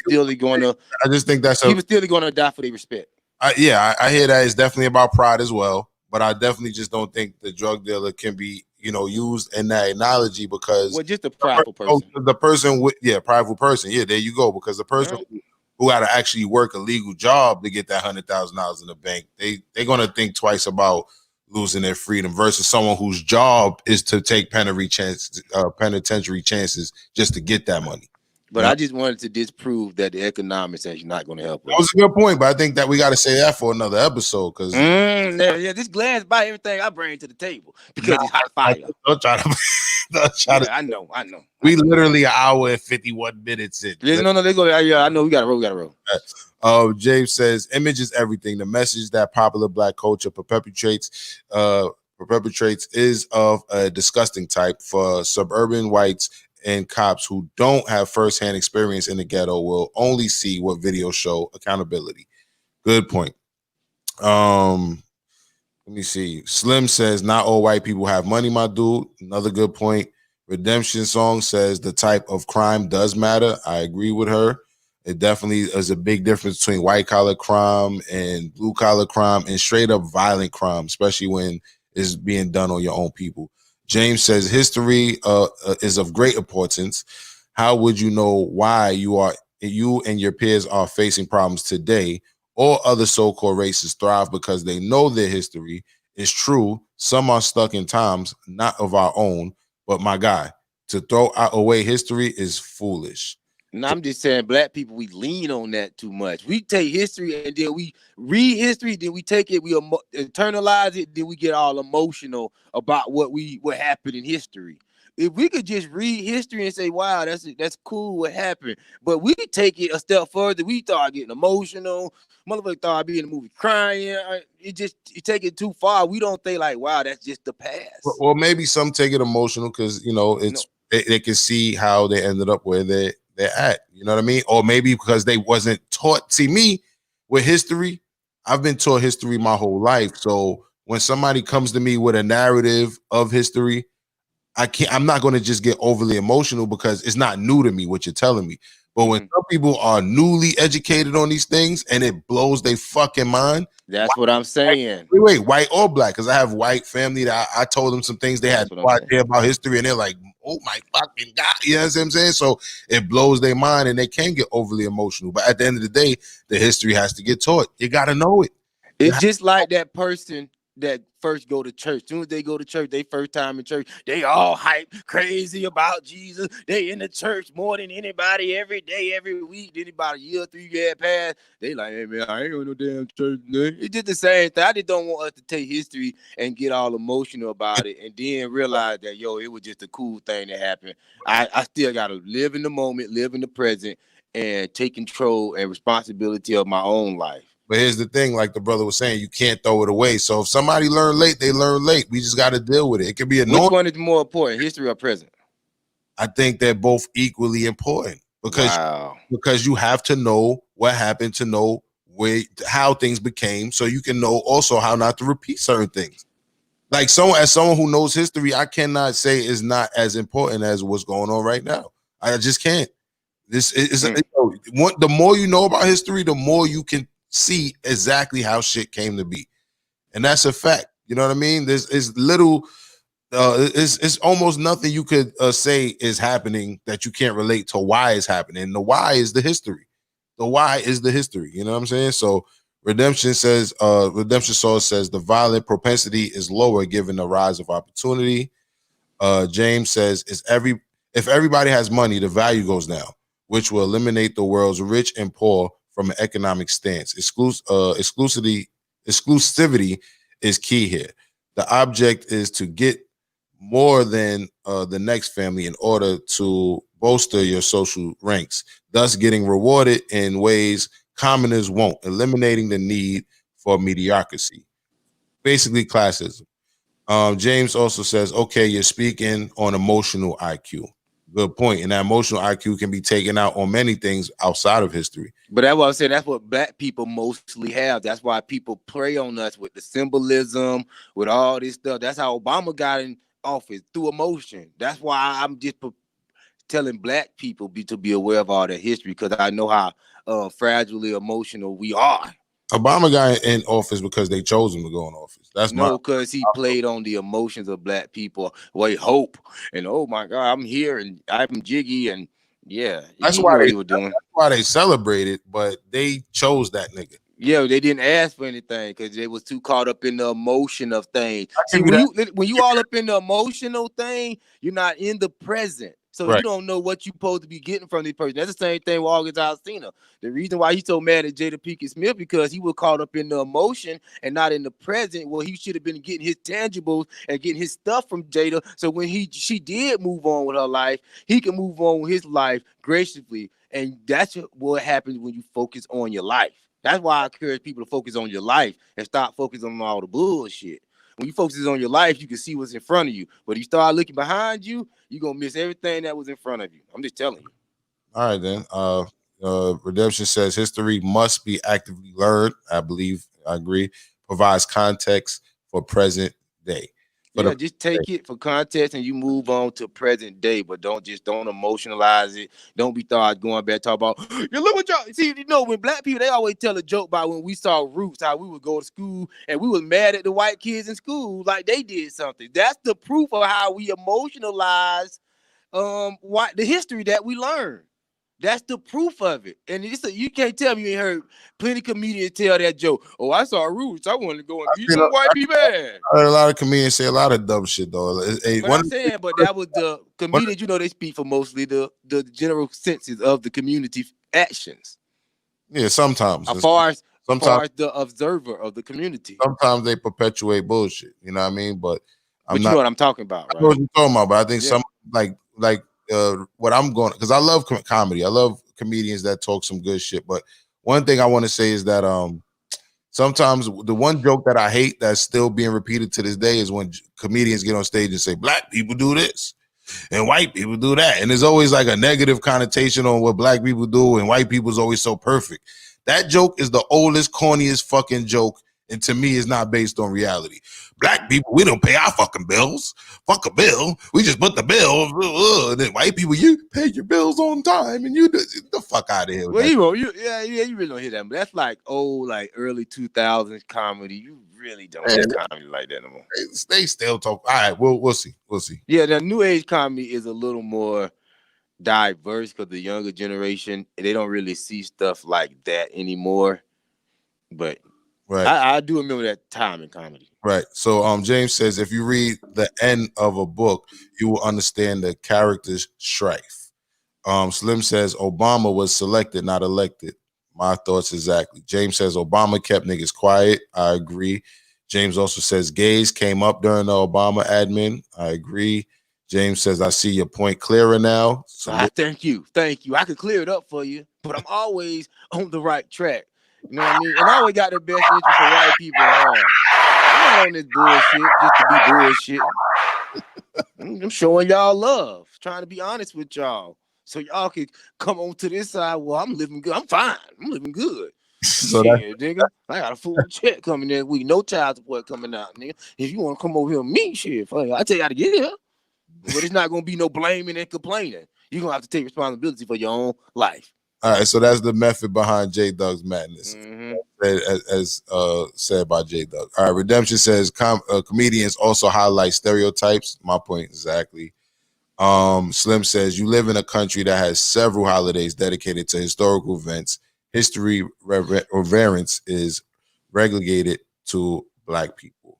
just think that's people still going to die for their respect. I hear that. It's definitely about pride as well. But I definitely just don't think the drug dealer can be, used in that analogy because just a prideful person. The person prideful person. Yeah, there you go. Because the person who got to actually work a legal job to get that $100,000 in the bank, they're gonna think twice about losing their freedom versus someone whose job is to take penitentiary chances just to get that money. But I just wanted to disprove that the economics is not going to help us. That was a good point, but I think that we got to say that for another episode because just glance by everything I bring to the table because it's hot fire. Don't try to. I know. We literally an hour and 51 minutes in. No, they go. Yeah, I know. We got to roll. James says, "Image is everything. The message that popular Black culture perpetuates is of a disgusting type for suburban whites." And cops who don't have firsthand experience in the ghetto will only see what videos show accountability. Good point. Let me see. Slim says, not all white people have money, my dude. Another good point. Redemption Song says the type of crime does matter. I agree with her. It definitely is a big difference between white collar crime and blue collar crime and straight up violent crime, especially when it's being done on your own people. James says history is of great importance. How would you know why you and your peers are facing problems today? All other so-called races thrive because they know their history is true. Some are stuck in times not of our own, but my guy, to throw away history is foolish. And I'm just saying, Black people, we lean on that too much. We take history and then we read history, then we take it, we internalize it, then we get all emotional about what happened in history. If we could just read history and say, "Wow, that's cool, what happened," but we take it a step further, we start getting emotional. Motherfucker thought I'd be in the movie crying. You take it too far. We don't think like, "Wow, that's just the past." Well, maybe some take it emotional because they can see how they ended up where they're at, you know what I mean? Or maybe because they wasn't taught. See, me with history, I've been taught history my whole life. So when somebody comes to me with a narrative of history, I'm not going to just get overly emotional because it's not new to me what you're telling me. But when some people are newly educated on these things and it blows their fucking mind. That's what I'm saying. Wait, white or Black? Because I have white family that I told them some things they had no idea about history and they're like, "Oh my fucking God." You know what I'm saying? So it blows their mind and they can get overly emotional. But at the end of the day, the history has to get taught. You got to know it. It's just like that person that first go to church. As soon as they go to church, they first time in church, they all hype crazy about Jesus. They in the church more than anybody every day, every week. Then about a year, 3 years past, they like, hey man, I ain't going to no damn church. It did the same thing. I just don't want us to take history and get all emotional about it and then realize that, yo, it was just a cool thing that happened. I still got to live in the moment, live in the present, and take control and responsibility of my own life. But here's the thing, like the brother was saying, you can't throw it away. So if somebody learn late, they learn late. We just got to deal with it. It could be annoying. Which one is more important, history or present? I think they're both equally important because you have to know what happened to know how things became, so you can know also how not to repeat certain things. Like as someone who knows history, I cannot say it's not as important as what's going on right now. I just can't. This is the more you know about history, the more you can see exactly how shit came to be, and that's a fact. You know what I mean? There's little, it's almost nothing you could say is happening that you can't relate to why it's happening. The why is the history. The why is the history. You know what I'm saying? So Redemption Source says the violent propensity is lower given the rise of opportunity. James says if everybody has money, the value goes down, which will eliminate the world's rich and poor from an economic stance. Exclusivity is key here. The object is to get more than the next family in order to bolster your social ranks, thus getting rewarded in ways commoners won't, eliminating the need for mediocrity. Basically, classism. James also says, okay, you're speaking on emotional IQ. Good point. And that emotional IQ can be taken out on many things outside of history. But that's what I'm saying. That's what black people mostly have. That's why people prey on us with the symbolism, with all this stuff. That's how Obama got in office, through emotion. That's why I'm just telling black people to be aware of all that history, because I know how fragilely emotional we are. Obama got in office because they chose him to go in office. That's because he played on the emotions of black people. Hope and oh my God, I'm here and I'm jiggy and yeah. That's why he was doing. That's why they celebrated, but they chose that nigga. Yeah, they didn't ask for anything because they was too caught up in the emotion of things. See, when you all up in the emotional thing, you're not in the present. So you don't know what you're supposed to be getting from this person. That's the same thing with August Alsina. The reason why he's so mad at Jada Pinkett Smith because he was caught up in the emotion and not in the present. Well, he should have been getting his tangibles and getting his stuff from Jada. So when she did move on with her life, he can move on with his life graciously. And that's what happens when you focus on your life. That's why I encourage people to focus on your life and stop focusing on all the bullshit. When you focus on your life, you can see what's in front of you. But if you start looking behind you, you're going to miss everything that was in front of you. I'm just telling you. All right, then. Redemption says history must be actively learned. I agree. Provides context for present day. Just take it for context and you move on to present day, but don't emotionalize it. Don't be going back talk about look what y'all see. You know, when black people, they always tell a joke about when we saw Roots, how we would go to school and we was mad at the white kids in school like they did something. That's the proof of how we emotionalize the history that we learned. That's the proof of it. And you can't tell me you ain't heard plenty of comedians tell that joke. Oh, I saw Roots. I wanted to go and beat some white people. I heard a lot of comedians say a lot of dumb shit, though. But that was the comedians, they speak for mostly the general senses of the community actions. Yeah, sometimes. As far as the observer of the community. Sometimes they perpetuate bullshit. You know what I mean? But you know what I'm talking about, right? I know what you're talking about, but I think some like what I'm going, because I love comedy. I love comedians that talk some good shit. But one thing I want to say is that sometimes the one joke that I hate that's still being repeated to this day is when comedians get on stage and say black people do this and white people do that, and there's always like a negative connotation on what black people do, and white people's always so perfect. That joke is the oldest, corniest fucking joke, and to me, it's not based on reality. Black people, we don't pay our fucking bills. Fuck a bill. We just put the bill. And then white people, you pay your bills on time, and you the fuck out of here. Well, you really don't hear that. But that's like old, like early 2000s comedy. You really don't hear comedy like that no more. They still talk. All right, we'll see. Yeah, the new age comedy is a little more diverse because the younger generation, they don't really see stuff like that anymore. But Right. I do remember that time in comedy. Right. So James says if you read the end of a book, you will understand the character's strife. Slim says Obama was selected, not elected. My thoughts exactly. James says Obama kept niggas quiet. I agree. James also says gays came up during the Obama admin. I agree. James says I see your point clearer now. Thank you. I could clear it up for you, but I'm always on the right track. You know what I mean? And I always got the best interest of white people at heart. I'm not on this bullshit just to be bullshit. I'm showing y'all love, trying to be honest with y'all, so y'all can come on to this side. Well, I'm living good. I'm fine. I'm living good. So shit, nigga. I got a full check coming in week. No child support coming out, nigga. If you want to come over here and meet shit, fuck, I tell you how to get here. But it's not gonna be no blaming and complaining. You're gonna have to take responsibility for your own life. All right, so that's the method behind J Doug's madness, as said by J Doug. All right, Redemption says comedians also highlight stereotypes. My point exactly. Slim says you live in a country that has several holidays dedicated to historical events. History reverence is relegated to Black people.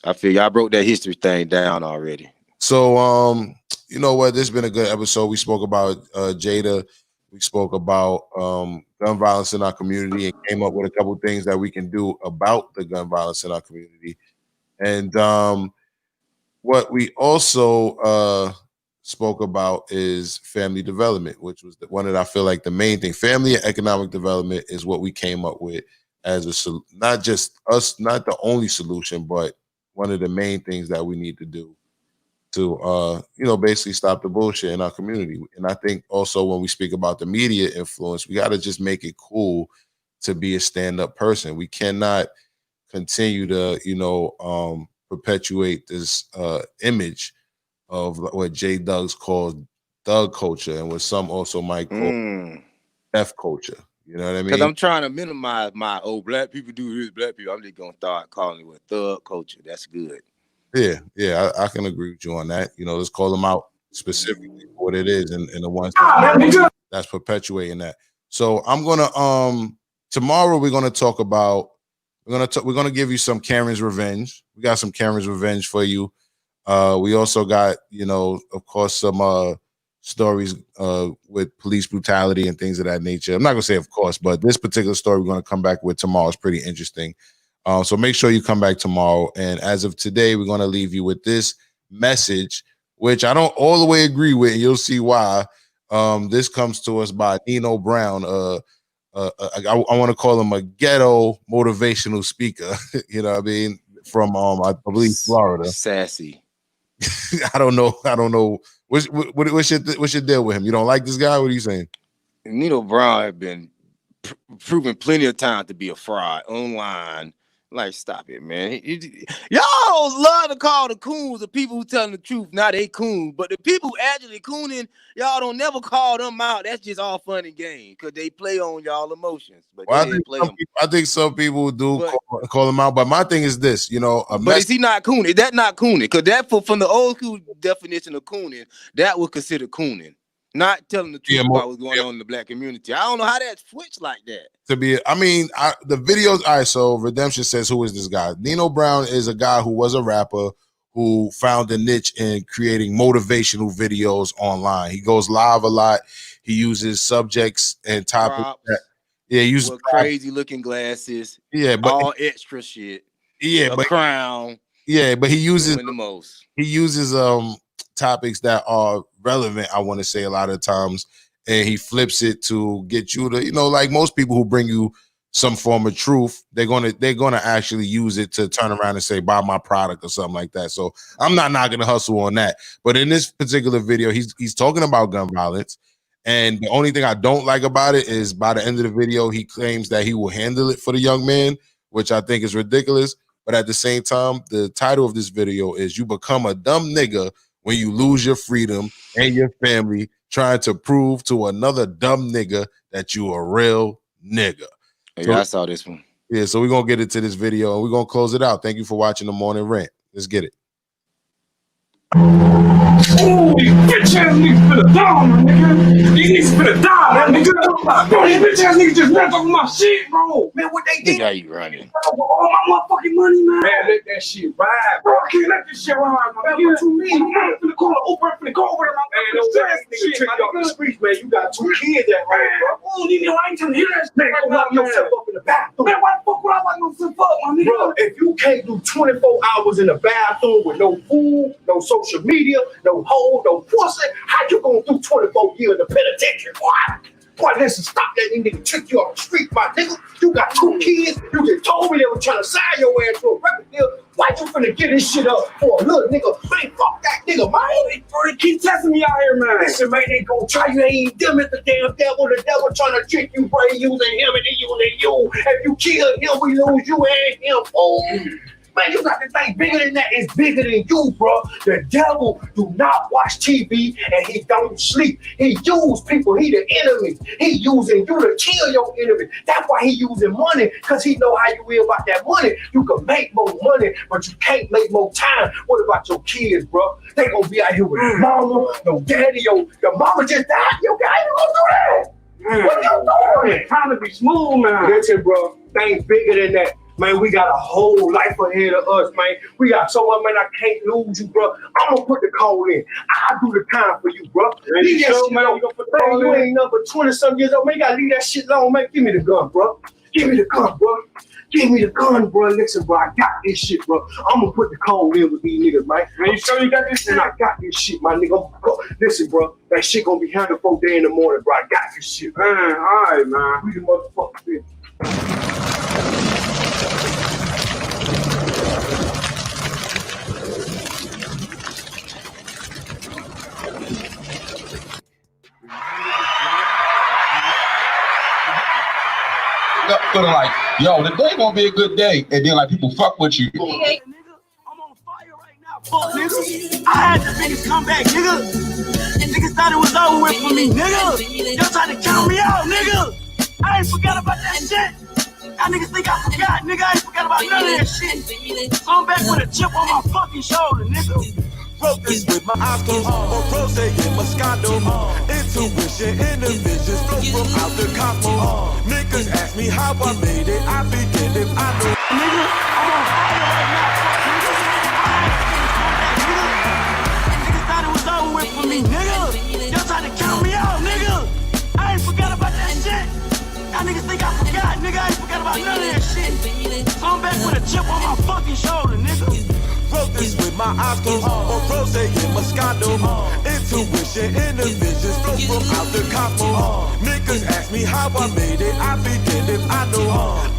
I feel y'all broke that history thing down already. So you know what? This has been a good episode. We spoke about Jada. We spoke about gun violence in our community and came up with a couple things that we can do about the gun violence in our community. And what we also spoke about is family development, which was the one that I feel like the main thing. Family and economic development is what we came up with as a not just us, not the only solution, but one of the main things that we need to do to basically stop the bullshit in our community. And I think also when we speak about the media influence, we got to just make it cool to be a stand-up person. We cannot continue to perpetuate this image of what J Doug's called thug culture and what some also might call F culture. You know what I mean? Because I'm trying to minimize my black people do this, black people. I'm just gonna start calling it with thug culture. That's good. Yeah, I can agree with you on that. Let's call them out specifically for what it is and the ones that's perpetuating that. So I'm gonna tomorrow we're gonna talk about we're gonna give you some Karen's revenge. We got some Karen's revenge for you. We also got of course some stories with police brutality and things of that nature. I'm not gonna say of course, but this particular story we're gonna come back with tomorrow is pretty interesting. So make sure you come back tomorrow. And as of today, we're going to leave you with this message, which I don't all the way agree with, and you'll see why. This comes to us by Nino Brown. I want to call him a ghetto motivational speaker. You know what I mean? From, I believe, Florida. Sassy. I don't know. What's your deal with him? You don't like this guy? What are you saying? Nino Brown has been proven plenty of time to be a fraud online. Like, stop it, man. Y'all love to call the coons the people who telling the truth. Now they coon. But the people who actually cooning, y'all don't never call them out. That's just all fun and game because they play on y'all emotions. But I think some people do call them out. But my thing is this, but is he not cooning? Is that not cooning? Because that from the old school definition of cooning, that was considered cooning. Not telling the truth about what's going on in the Black community. I don't know how that switched like that. The videos. All right, so Redemption says, who is this guy? Nino Brown is a guy who was a rapper who found a niche in creating motivational videos online. He goes live a lot. He uses subjects and topics. He uses crazy looking glasses. Yeah, but all extra shit. Yeah, a crown. Yeah, but he uses the most. He uses topics that are relevant, I want to say, a lot of times, and he flips it to get you to, like most people who bring you some form of truth, they're gonna actually use it to turn around and say, buy my product or something like that. So I'm not knocking the hustle on that. But in this particular video, he's talking about gun violence. And the only thing I don't like about it is by the end of the video, he claims that he will handle it for the young man, which I think is ridiculous. But at the same time, the title of this video is "You Become a Dumb Nigga When You Lose Your Freedom and Your Family Trying to Prove to Another Dumb Nigga That You a Real Nigga." Yeah, I saw this one. Yeah, so we're going to get into this video and we're going to close it out. Thank you for watching the Morning Rant. Let's get it. Ooh, these bitch ass niggas finna die, my nigga. These niggas finna die, my nigga. Bro, these bitch ass niggas just ran over my shit, bro. Man, what they did? Nigga, how you running? All my motherfucking money, man. Man, let that shit ride, bro. I can't let this shit ride, man. What you mean? I'm finna call the Uber, I'm finna go over there, man. Don't let this nigga take you off the streets, man. You got 2 kids at home, bro. Oh, you know, I ain't trying to hear that shit. Man, go lock yourself up in the bathroom. Man, why the fuck would I lock myself up, my nigga? Bro, if you can't do 24 hours in the bathroom with no food, no social media, no hoe, no pussy, how you gonna do 24 years in the penitentiary? Boy, listen, stop letting nigga trick you off the street, my nigga. You got 2 kids. You just told me they were trying to sign your ass to a record deal. Why you finna get this shit up for a little nigga? Man, fuck that nigga, man. They keep testing me out here, man. Listen, man, they gon' try you. They ain't them at the damn devil. The devil trying to trick you, bro. Using him and then using you. If you kill him, we lose you and him. Oh. Man, you got to think bigger than that. It's bigger than you, bro. The devil do not watch TV and he don't sleep. He use people. He the enemy. He using you to kill your enemy. That's why he using money, because he know how you feel about that money. You can make more money, but you can't make more time. What about your kids, bro? They gonna be out here with mama, no daddy, your mama just died. You guys gonna do that? What you doing? Trying to be smooth, man. Listen, bro. Things bigger than that. Man, we got a whole life ahead of us, man. We got so much, man, I can't lose you, bro. I'm gonna put the code in. I'll do the time for you, bro. Leave that shit alone. Man, you ain't number 20-something years old. Man, you gotta leave that shit alone, man. Give me the gun, bro. Give me the gun, bro. Give me the gun, bro. Listen, bro, I got this shit, bro. I'm gonna put the code in with these niggas, man. Man, you sure you got this shit? And I got this shit, my nigga. Listen, bro, that shit gonna be handled 4 days in the morning, bro. I got this shit, man. All right, man. We the motherfuckers, bitch. Sort of like, yo, today gonna be a good day, and then like people fuck with you. I'm on fire right now, fuck nigga. I had the biggest comeback, nigga. Niggas thought it was over with for me, nigga. Y'all tried to count me out, nigga. I ain't forgot about that shit. Y'all niggas think I forgot, nigga. I ain't forgot about none of that shit. So I'm back with a chip on my fucking shoulder, nigga. Wrote this with my eyes closed, or rose in Moscato. Intuition, inner visions flow from out the cosmos. Niggas ask me how I made it, I be damned if I know. Nigga, I'm on fire right now, niggas thought it was over with for me, nigga. Y'all tried to count me out, nigga. I ain't forgot about that shit. Y'all niggas think I forgot, nigga. I ain't forgot about none of that shit. So I'm back with a chip on my fucking shoulder, nigga. Wrote this with my eyes closed, or rose in Moscato. Intuition, inner visions flow from out the cosmos. Niggas ask me how I made it, I be damned if I know.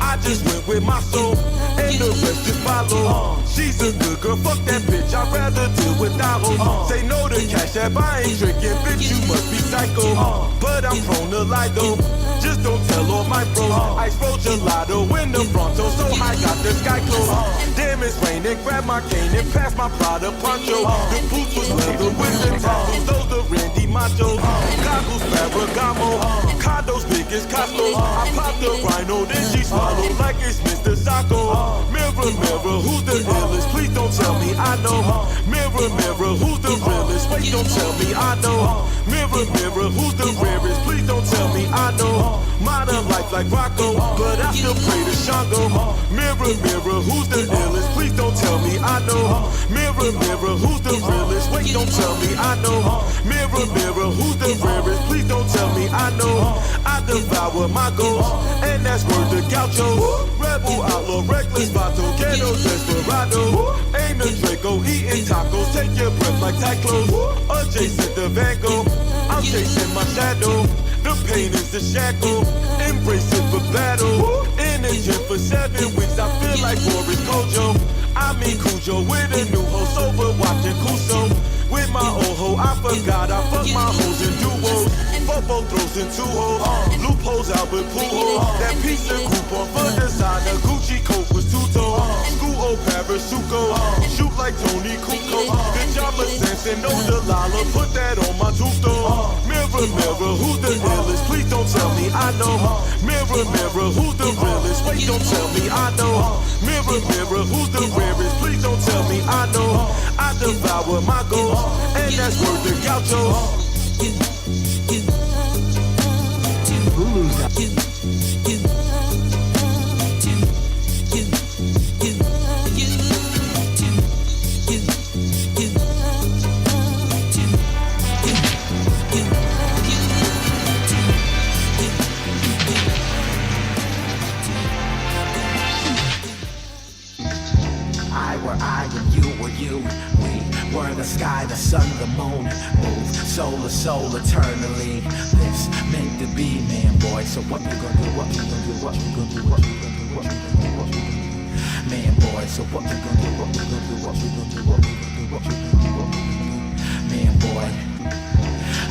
I just went with my soul, and the rest just follow. She's a good girl, fuck that bitch, I'd rather deal with hoes. Say no to CashApp, I ain't drinking, bitch, you must be psycho. But I'm prone to lie though, just don't tell all my bros. Ice roll gelato in the Bronto, so I got the sky clothes. Damn, it's raining, grab my cane and pass my Prada poncho. The boots was leather with the tassels, those the Randy Machos. Goggles, Ferragamo, condos big as Costco. I popped the rhino, then she swallowed like it's Mr. Sacco. Mirror, mirror, who's the illest? Please don't tell me I know. Mirror, mirror, who's the realest? Wait, don't tell me I know. Mirror, mirror, who's the rarest? Please don't tell me I know. Modern life like Rocco, but I still pray to Shango. Mirror, mirror, who's the illest? Please don't tell me I know. Mirror, mirror, who's the realest? Wait, don't tell me I know. Mirror, mirror, who's the rarest? Please don't tell me I know. I devour my goals, and that's word to Gaucho. Rebel, outlaw, reckless, vato, ghetto, desperado. Aim the Draco, eating tacos, take your breath like Tyclos. Adjacent to Van Gogh, I'm chasing my shadow. The pain is the shackle, embrace it for battle. In the gym for 7 weeks, I feel like Boris Kojo. I mean Cujo with a new hoe, sober watching Kuso. With my old hoe, I forgot I fuck my hoes in duos. Fofo throws in 2 hoes, loopholes out with pool holes. That piece of coupon for designer, Gucci coat was 2-tone. School old Parasuco, shoot like Tony Kukoc. The Jamba Sanson, no Delilah, put that on my tombstone. Mirror, mirror, who's the illest? Please don't tell me I know. Mirror, mirror, who's the realest? Wait, don't tell me I know. Mirror, mirror, who's the rarest? Please don't tell me I know. I devour my goals, and that's worth the gauchos. Were the sky, the sun, the moon, move soul to soul eternally. This meant to be, man, boy. So what we gonna do? What we gonna do? What we gonna do? What we gonna do? What we gonna do? What we gonna do? Man, boy. So what we gonna do? What we gonna do? What we gonna do? What we gonna do? What we gonna do? What we gonna do? Man, boy.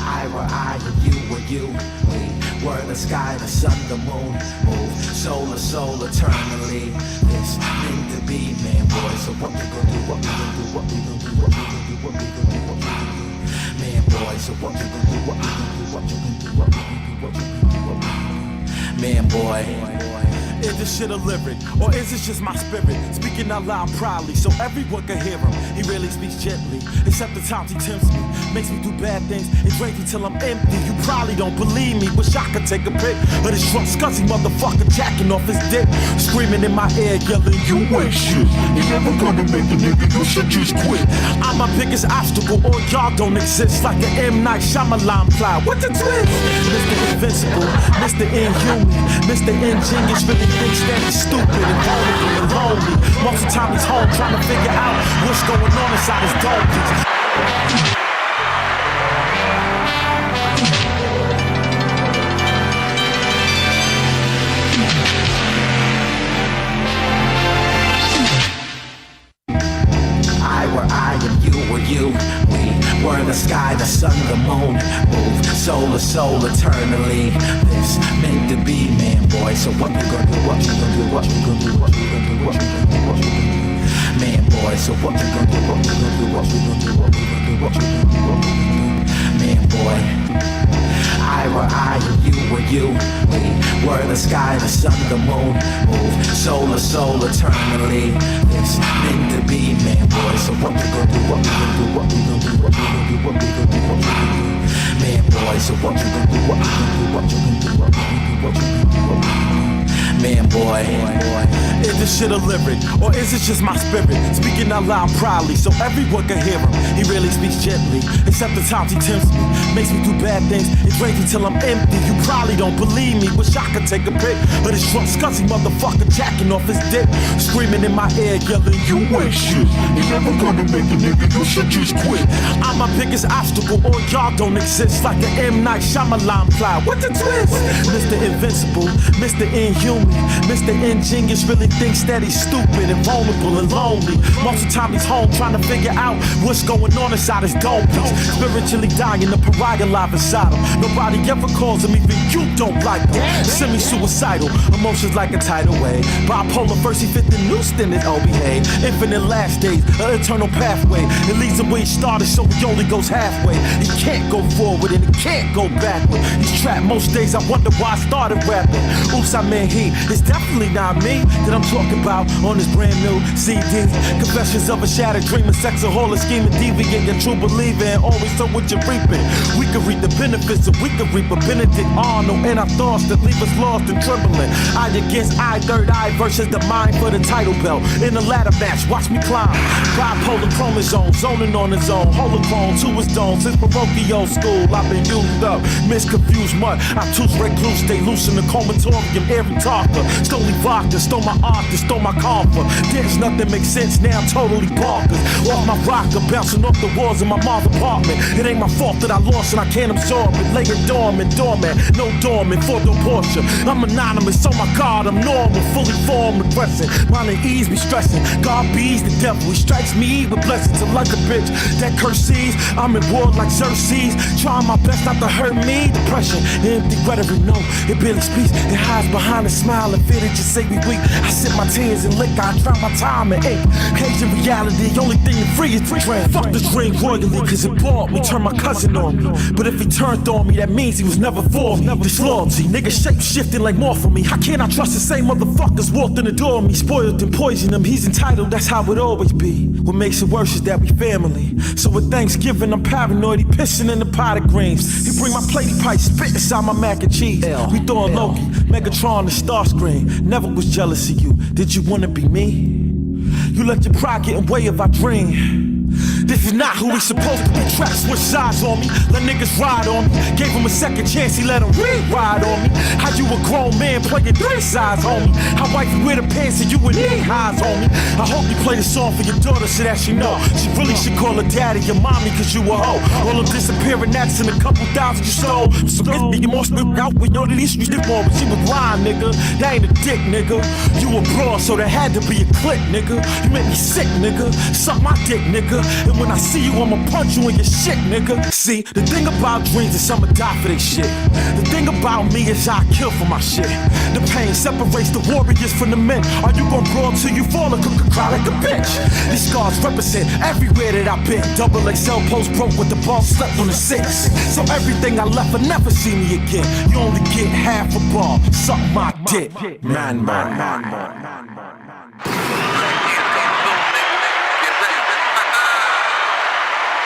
I were I and you were you. We were the sky, the sun, the moon, move soul to soul eternally. This meant to be, man, boy. So what we gonna do? What we gonna do? What we gonna do? What we gonna do? What we gonna do? What we gonna do? Man, boy. So what we gonna do? What we gonna do? What we gonna do? What we gonna do? What we gonna do? What we gonna do? Man, boy. Is this shit a lyric, or is this just my spirit? Speaking out loud proudly, so everyone can hear him. He really speaks gently, except the times he tempts me. Makes me do bad things, it drains me till I'm empty. You probably don't believe me, wish I could take a pic of this drunk scuzzy motherfucker jacking off his dick, screaming in my ear, yelling, you ain't shit. You never gonna make a nigga, you should just quit. I'm my biggest obstacle, or y'all don't exist. Like an M. Night Shyamalan fly, what the twist? Mr. Invincible, Mr. Inhuman, Mr. Ingenious, really thinks that he's stupid and vulnerable and lonely. Most of the time he's home trying to figure out what's going on inside his dome. You, we were the sky, the sun, the moon, move soul to soul eternally. This meant to be, man, boy. So what we gonna do? What we gonna do? What we gonna do? What we gonna do? What we gonna do? What we gonna do? Man, boy. So what we gonna do? What we gonna do? What we gonna do? What we gonna do? What we gonna do? What we gonna do? Man, boy. I were I and you were you. We were the sky, the sun, the moon, move soul to soul eternally. This meant to be, man, boy. So what we gonna do? What we gonna do? What we gonna do? What we gonna do? What we gonna do? What we gonna do? Man, boy. So what you gonna do? What we gonna do? What you gonna do? What we gonna do? What we gonna do? What we gonna do? Man, boy. Is this shit a lyric, or is it just my spirit? Speaking out loud proudly, so everyone can hear him. He really speaks gently, except the times he tempts me. Makes me do bad things, it drains me till I'm empty. You probably don't believe me, wish I could take a pic of this drunk scuzzy motherfucker jacking off his dick, screaming in my ear, yelling, you ain't shit. You never gonna make a nigga, you should just quit. I'm my biggest obstacle, or y'all don't exist. Like an M. Night Shyamalan fly, what the twist? Mr. Invincible, Mr. Inhuman, Mr. Ingenious really thinks that he's stupid and vulnerable and lonely. Most of the time he's home trying to figure out what's going on inside his dome piece. Spiritually dying, the pariah live inside him. Nobody ever calls him, even you don't like him. Semi-suicidal, emotions like a tidal wave. Bipolar, first he fit the noose, then it all behave. Infinite last days, an eternal pathway. It leads him where he started, so he only goes halfway. He can't go forward and he can't go backward. He's trapped most days, I wonder why I started rapping. Oops, I meant he. It's definitely not me that I'm talking about on this brand new CD. Confessions of a shattered dreamer, sexaholic, scheming, deviant, a true believer, and always so what you're reaping. We could reap the benefits and we could reap a Benedict Arnold in our thoughts that leave us lost and trembling. Eye against eye, third eye versus the mind for the title belt. In a ladder match, watch me climb. Bipolar chromosome, zoning on his own. Holocron to his dome. Since parochial school, I've been used up. Misconfused mutt. I'm too recluse, stay loose in the comatorium, every talker. Stole vodka, stole my art, stole my comfort. There's nothing makes sense, now I'm totally bonkers. Off my rocker, bouncing off the walls in my mom's apartment. It ain't my fault that I lost and I can't absorb it. Lay it dormant, no dormant, for the Porsche. I'm anonymous, oh my God, I'm normal, fully formed, repressing. Mine and ease be stressing. God bees the devil, he strikes me with blessings. So like a bitch that curses, I'm in war like Xerxes. Trying my best not to hurt me. Depression, empty rhetoric, no, it barely speaks. It hides behind a smile. smile and fit it, just say we weak. I sip my tears and lick, I drown my time in ink. Caging reality, the only thing that free is the dream. Fuck the dream royally, cause it bought me, turned my cousin on me. But if he turned on me, that means he was never for me. Disloyalty, niggas shape shifting like more for me. How can I trust the same motherfuckers walked in the door of me? Spoiled and poisoned him, he's entitled, that's how it always be. What makes it worse is that we family. So with Thanksgiving, I'm paranoid, he pissing in the pot of greens. He bring my platey pipe, spit inside my mac and cheese. We throwing Loki, Megatron, and Starscream. Never was jealous of you, did you wanna be me? You let your pride get in way of our dream. This is not who we supposed to be. Trap switch sides on me, let niggas ride on me. Gave him a second chance, he let him re-ride on me. How you a grown man playing three sides on me? How white you wear the pants and you with knee highs on me? I hope you play the song for your daughter so that she know she really should call her daddy your mommy cause you a hoe. All them disappearing acts and a couple thousand you stole. So it's me, you more spit out when you're these streets did more. But she was lying, nigga, that ain't a dick, nigga. You a broad, so there had to be a click, nigga. You make me sick, nigga, suck my dick, nigga. And when I see you, I'ma punch you in your shit, nigga. See, the thing about dreams is I'ma die for they shit. The thing about me is I kill for my shit. The pain separates the warriors from the men. Are you gon' brawl till you fall or cry like a bitch? These scars represent everywhere that I've been. Double XL post broke with the ball slept on the 6. So everything I left will never see me again. You only get half a ball, suck my dick. Man.